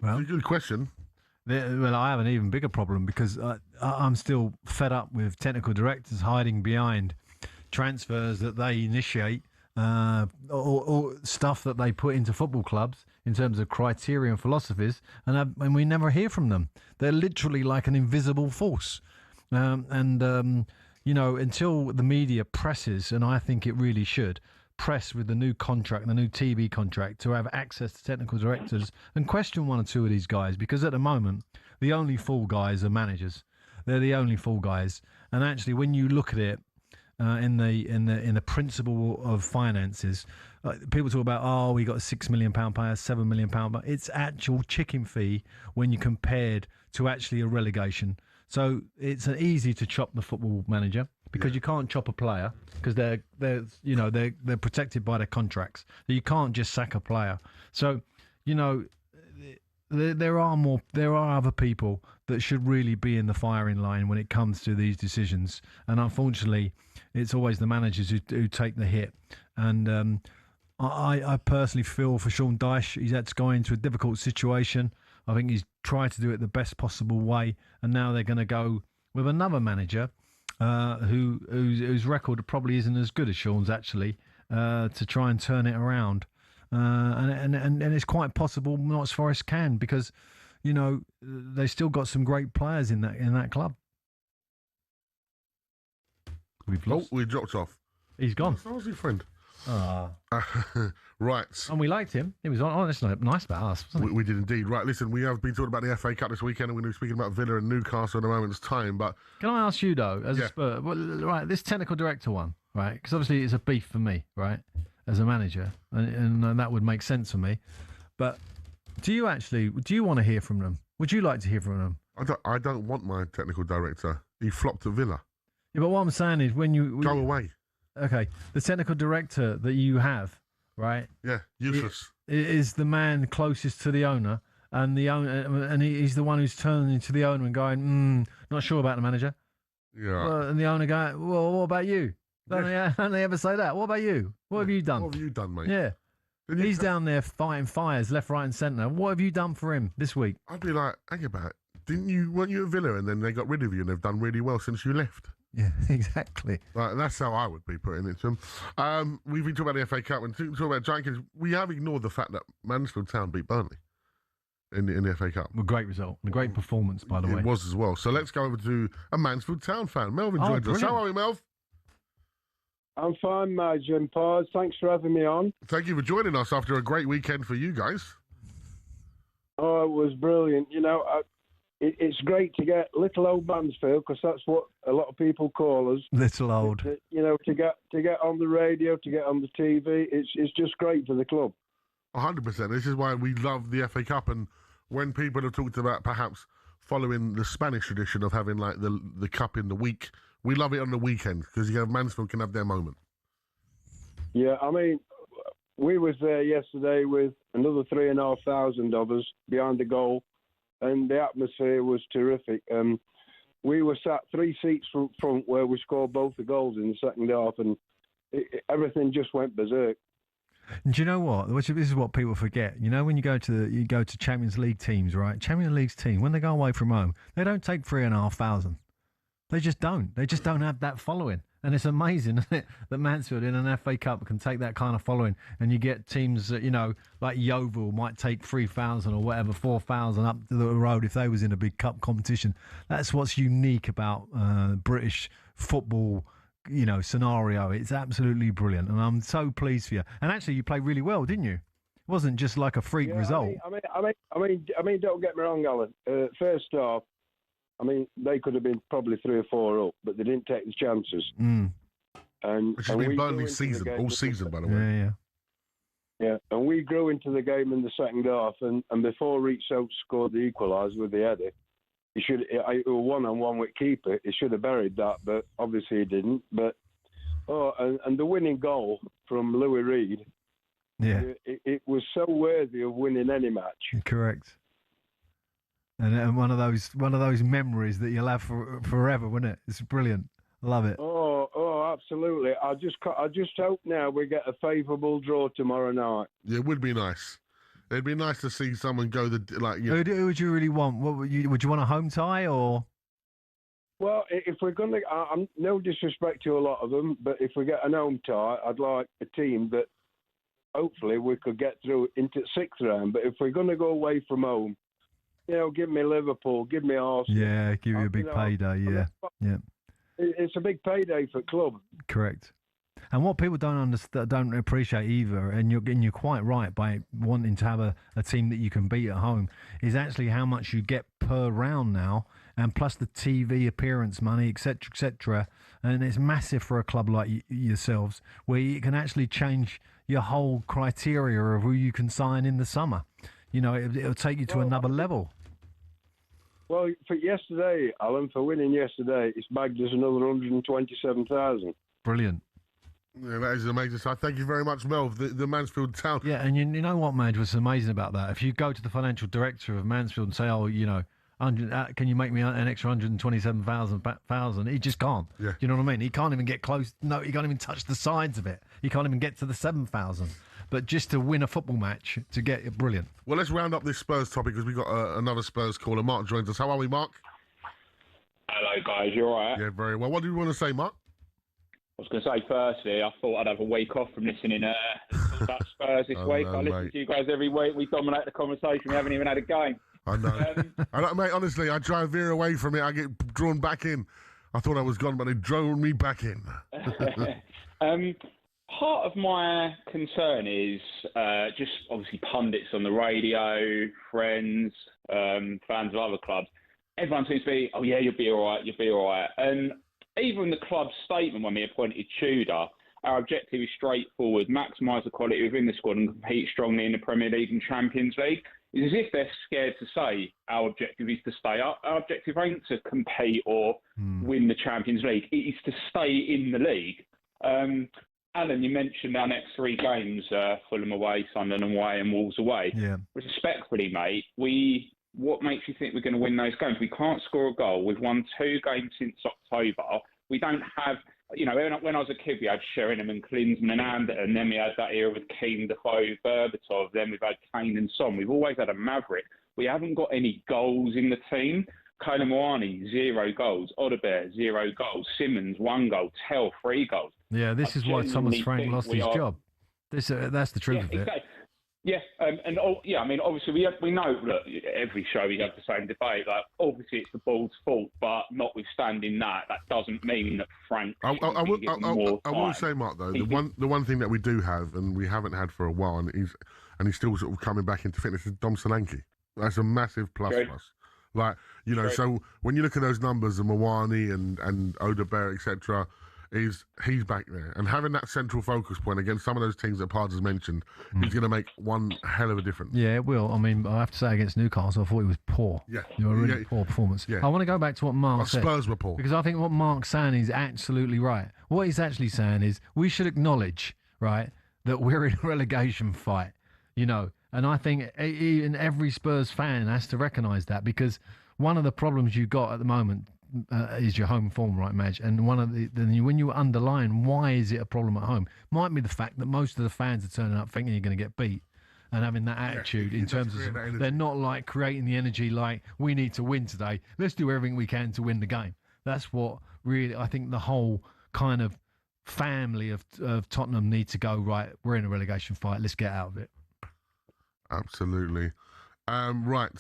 Well, good question. Well, I have an even bigger problem because I'm still fed up with technical directors hiding behind transfers that they initiate or stuff that they put into football clubs in terms of criteria and philosophies, and we never hear from them. They're literally like an invisible force. You know, until the media presses, and I think it really should, press with the new contract, the new TV contract, to have access to technical directors and question one or two of these guys, because at the moment the only fall guys are managers. They're the only fall guys, and actually when you look at it in the principle of finances, people talk about, oh, we got a £6 million player, £7 million, but it's actual chicken fee when you compared to actually a relegation. So it's easy to chop the football manager because you can't chop a player because they're protected by their contracts. You can't just sack a player. So, you know, there are other people that should really be in the firing line when it comes to these decisions. And unfortunately, it's always the managers who take the hit. And I personally feel for Sean Dyche, he's had to go into a difficult situation. I think he's tried to do it the best possible way, and now they're going to go with another manager whose record probably isn't as good as Sean's actually, to try and turn it around. And it's quite possible Notts Forest can, because you know they still got some great players in that club. We've lost. We dropped off. He's gone. How's your friend? Right. And we liked him. He was honestly nice about us, wasn't he? We did indeed. Right, listen, we have been talking about the FA Cup this weekend, and we're going to be speaking about Villa and Newcastle in a moment's time. But can I ask you, though, as a Spurs, right, this technical director one, right, because obviously it's a beef for me, right, as a manager, and that would make sense for me. But do you want to hear from them? Would you like to hear from them? I don't want my technical director. He flopped at Villa. Yeah, but what I'm saying is when you... Go away. Okay, the technical director that you have, right? Yeah, useless. Is the man closest to the owner, and the owner, and he's the one who's turning to the owner and going, not sure about the manager. Yeah. Well, and the owner going, well, what about you? Don't they ever say that? What about you? What have you done? What have you done, mate? Yeah. He's down there fighting fires left, right, and centre. What have you done for him this week? I'd be like, hang about it. Weren't you at Villa and then they got rid of you and they've done really well since you left? Yeah, exactly. Right, that's how I would be putting it to him. We've been talking about the FA Cup and talking about Giant Kings. We have ignored the fact that Mansfield Town beat Burnley in the FA Cup. A great result. A great performance, by the way. It was as well. So let's go over to a Mansfield Town fan. Melvin joins us. How are we, Melv? I'm fine, Maj and Paz. Thanks for having me on. Thank you for joining us after a great weekend for you guys. Oh, it was brilliant. You know, it's great to get little old Mansfield, because that's what a lot of people call us. Little old. You know, to get on the radio, to get on the TV, it's just great for the club. 100%. This is why we love the FA Cup. And when people have talked about perhaps following the Spanish tradition of having like the cup in the week, we love it on the weekend because Mansfield can have their moment. Yeah, I mean, we was there yesterday with another 3,500 of us behind the goal, and the atmosphere was terrific. We were sat 3 seats from front where we scored both the goals in the second half, and everything just went berserk. And do you know what? This is what people forget. You know, when you go to Champions League teams, right? Champions League team, when they go away from home, they don't take 3,500. They just don't. They just don't have that following. And it's amazing, isn't it, that Mansfield in an FA Cup can take that kind of following. And you get teams that, you know, like Yeovil might take 3,000 or whatever, 4,000 up the road if they was in a big cup competition. That's what's unique about British football scenario. It's absolutely brilliant, and I'm so pleased for you. And actually, you played really well, didn't you? It wasn't just like a freak result. I mean, don't get me wrong, Alan. First half, I mean, they could have been probably 3 or 4 up, but they didn't take the chances. Which has been Burnley's season, all season, by the way. Yeah, and we grew into the game in the second half, and before Reece Oates scored the equaliser with the header, it was 1-on-1 with keeper. He should have buried that, but obviously he didn't. But and the winning goal from Louis Reed, it was so worthy of winning any match. Correct. And one of those memories that you'll have forever, wouldn't it? It's brilliant. Love it. Oh, absolutely. I just hope now we get a favourable draw tomorrow night. Yeah, it would be nice. It'd be nice to see someone go Who would you really want? What would you want, a home tie or? Well, if we're going to, no disrespect to a lot of them, but if we get an home tie, I'd like a team that hopefully we could get through into 6th round. But if we're going to go away from home, give me Liverpool, give me Arsenal. Yeah, give you a big payday. Yeah. It's a big payday for club. Correct. And what people don't appreciate either, and you're quite right by wanting to have a team that you can beat at home, is actually how much you get per round now, and plus the TV appearance money, etc., etc. And it's massive for a club like yourselves, where you can actually change your whole criteria of who you can sign in the summer. It'll take you to another level. Well, for yesterday, Alan, for winning yesterday, it's bagged us another 127,000. Brilliant. Yeah, that is amazing. So thank you very much, Mel, the Mansfield Town. Yeah, and you know what, Madge, what's amazing about that? If you go to the financial director of Mansfield and say, can you make me an extra 127,000? He just can't. Yeah. You know what I mean? He can't even get close. No, he can't even touch the sides of it. He can't even get to the 7,000. But just to win a football match, to get it, brilliant. Well, let's round up this Spurs topic because we've got another Spurs caller. Mark joins us. How are we, Mark? Hello, guys. You all right? Yeah, very well. What do you want to say, Mark? I was going to say, firstly, I thought I'd have a week off from listening about Spurs this week. I listen to you guys every week. We dominate the conversation. We haven't even had a game. I know. Mate, honestly, I try and veer away from it. I get drawn back in. I thought I was gone, but they drove me back in. Part of my concern is just obviously pundits on the radio, friends, fans of other clubs. Everyone seems to be, oh yeah, you'll be all right. And even the club's statement when we appointed Tudor, our objective is straightforward: maximise the quality within the squad and compete strongly in the Premier League and Champions League. It's as if they're scared to say our objective is to stay up. Our objective ain't to compete or win the Champions League. It is to stay in the league. Alan, you mentioned our next 3 games, Fulham away, Sunderland away and Wolves away. Yeah. Respectfully, mate, what makes you think we're going to win those games? We can't score a goal. We've won 2 games since October. We don't have, when I was a kid, we had Sheringham and Klinsmann and Anderton, and then we had that era with Keane, Defoe, Berbatov, then we've had Kane and Son. We've always had a maverick. We haven't got any goals in the team. Kolomwani, 0 goals. Odebear, 0 goals. Simmons, 1 goal. Tell, 3 goals. Yeah, this is why Thomas Frank lost his job. That's the truth of it. Exactly. Yeah, obviously we know. Look, every show we have the same debate. Like, obviously it's the ball's fault, but notwithstanding that doesn't mean that Frank. I will say, Mark, though, the one thing that we do have and we haven't had for a while, and he's still sort of coming back into fitness, is Dom Solanke. That's a massive plus. Like, so when you look at those numbers of Mawani and Odebear, etc., he's back there. And having that central focus point against some of those teams that Pardew mentioned, he's going to make one hell of a difference. Yeah, it will. I mean, I have to say against Newcastle, I thought he was poor. Yeah. A really poor performance. Yeah. I want to go back to what Mark said. Spurs were poor. Because I think what Mark's saying is absolutely right. What he's actually saying is we should acknowledge, right, that we're in a relegation fight, And I think even every Spurs fan has to recognise that, because one of the problems you got at the moment is your home form, right, Madge? And when you underline why is it a problem at home, might be the fact that most of the fans are turning up thinking you're going to get beat and having that attitude in terms of they're not like creating the energy like we need to win today. Let's do everything we can to win the game. That's what really I think the whole kind of family of Tottenham need to go, right, we're in a relegation fight. Let's get out of it. Absolutely. Right.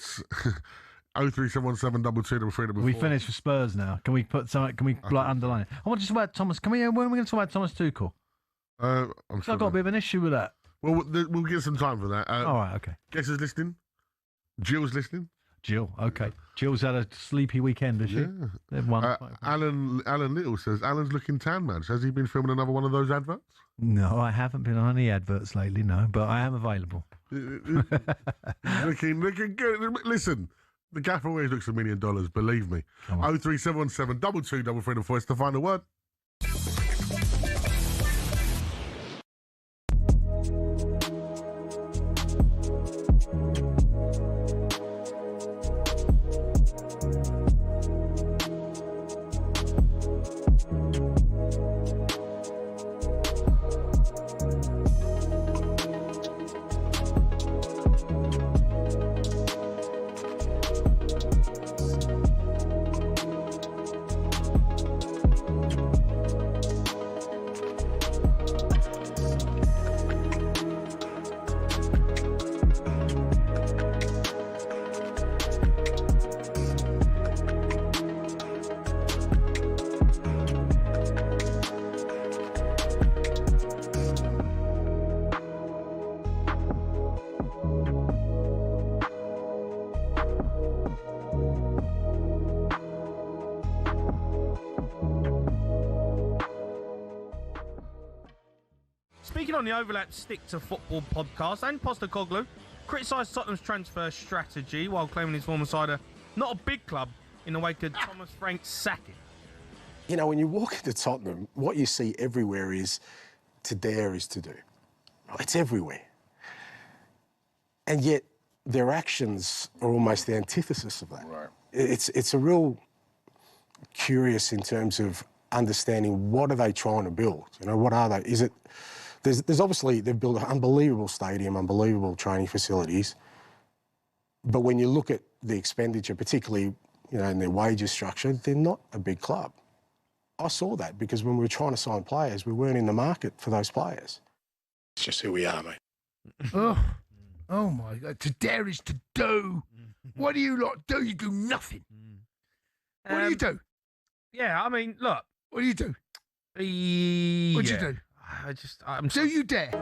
03717 2233. We finished for Spurs now. Can we put something? Can we underline it? I want to talk about Thomas. When are we going to talk about Thomas Tuchel? I'm sure I've got a bit of an issue with that. Well, we'll get some time for that. All right, okay. Guess who's listening? Jill's listening. Jill, okay. Jill's had a sleepy weekend, has she? Yeah. They've won. Alan Little says, Alan's looking tan, man. Has he been filming another one of those adverts? No, I haven't been on any adverts lately, no, but I am available. looking good. Listen, the gaffer always looks $1 million, believe me. 03717 2233. It's the final word. Speaking on the Overlap Stick to Football podcast, and Postecoglou criticised Tottenham's transfer strategy while claiming his former side are not a big club in the wake of Thomas Frank's sacking. You know, when you walk into Tottenham, what you see everywhere is to dare is to do. It's everywhere. And yet their actions are almost the antithesis of that. Right. It's a real curious in terms of understanding what are they trying to build? You know, what are they? Is it... There's obviously, they've built an unbelievable stadium, unbelievable training facilities. But when you look at the expenditure, particularly, you know, in their wages structure, they're not a big club. I saw that because when we were trying to sign players, we weren't in the market for those players. It's just who we are, mate. Oh my God. To dare is to do. What do you lot do? You do nothing. What do you do? Yeah, I mean, look. What do you do? What do you do? Do you dare?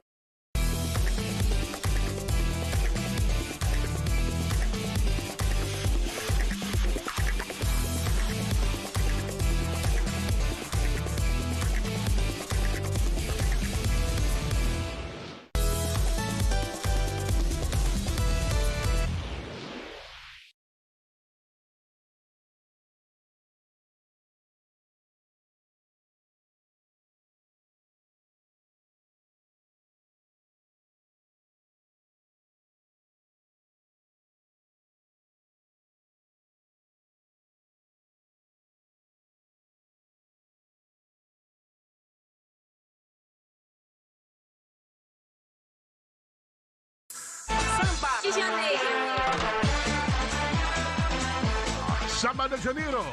Samba de Janeiro,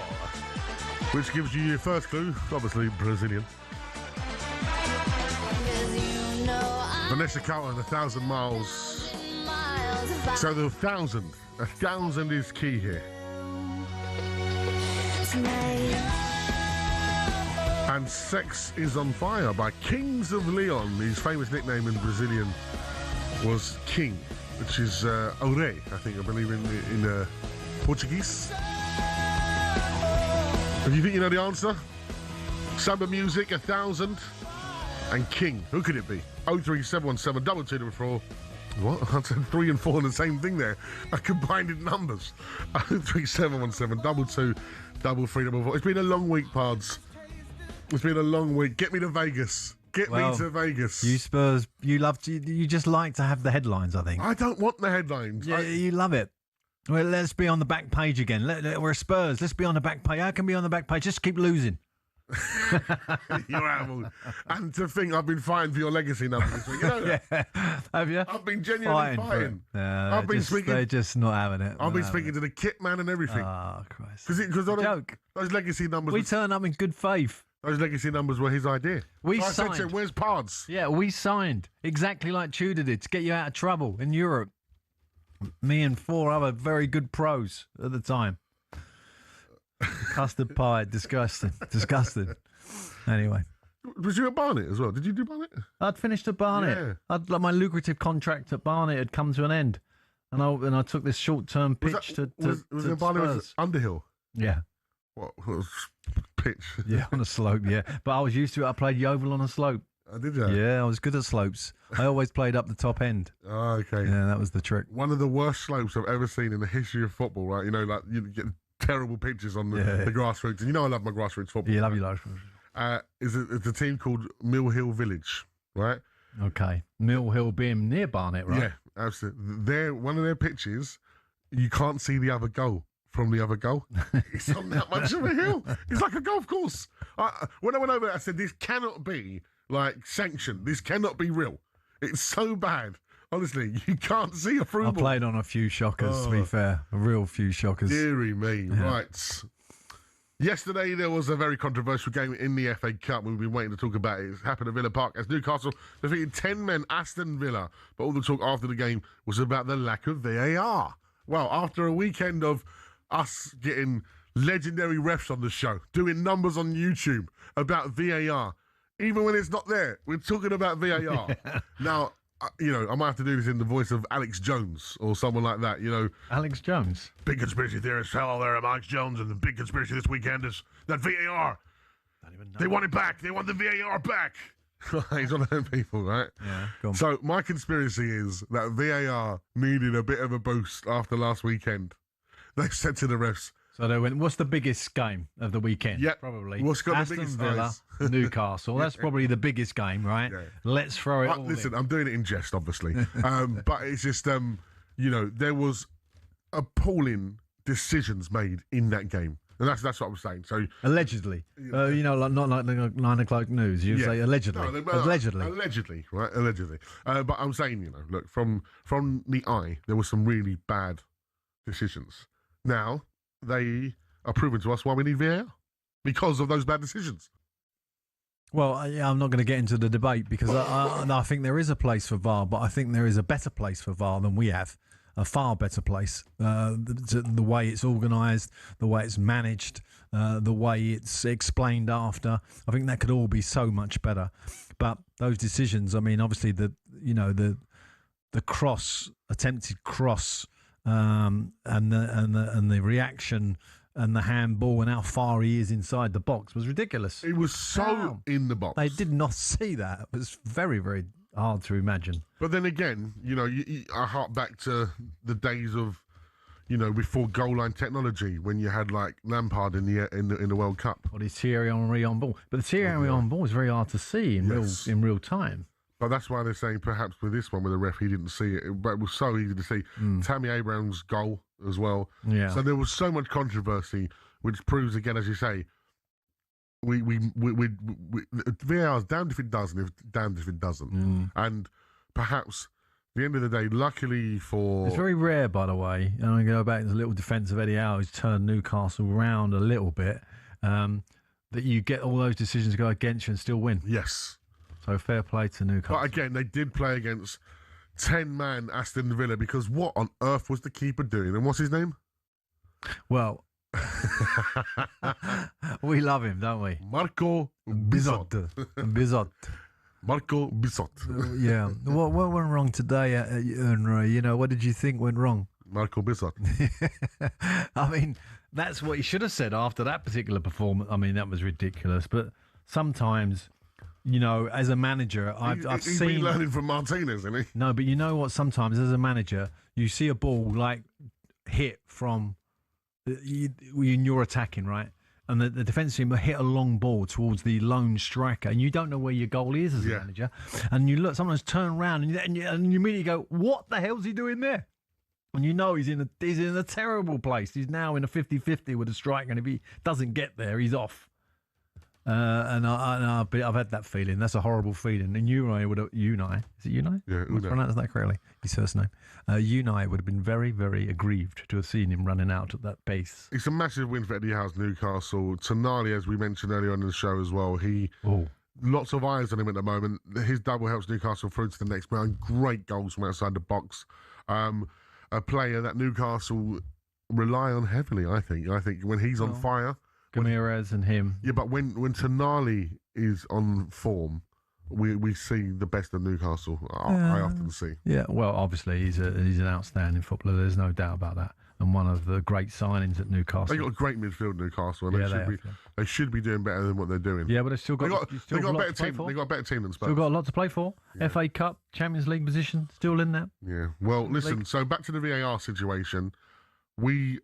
which gives you your first clue, obviously Brazilian. Vanessa Carlton, 1,000 miles. So the 1,000 is key here. And Sex is on Fire by Kings of Leon. His famous nickname in Brazilian was King, which is Ore, I believe in Portuguese. If you think you know the answer, Samba Music, 1,000, and King. Who could it be? 03717 2234. What? I said 3 and 4 the same thing there. I combined in numbers. 03717 2233. It's been a long week, Pards. It's been a long week. Get me to Vegas. Get me to Vegas. You Spurs, you just like to have the headlines, I think. I don't want the headlines. Yeah, you love it. Well, let's be on the back page again. We're Spurs. Let's be on the back page. How can we be on the back page? Just keep losing. You're animal. And to think I've been fighting for your legacy numbers this week. You know that? Yeah. Have you? I've been genuinely fighting. I've been speaking. They're just not having it. I've been speaking to the kit man and everything. Oh, Christ. Because those legacy numbers. We turn up in good faith. Those legacy numbers were his idea. We so signed. I said to him, where's Pards? Yeah, we signed exactly like Tudor did to get you out of trouble in Europe. Me and 4 other very good pros at the time. Custard pie, disgusting. Anyway. Was you at Barnet as well? Did you do Barnet? I'd finished at Barnet. Yeah. My lucrative contract at Barnet had come to an end. And I took this short-term pitch was to Barnet Spurs. Underhill? Yeah. What was pitch? Yeah, on a slope, yeah. But I was used to it. I played Yeovil on a slope. Oh, did you? Yeah, I was good at slopes. I always played up the top end. Oh, okay. Yeah, that was the trick. One of the worst slopes I've ever seen in the history of football, right? You know, like you get terrible pitches on the grassroots. And you know I love my grassroots football. Yeah, love your grassroots. It's a team called Mill Hill Village, right? Okay. Mill Hill being near Barnet, right? Yeah, absolutely. One of their pitches, you can't see the other goal from the other goal. It's on that much of a hill. It's like a golf course. When I went over there, I said, this cannot be like sanctioned. This cannot be real. It's so bad. Honestly, you can't see a through I ball. played on a few shockers, to be fair. A real few shockers. Deary me. Yeah. Right. Yesterday, there was a very controversial game in the FA Cup. We've been waiting to talk about it. It happened at Villa Park as Newcastle defeated 10 men Aston Villa. But all the talk after the game was about the lack of VAR. Well, after a weekend of us getting legendary refs on the show, doing numbers on YouTube about VAR, even when it's not there, we're talking about VAR. Now, I might have to do this in the voice of Alex Jones or someone like that, Alex Jones? Big conspiracy theorist. Hello there, I'm Alex Jones, and the big conspiracy this weekend is that VAR. They want it back. They want the VAR back. He's one of them people, right? Yeah, go on. So my conspiracy is that VAR needed a bit of a boost after last weekend. They said to the refs. So they went, what's the biggest game of the weekend? Yeah, probably. What's got Aston the biggest Villa, eyes? Newcastle. That's probably the biggest game, right? Yeah. Let's throw it all Listen, in. I'm doing it in jest, obviously. But it's just, there was appalling decisions made in that game. And that's what I'm saying. So Allegedly. Like not like the 9 o'clock news. You say allegedly. No, allegedly. Allegedly, right? Allegedly. But I'm saying, look, from the eye, there were some really bad decisions. Now, they are proving to us why we need VAR. Because of those bad decisions. Well, I'm not going to get into the debate because I think there is a place for VAR, but I think there is a better place for VAR than we have. A far better place. The way it's organised, the way it's managed, the way it's explained after. I think that could all be so much better. But those decisions, I mean, obviously the attempted cross, and the reaction and the handball and how far he is inside the box was ridiculous. It was so in the box. They did not see that. It was very, very hard to imagine. But then again, I hark back to the days of, before goal line technology when you had like Lampard in the World Cup. Or the Thierry Henry on ball. But the Thierry Henry on ball is very hard to see in real time. But that's why they're saying perhaps with this one, with the ref, he didn't see it. But it was so easy to see. Tammy Abraham's goal as well. Yeah. So there was so much controversy, which proves again, as you say, we VAR's damned if it does, and damned if it doesn't. And perhaps at the end of the day, luckily for... It's very rare, by the way, and I'm going to go back to the little defence of Eddie Howe, who's turned Newcastle round a little bit, that you get all those decisions go against you and still win. Yes. So fair play to Newcastle. But again, they did play against 10-man Aston Villa because what on earth was the keeper doing? And what's his name? Well... we love him, don't we? Marco Bizot. Marco Bizot. Yeah. What went wrong today, Henry? What did you think went wrong? Marco Bizot. I mean, that's what he should have said after that particular performance. I mean, that was ridiculous. But sometimes, as a manager, He's been learning from Martinez, isn't he? No, but you know what? Sometimes, as a manager, you see a ball like hit from... You're attacking, right? And the defence team hit a long ball towards the lone striker, and you don't know where your goal is as a manager. And you look, sometimes turn around, and you immediately go, "What the hell's he doing there?" And he's in a terrible place. He's now in a 50-50 with a striker, and if he doesn't get there, he's off. And I've had that feeling. That's a horrible feeling. And Unai is it Unai? Yeah, Unai. Pronounced that correctly. His first name. Unai would have been very, very aggrieved to have seen him running out at that pace. It's a massive win for Eddie Howe's Newcastle. Tonali, as we mentioned earlier on in the show as well, lots of eyes on him at the moment. His double helps Newcastle through to the next round. Great goals from outside the box. a player that Newcastle rely on heavily. I think when he's on fire, Ramirez and him. Yeah, but when Tonali is on form, we see the best of Newcastle. I often see. Yeah, well, obviously he's an outstanding footballer. There's no doubt about that. And one of the great signings at Newcastle. They got a great midfield, Newcastle, and they should be doing better than what they're doing. Yeah, but they've still got they got a better team. They got a better team than Spurs. Still got a lot to play for. Yeah. FA Cup, Champions League position, still in there. Yeah. Well, listen. So back to the VAR situation. We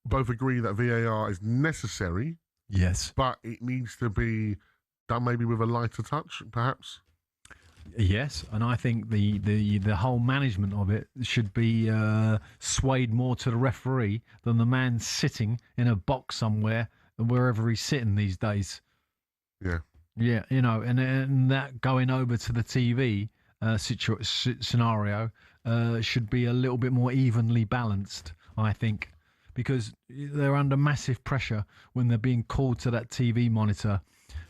both agree that VAR is necessary. Yes. But it needs to be done maybe with a lighter touch, perhaps. Yes, and I think the whole management of it should be swayed more to the referee than the man sitting in a box somewhere, wherever he's sitting these days. Yeah. Yeah, and that going over to the TV scenario should be a little bit more evenly balanced, I think, because they're under massive pressure when they're being called to that TV monitor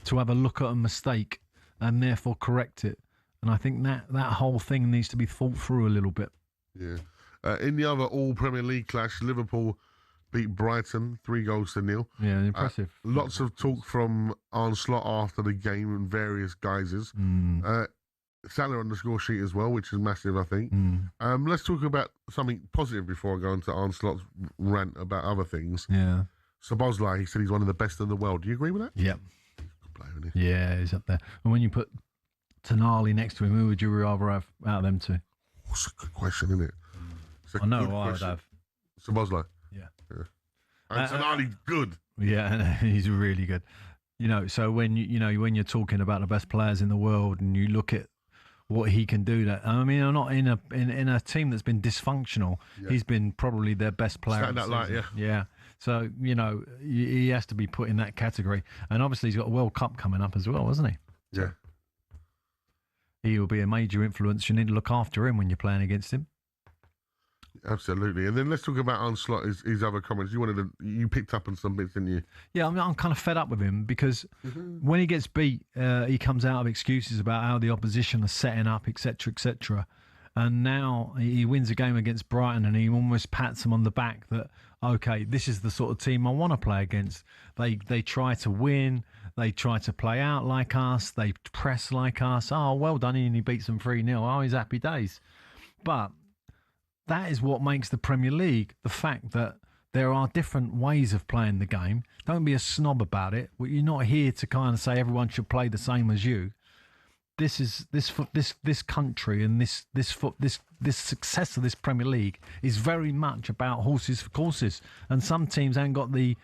to have a look at a mistake and therefore correct it. And I think that whole thing needs to be thought through a little bit. Yeah. In the other all-Premier League clash, Liverpool beat Brighton 3-0. Yeah, impressive. Lots of talk from Arne Slot after the game in various guises. Salah on the score sheet as well, which is massive, I think. Let's talk about something positive before I go into Arne Slot's rant about other things. Yeah. Sabozlai, he said he's one of the best in the world. Do you agree with that? Yeah. Good player, isn't he? Yeah, he's up there. And when you put Tonali next to him, who would you rather have out of them two? That's a good question, isn't it? I know who I would have. Sabozlai. Yeah. And Tonali, good. Yeah, he's really good. So when when you're talking about the best players in the world and you look at what he can do, I'm not in a team that's been dysfunctional. Yeah. He's been probably their best player. Stand that light, yeah. Yeah. So he has to be put in that category, and obviously he's got a World Cup coming up as well, hasn't he? Yeah. He will be a major influence. You need to look after him when you're playing against him. Absolutely. And then let's talk about Arne Slot, his other comments. You picked up on some bits, didn't you? Yeah, I'm kind of fed up with him because when he gets beat, he comes out of excuses about how the opposition are setting up, etc., etc. And now he wins a game against Brighton and he almost pats them on the back that, okay, this is the sort of team I want to play against. They try to win. They try to play out like us. They press like us. Oh, well done. And he beats them 3-0. Oh, he's happy days. But that is what makes the Premier League, the fact that there are different ways of playing the game. Don't be a snob about it. You're not here to kind of say everyone should play the same as you. This country and this success of this Premier League is very much about horses for courses, and some teams haven't got the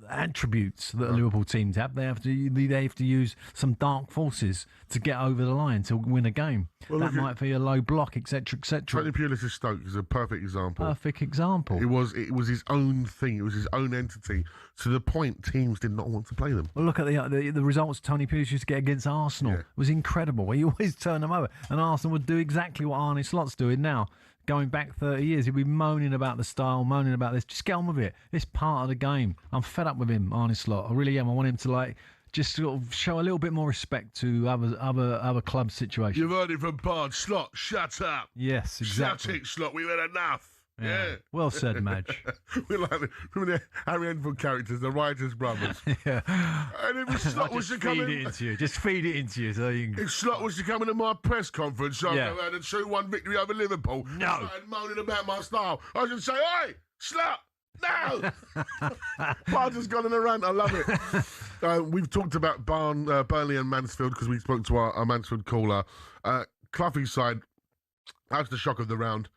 attributes that Liverpool teams have. They have to use some dark forces to get over the line to win a game. Well, that might be a low block, etc., etc. Tony Pulis' Stoke is a perfect example. Perfect example. It was his own thing. It was his own entity. To the point, teams did not want to play them. Well, look at the results Tony Pulis used to get against Arsenal. Yeah. It was incredible. He always turned them over, and Arsenal would do exactly what Arne Slot's doing now. Going back 30 years, he'd be moaning about the style, moaning about this. Just get on with it. It's part of the game. I'm fed up with him, Arne Slot. I really am. I want him to just sort of show a little bit more respect to other club situations. You've heard it from Bard. Slot, shut up. Yes, exactly. Shut it, Slot. We've had enough. Yeah. Well said, Madge. We're like the Harry Enfield characters, the Writers Brothers. Yeah. And if Slot was to come in, just feed it into you, so you can. If Slot was to come into my press conference, I'd go out and 2-1 victory over Liverpool. No. And moaning about my style, I should say, "Oi, Slot, no!" Bard's just gone in a rant. I love it. We've talked about Burnley and Mansfield because we spoke to our Mansfield caller. Cloughie's side, that's the shock of the round.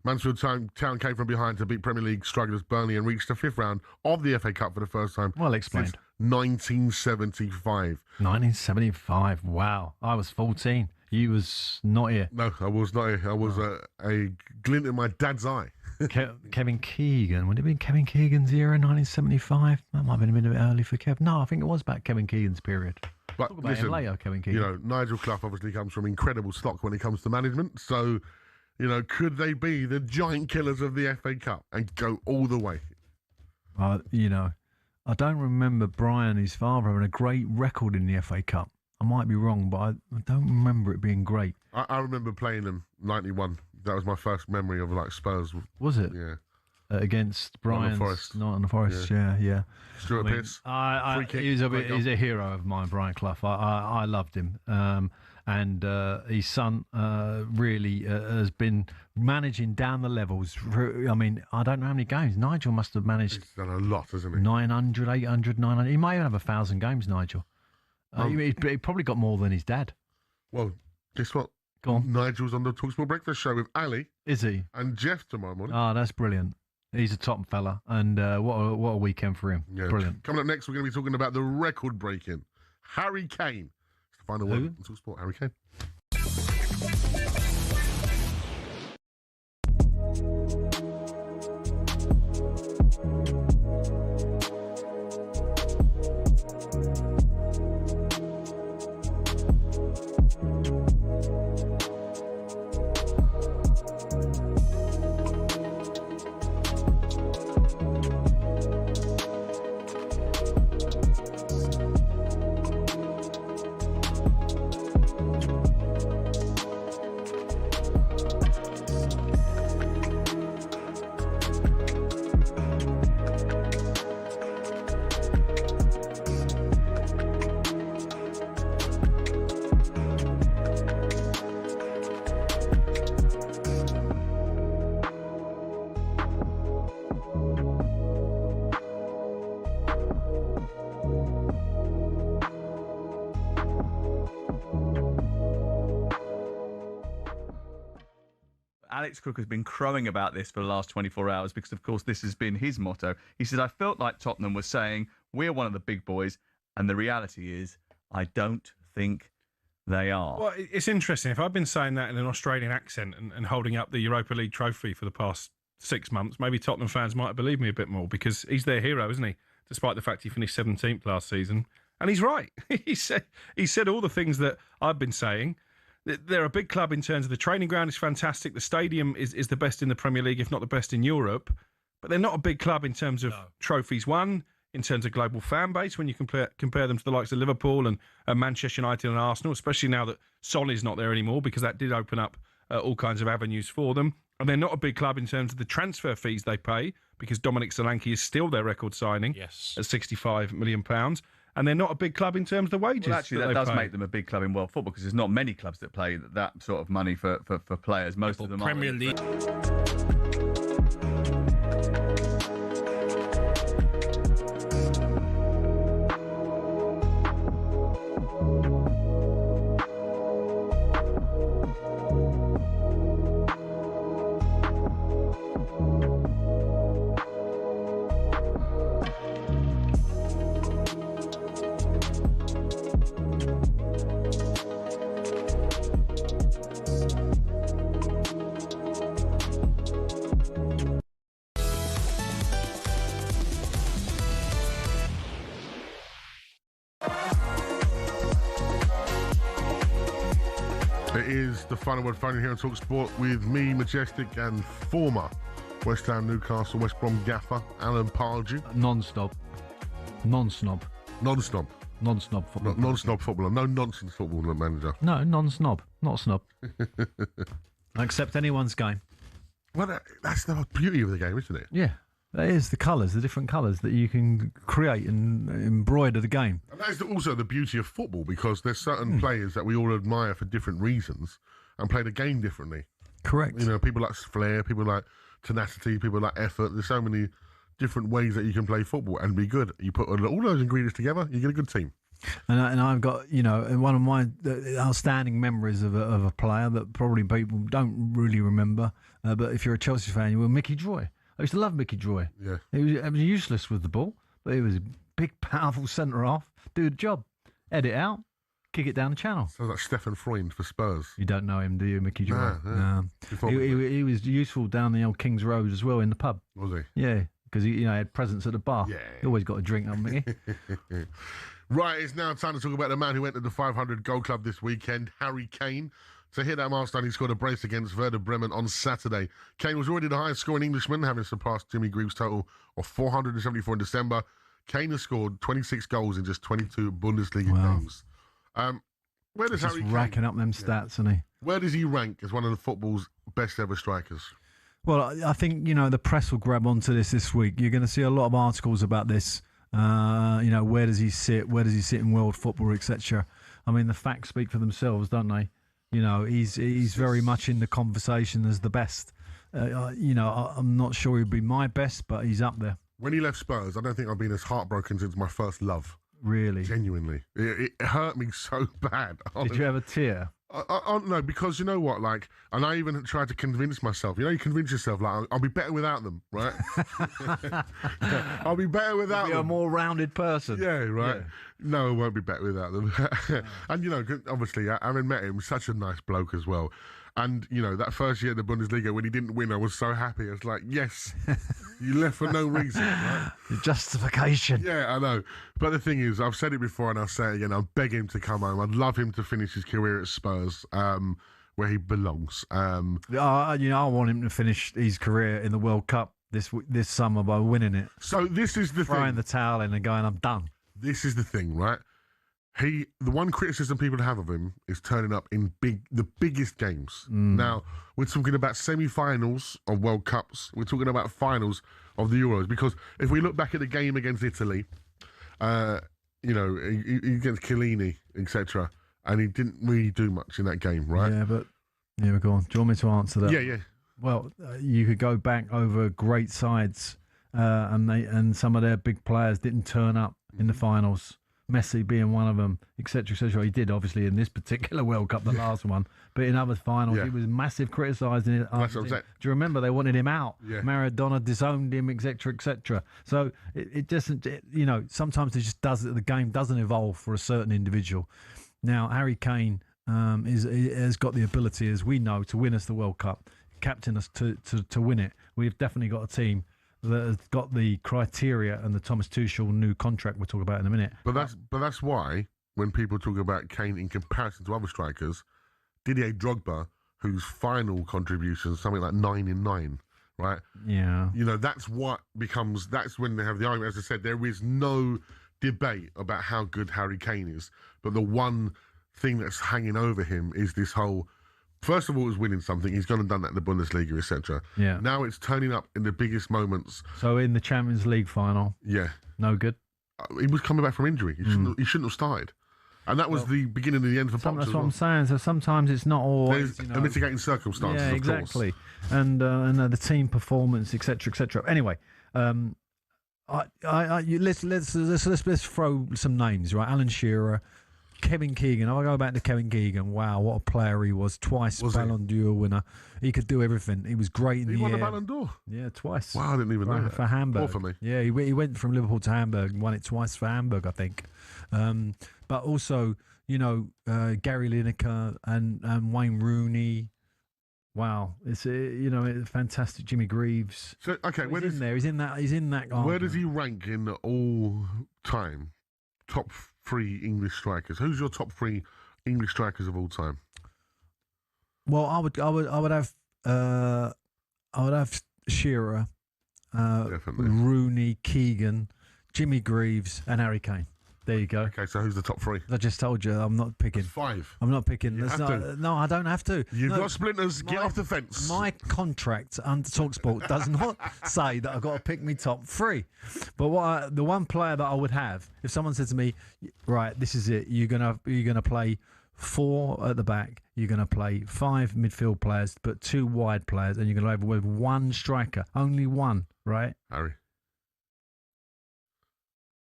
Mansfield Town came from behind to beat Premier League strugglers Burnley and reached the 5th round of the FA Cup for the first time. Well explained. Since 1975. 1975. Wow. I was 14. You was not here. No, I was not here. I was a glint in my dad's eye. Kevin Keegan. Would it have been Kevin Keegan's era in 1975? That might have been a bit early for Kev. No, I think it was back Kevin Keegan's period. But talk about him later, Kevin Keegan. Nigel Clough obviously comes from incredible stock when it comes to management. So, could they be the giant killers of the FA Cup and go all the way? I don't remember Brian, his father, having a great record in the FA Cup. I might be wrong, but I don't remember it being great. I remember playing them 91, That was my first memory of like Spurs. Was it? Yeah. Against Brighton, not on the Forest. Yeah. Stuart Pearce. He's a hero of mine, Brian Clough. I loved him. And his son really has been managing down the levels. I mean, I don't know how many games. Nigel must have managed. He's done a lot, hasn't he? 900, 800, 900. He may have 1,000 games, Nigel. He probably got more than his dad. Well, guess what? Go on. Nigel's on the talkSPORT Breakfast Show with Ali. Is he? And Jeff tomorrow morning. Oh, that's brilliant. He's a top fella. And what a weekend for him. Yeah. Brilliant. Coming up next, we're going to be talking about the record-breaking Harry Kane. It's the final word on talkSPORT. Harry Kane. Alex Cook has been crowing about this for the last 24 hours because, of course, this has been his motto. He said, I felt like Tottenham was saying, we're one of the big boys, and the reality is, I don't think they are. Well, it's interesting. If I've been saying that in an Australian accent and holding up the Europa League trophy for the past 6 months, maybe Tottenham fans might believe me a bit more because he's their hero, isn't he? Despite the fact he finished 17th last season. And he's right. He said all the things that I've been saying. They're a big club in terms of the training ground is fantastic. The stadium is the best in the Premier League, if not the best in Europe. But they're not a big club in terms of trophies won, in terms of global fan base, when you compare them to the likes of Liverpool and Manchester United and Arsenal, especially now that Son is not there anymore, because that did open up all kinds of avenues for them. And they're not a big club in terms of the transfer fees they pay, because Dominic Solanke is still their record signing at £65 million. And they're not a big club in terms of the wages. Well, actually, that does make them a big club in world football because there's not many clubs that pay that sort of money for players. Most of them Premier League. It is the final word phone here on talkSPORT with me, Majestic, and former West Ham, Newcastle, West Brom gaffer, Alan Pardew. Non-snob. Non-snob. Non-snob. Non-snob footballer. Non-snob footballer. No nonsense footballer manager. No, non-snob. Not a snob. I accept anyone's game. Well, that's the beauty of the game, isn't it? Yeah. That is the colours, the different colours that you can create and embroider the game. And that is also the beauty of football, because there's certain players that we all admire for different reasons and play the game differently. Correct. You know, people like flair, people like tenacity, people like effort. There's so many different ways that you can play football and be good. You put all those ingredients together, you get a good team. And I've got, you know, one of my outstanding memories of a player that probably people don't really remember, but if you're a Chelsea fan, you were Mickey Droy. I used to love Mickey Droy. Yeah. He was useless with the ball, but he was a big, powerful centre-half. Do the job. Edit out. Kick it down the channel. Sounds like Stefan Freund for Spurs. You don't know him, do you, Mickey Droy? No. He was useful down the old King's Road as well in the pub. Was he? Yeah, because he had presents at the bar. Yeah. He always got a drink on Mickey. Right, it's now time to talk about the man who entered the 500 goal club this weekend, Harry Kane. To hit that milestone, he scored a brace against Werder Bremen on Saturday. Kane was already the highest scoring Englishman, having surpassed Jimmy Greaves' total of 474 in December. Kane has scored 26 goals in just 22 Bundesliga games. Where does Just Harry Kane, racking up them stats, isn't he? Where does he rank as one of the football's best ever strikers? Well, I think, the press will grab onto this week. You're going to see a lot of articles about this. Where does he sit? Where does he sit in world football, etc. I mean, the facts speak for themselves, don't they? He's very much in the conversation as the best. I'm not sure he'd be my best, but he's up there. When he left Spurs, I don't think I've been as heartbroken since my first love. Really? Genuinely. It hurt me so bad. Did you have a tear? No, because you know what, and I even tried to convince myself. You convince yourself, I'll be better without them, right? I'll be better without them. Be a more rounded person. Yeah, right. Yeah. No, I won't be better without them. And, obviously, having met him, such a nice bloke as well. And, that first year in the Bundesliga, when he didn't win, I was so happy. I was like, yes, you left for no reason, right? Justification. Yeah, I know. But the thing is, I've said it before and I'll say it again, I'll beg him to come home. I'd love him to finish his career at Spurs, where he belongs. I want him to finish his career in the World Cup this summer by winning it. So this is the throwing thing. the towel in and going, I'm done. This is the thing, right? The one criticism people have of him is turning up in the biggest games. Now, we're talking about semi-finals of World Cups. We're talking about finals of the Euros. Because if we look back at the game against Italy, against Chiellini, etc., and he didn't really do much in that game, right? Yeah, but here we go on. Do you want me to answer that? Yeah. Well, you could go back over great sides, and some of their big players didn't turn up in the finals. Messi being one of them, etc., etc. He did, obviously, in this particular World Cup, the last one. But in other finals, he was massive criticising it. That's what I'm saying. Do you remember they wanted him out? Yeah. Maradona disowned him, etc., etc. So it doesn't, sometimes it just does. The game doesn't evolve for a certain individual. Now, Harry Kane has got the ability, as we know, to win us the World Cup, captain us to win it. We've definitely got a team that has got the criteria and the Thomas Tuchel new contract we'll talk about in a minute. But that's why when people talk about Kane in comparison to other strikers, Didier Drogba, whose final contribution is something like 9 in 9, right? Yeah. That's when they have the argument. As I said, there is no debate about how good Harry Kane is. But the one thing that's hanging over him is this whole... First of all, it was winning something. He's gone and done that in the Bundesliga, etc. Yeah. Now it's turning up in the biggest moments. So in the Champions League final, no good. He was coming back from injury. He shouldn't have started, and that was the beginning and the end for Potter. That's what I'm saying. So sometimes it's not always a mitigating circumstances. Yeah, exactly. And the team performance, etc., etc. Anyway, let's throw some names, right? Alan Shearer. Kevin Keegan. If I go back to Kevin Keegan, wow, what a player he was. Twice Ballon d'Or winner. He could do everything. He was great in the air. He won the Ballon d'Or? Yeah, twice. Wow, I didn't even know that. For Hamburg. Poor for me. Yeah, he went from Liverpool to Hamburg and won it twice for Hamburg, I think. But also, Gary Lineker and Wayne Rooney. Wow, it's fantastic. Jimmy Greaves. So okay, He's in that. Where does he rank in the all-time top 3 English strikers? Who's your top 3 English strikers of all time? Well, I would have Shearer, Rooney, Keegan, Jimmy Greaves, and Harry Kane. There you go. Okay, so who's the top 3? I just told you, I'm not picking. That's 5. I'm not picking. No, I don't have to. You've got splinters. Get off the fence. My contract under talkSPORT does not say that I've got to pick me top 3. But the one player that I would have, if someone said to me, right, this is it, you're gonna play 4 at the back, you're gonna play 5 midfield players, but 2 wide players, and you're gonna have with 1 striker, only 1, right? Harry.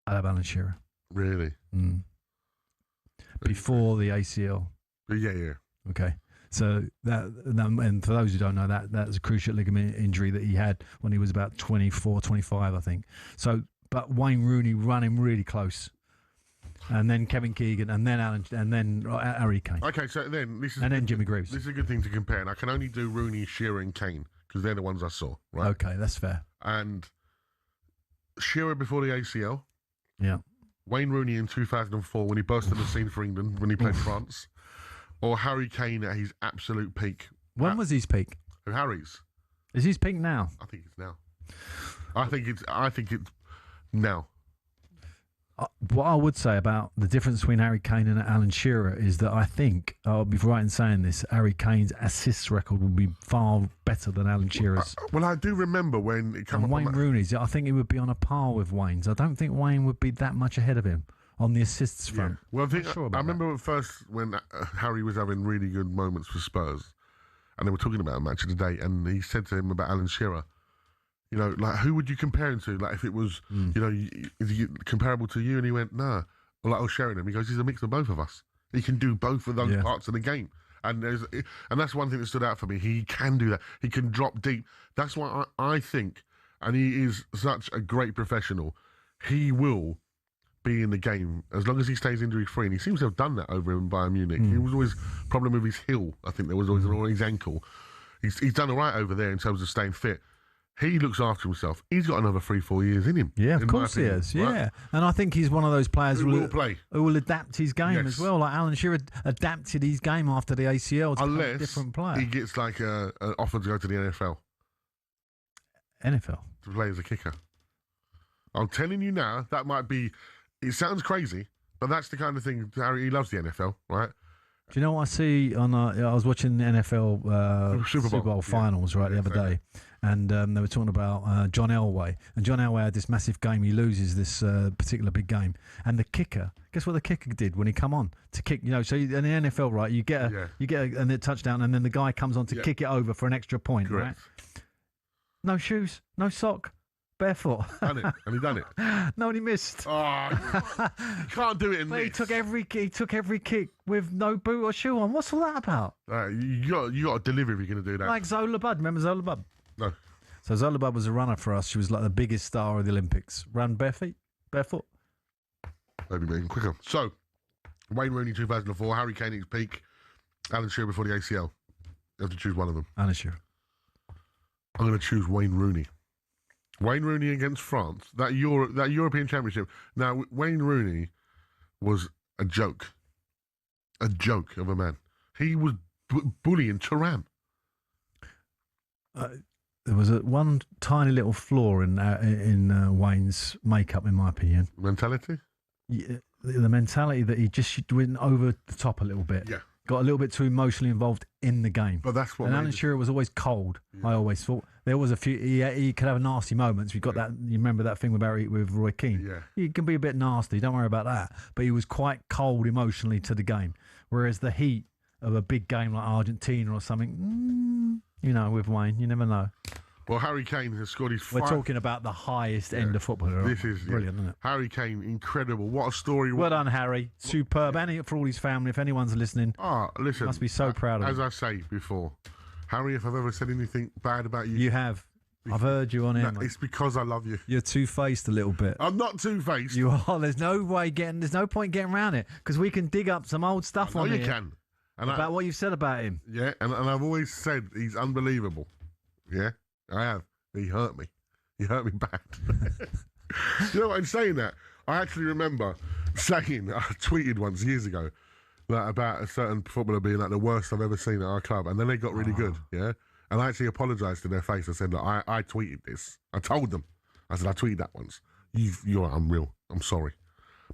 I'd have Alan Shearer. Really? Before the ACL. Yeah. Okay. So that, and for those who don't know, that's a cruciate ligament injury that he had when he was about 24, 25, I think. So, but Wayne Rooney running really close, and then Kevin Keegan, and then Alan, and then Harry Kane. Okay, so then then Jimmy Greaves. This is a good thing to compare, and I can only do Rooney, Shearer, and Kane because they're the ones I saw. Right? Okay, that's fair. And Shearer before the ACL. Yeah. Wayne Rooney in 2004 when he burst on the scene for England when he played France, or Harry Kane at his absolute peak. When was his peak? Harry's. Is his peak now? I think it's now. I think it's now. What I would say about the difference between Harry Kane and Alan Shearer is that I think, I'll be right in saying this, Harry Kane's assists record will be far better than Alan Shearer's. Well, I do remember when it came And up. Wayne Rooney's, I think he would be on a par with Wayne's. I don't think Wayne would be that much ahead of him on the assists front. Well, I think Not sure about I remember at first when Harry was having really good moments for Spurs, and they were talking about a match of the day, and he said to him about Alan Shearer. You know, like, who would you compare him to? Like, if it was, you know, is he comparable to you? And he went, nah. Well, like, I was sharing him. He goes, he's a mix of both of us. He can do both of those parts of the game. And that's one thing that stood out for me. He can do that. He can drop deep. That's why I think, and he is such a great professional, he will be in the game as long as he stays injury-free. And he seems to have done that over in Bayern Munich. He was always a problem with his heel. I think there was always his ankle. He's done all right over there in terms of staying fit. He looks after himself. He's got another 3-4 years in him. Yeah, of course he has. Yeah, right? And I think he's one of those players who will play, who will adapt his game as well. Like Alan Shearer adapted his game after the ACL to become a different player. He gets like an offer to go to the NFL. NFL to play as a kicker. I'm telling you now, that might be. It sounds crazy, but that's the kind of thing. Harry, he loves the NFL, right? Do you know what I see on? I was watching the NFL Super Bowl finals the other day, and they were talking about John Elway. And John Elway had this massive game. He loses this particular big game, and the kicker. Guess what the kicker did when he come on to kick? You know, so in the NFL, right? You get a touchdown, and then the guy comes on to kick it over for an extra point, right? No shoes, no sock. Barefoot. Done it. And he done it. No, and he missed. Oh, you can't do it in but this. He took every kick with no boot or shoe on. What's all that about? You got to deliver if you're going to do that. Like Zola Budd. Remember Zola Budd? No. So Zola Budd was a runner for us. She was like the biggest star of the Olympics. Ran barefoot. Maybe making quicker. So, Wayne Rooney 2004, Harry Kane at his peak, Alan Shearer before the ACL. You have to choose one of them. Alan Shearer. I'm going to choose Wayne Rooney. Wayne Rooney against France, that European Championship. Now, Wayne Rooney was a joke of a man. He was bullying Thuram. There was one tiny little flaw in Wayne's makeup, in my opinion. Mentality? Yeah, the mentality that he just went over the top a little bit. Yeah. Got a little bit too emotionally involved in the game. But that's what. And Alan Shearer was always cold. Yeah. I always thought there was a few. He could have nasty moments. We got that. You remember that thing with Roy Keane? Yeah. He can be a bit nasty. Don't worry about that. But he was quite cold emotionally to the game. Whereas the heat of a big game like Argentina or something, you know, with Wayne, you never know. Well, Harry Kane has scored his. We're talking about the highest end of football. This is brilliant, isn't it? Harry Kane, incredible. What a story! Well done, Harry. Superb. And for all his family, if anyone's listening, listen, must be so proud of him. As I say before, Harry, if I've ever said anything bad about you, you have. I've heard you on air. It's because I love you. You're two-faced a little bit. I'm not two-faced. You are. There's no point getting around it because we can dig up some old stuff on you can. And about what you've said about him. Yeah, and I've always said he's unbelievable. Yeah, I have. He hurt me. He hurt me bad. You know what? In saying that, I actually remember saying, I tweeted once years ago about a certain footballer being like the worst I've ever seen at our club, and then they got really good. Yeah, and I actually apologised to their face. I said that I tweeted this. I told them. I said I tweeted that once. You're unreal. I'm sorry,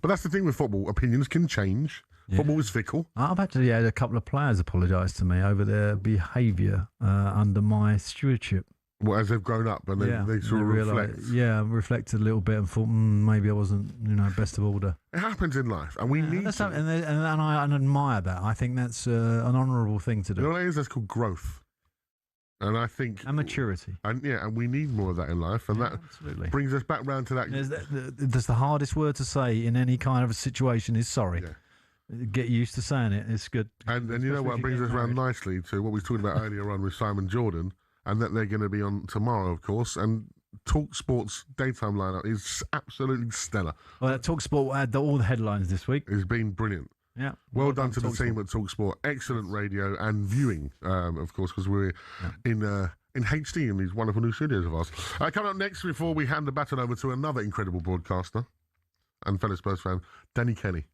but that's the thing with football. Opinions can change. Yeah. Football is fickle. I've actually had a couple of players apologise to me over their behaviour under my stewardship. Well, as they've grown up and they sort of reflect. Reflected a little bit and thought, maybe I wasn't, best of order. It happens in life, and we need to. And I admire that. I think that's an honourable thing to do. You know what it is? That's called growth. And I think... And maturity. And we need more of that in life, and that absolutely brings us back round to that. That's the hardest word to say in any kind of a situation is sorry. Yeah. Get used to saying it. It's good. And you know what brings us around nicely to what we were talking about earlier on with Simon Jordan, and that they're going to be on tomorrow, of course. And talkSPORT's daytime lineup is absolutely stellar. Well, talkSPORT had all the headlines this week. It's been brilliant. Yeah. Well done to the team at talkSPORT. Excellent radio and viewing, of course, because we're in HD in these wonderful new studios of ours. Coming up next, before we hand the baton over to another incredible broadcaster and fellow Spurs fan, Danny Kelly.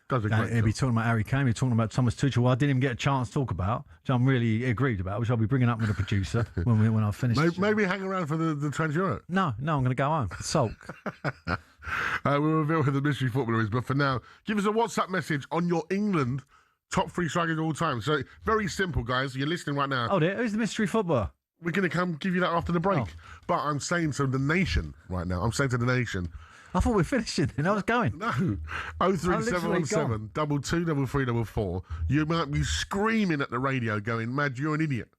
Does a great He'll be talking about Harry Kane, he'll be talking about Thomas Tuchel, I didn't even get a chance to talk about, which I'm really aggrieved about, which I'll be bringing up with the producer when I finish. Maybe hang around for the Trans Europe. No, I'm going to go home. Sulk. We'll reveal who the mystery footballer is, but for now, give us a WhatsApp message on your England top 3 strikers of all time. So, very simple, guys. You're listening right now. Oh, who's the mystery footballer? We're going to come give you that after the break. But I'm saying to the nation right now, I thought we were finishing and I was going. No. 03717 223344. You might be screaming at the radio going, Mad, you're an idiot.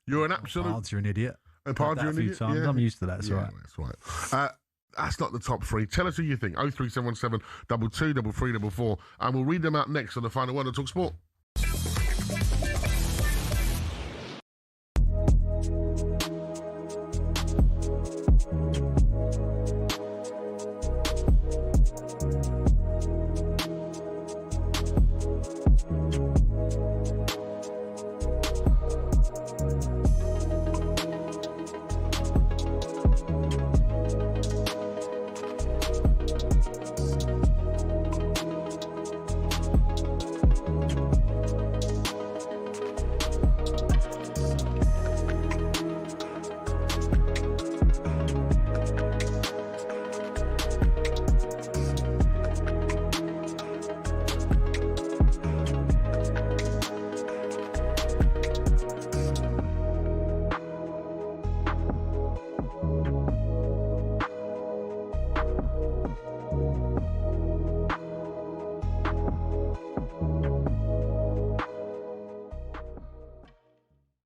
You're an absolute... Pards, you're an idiot. Pards, you're an idiot? Times. Yeah. I'm used to that, it's all right. That's right. That's not the top 3. Tell us who you think. 03717 223344. And we'll read them out next on the final word on talkSPORT.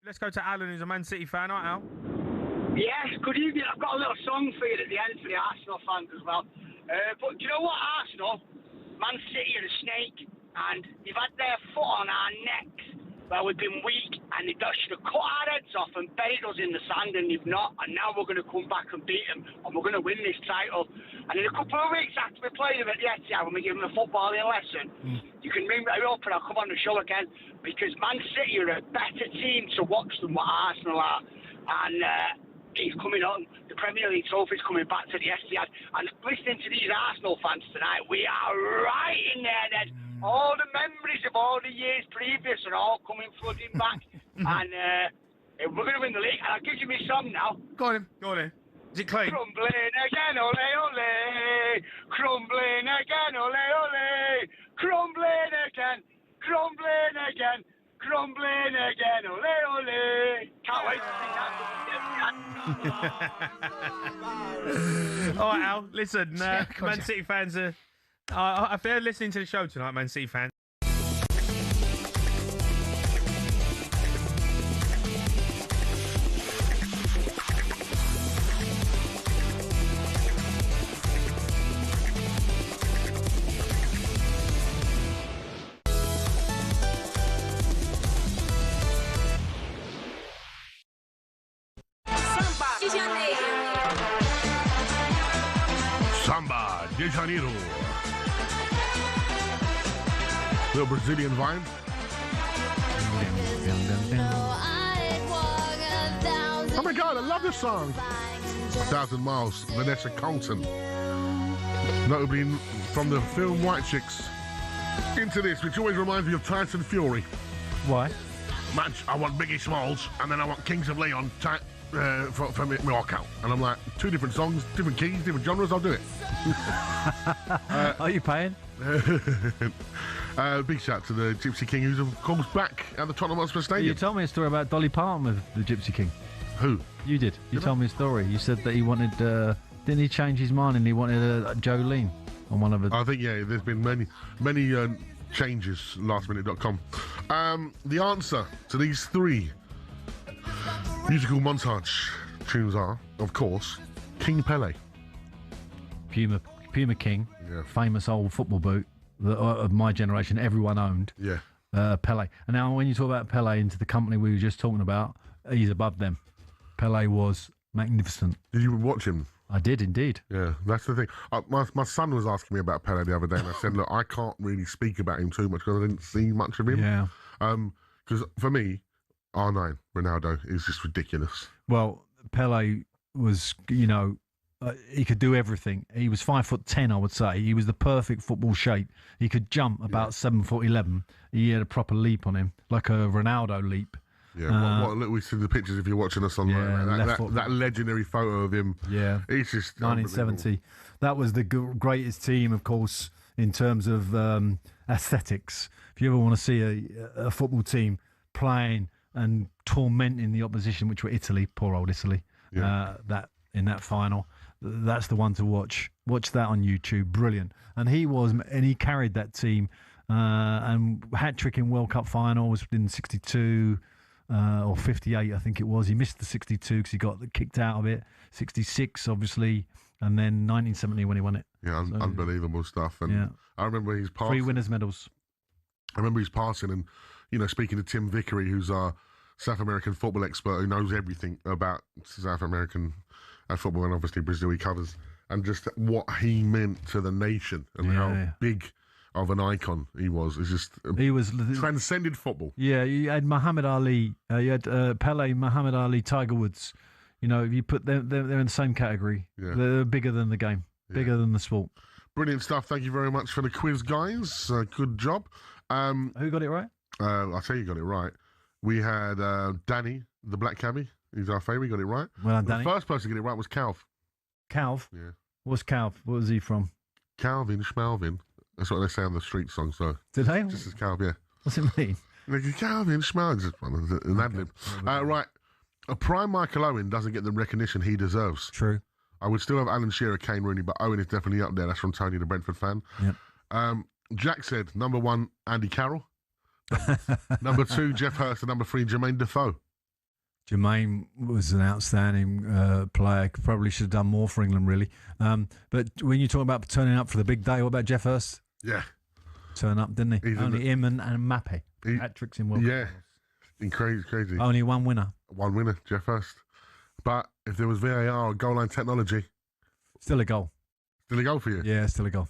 Let's go to Alan, who's a Man City fan. All right, Al? Yeah, good evening. I've got a little song for you at the end for the Arsenal fans as well. But do you know what, Arsenal? Man City are a snake, and they've had their foot on our necks where we've been weak, and they should have cut our heads off and buried us in the sand, and they've not. And now we're going to come back and beat them, and we're going to win this title. And in a couple of weeks after we play them at the Etihad, when we give them a footballing lesson, you can ring me up and I'll come on the show again, because Man City are a better team to watch than what Arsenal are. And he's coming on. The Premier League trophy's coming back to the Etihad. And listening to these Arsenal fans tonight, we are right in there, Ned. All the memories of all the years previous are all coming flooding back. And we're going to win the league. And I'll give you my song now. Go on in. Is it clean? Crumbling again, ole, ole. Crumbling again, ole, ole. Crumbling again. Crumbling again. Crumbling again, ole, ole. Can't wait to sing that. All right, Al. Listen, Man City fans are... if they're listening to the show tonight, Man City fans... Samba de Janeiro. Little Brazilian vibe. Oh my God, I love this song. 1,000 Miles, Vanessa Colton. Notably from the film White Chicks into this, which always reminds me of Tyson Fury. Why? Match, I want Biggie Smalls, and then I want Kings of Leon from Morocco. And I'm like, 2 different songs, different keys, different genres, I'll do it. Are you paying? Big shout to the Gypsy King, who's of course back at the Tottenham Hotspur Stadium. You told me a story about Dolly Parton with the Gypsy King. Who? You did. You told me a story. You said that he wanted... didn't he change his mind and he wanted Jolene on one of the... I think, yeah, there's been many changes, lastminute.com. The answer to these 3 musical montage tunes are, of course, King Pelé. Puma King, famous old football boot that of my generation everyone owned. Yeah. Pelé. And now when you talk about Pelé into the company we were just talking about, he's above them. Pelé was magnificent. Did you watch him? I did indeed. Yeah, that's the thing. My son was asking me about Pelé the other day, and I said, look, I can't really speak about him too much because I didn't see much of him. Yeah. Because for me, R9, Ronaldo, is just ridiculous. Well, Pelé was, he could do everything. He was 5'10", I would say. He was the perfect football shape. He could jump about 7'11". He had a proper leap on him, like a Ronaldo leap. Yeah, look, we see the pictures if you're watching us online. That legendary photo of him. Yeah, it's just 1970. That was the greatest team, of course, in terms of aesthetics. If you ever want to see a football team playing and tormenting the opposition, which were Italy, poor old Italy, that in that final, that's the one to watch. Watch that on YouTube, brilliant. And he carried that team, and hat trick in World Cup finals in '62 or '58, I think it was. He missed the '62 because he got kicked out of it. '66, obviously, and then 1970 when he won it. Yeah, unbelievable stuff. And I remember his passing. 3 winners' medals. I remember his passing, and speaking to Tim Vickery, who's our South American football expert, who knows everything about South American football, and obviously Brazil he covers, and just what he meant to the nation and how big of an icon he was. He was transcended football. Yeah, you had Muhammad Ali, you had Pelé, Muhammad Ali, Tiger Woods. If you put them, they're in the same category. Yeah. They're bigger than the game, bigger than the sport. Brilliant stuff. Thank you very much for the quiz, guys. Good job. Who got it right? I'll tell you, got it right. We had Danny, the black cabbie. He's our favourite. He got it right. Well done, Danny. The first person to get it right was Calv. Calv? Yeah. What's Calv? What was he from? Calvin Schmalvin. That's what they say on the street song. So did they? Just as Calv, yeah. What's it mean? Calvin Schmalvin. Just an ad-lib. Right. A prime Michael Owen doesn't get the recognition he deserves. True. I would still have Alan Shearer, Kane, Rooney, but Owen is definitely up there. That's from Tony, the Brentford fan. Yep. Jack said, number 1, Andy Carroll. Number 2, Jeff Hurst. And number 3, Jermaine Defoe. Jermaine was an outstanding player. Probably should have done more for England, really. But when you talk about turning up for the big day, what about Jeff Hurst? Yeah. Turn up, didn't he? Only him and Mappe. Hat-tricks in World Cup. Yeah. Crazy. Only one winner. One winner, Jeff Hurst. But if there was VAR or goal line technology... Still a goal. Still a goal for you? Yeah, still a goal.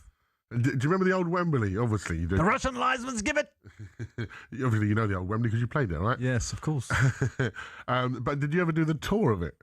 Do you remember the old Wembley? Obviously, you do. The Russian linesman's give it. Obviously, you know the old Wembley because you played there, right? Yes, of course. But did you ever do the tour of it?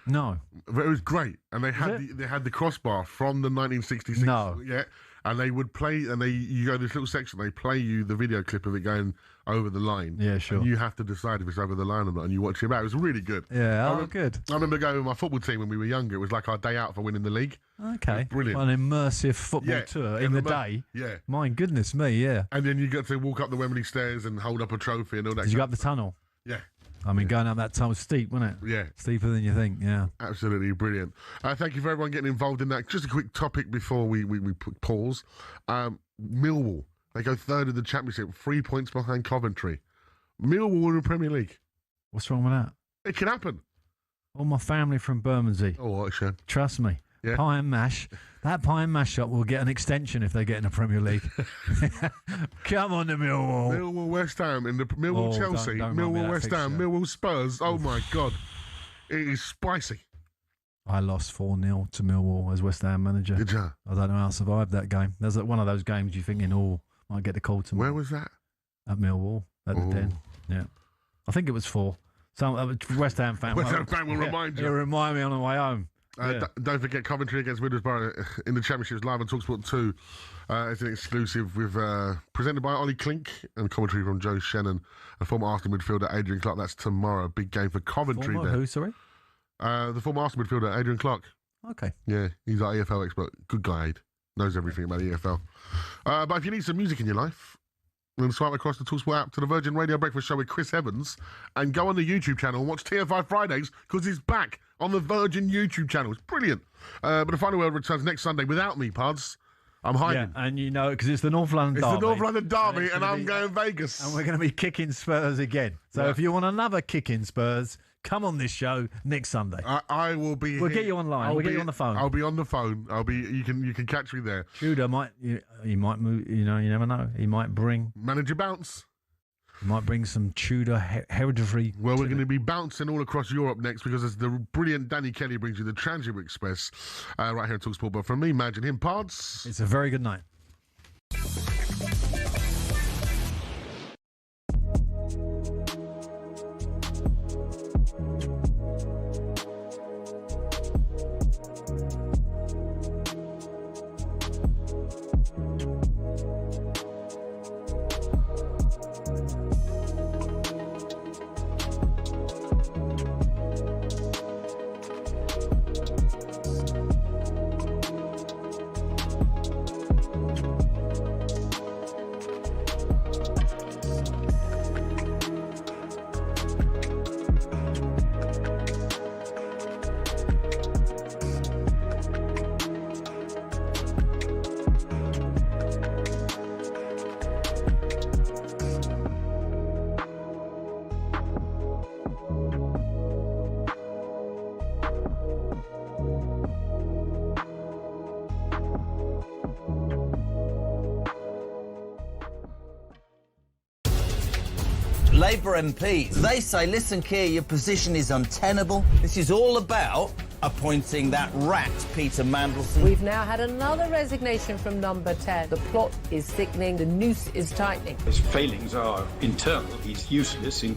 No. But it was great, and they had the crossbar from the 1966. No. Yeah, and they would play, and you go to this little section. They play you the video clip of it going over the line. Yeah, sure. And you have to decide if it's over the line or not, and you watch it back. It was really good. Yeah, good. I remember going with my football team when we were younger. It was like our day out for winning the league. Okay. Brilliant. An immersive football tour in the day. Yeah. My goodness me, yeah. And then you got to walk up the Wembley stairs and hold up a trophy and all that. Did you go up the tunnel? Yeah. I mean, going up that tunnel was steep, wasn't it? Yeah. Steeper than you think, yeah. Absolutely brilliant. Thank you for everyone getting involved in that. Just a quick topic before we pause. Millwall, they go third in the Championship, 3 points behind Coventry. Millwall in the Premier League. What's wrong with that? It can happen. All my family from Bermondsey. Oh, what, Sean? Trust me. Yeah. Pie and mash. That pie and mash shop will get an extension if they get in the Premier League. Come on, the Millwall. Millwall West Ham in the Millwall Chelsea. Don't Millwall West Ham. Millwall Spurs. Oh my God, it is spicy. I lost 4-0 to Millwall as West Ham manager. Did you? I don't know how I survived that game. There's one of those games you're thinking, might get the call tomorrow. Where was that? At Millwall at the Den. Yeah, I think it was 4. Some West Ham fan. West Ham fan will remind you. It'll remind me on the way home. Don't forget Coventry against Middlesbrough in the Championship live on talkSPORT 2. It's an exclusive with presented by Ollie Klink and commentary from Joe Shannon and former Arsenal midfielder Adrian Clark. That's tomorrow. Big game for Coventry. Former who, sorry? The former Arsenal midfielder Adrian Clark. Okay. Yeah, he's our EFL expert. Good guy, Aid. Knows everything about the EFL. But if you need some music in your life, then swipe across the talkSPORT app to the Virgin Radio Breakfast Show with Chris Evans and go on the YouTube channel and watch TFI Fridays because he's back on the Virgin YouTube channel. It's brilliant. But the final word returns next Sunday without me, Pards. I'm hiding. Yeah, and because it's the North London Derby. It's the North London Derby and I'm going Vegas. And we're going to be kicking Spurs again. So if you want another kicking Spurs, come on this show next Sunday. I will be. We'll get you online. We'll get you on the phone. I'll be on the phone. You can catch me there. Tudor might. He might move. You never know. He might bring manager bounce. He might bring some Tudor hereditary. Well, we're going to be bouncing all across Europe next because as the brilliant Danny Kelly brings you the Transit Express right here on talkSPORT. But from me, Madge and him, Pards. It's a very good night. Labour MPs. They say, listen, Keir, your position is untenable. This is all about appointing that rat, Peter Mandelson. We've now had another resignation from number 10. The plot is thickening, the noose is tightening. His failings are internal. He's useless in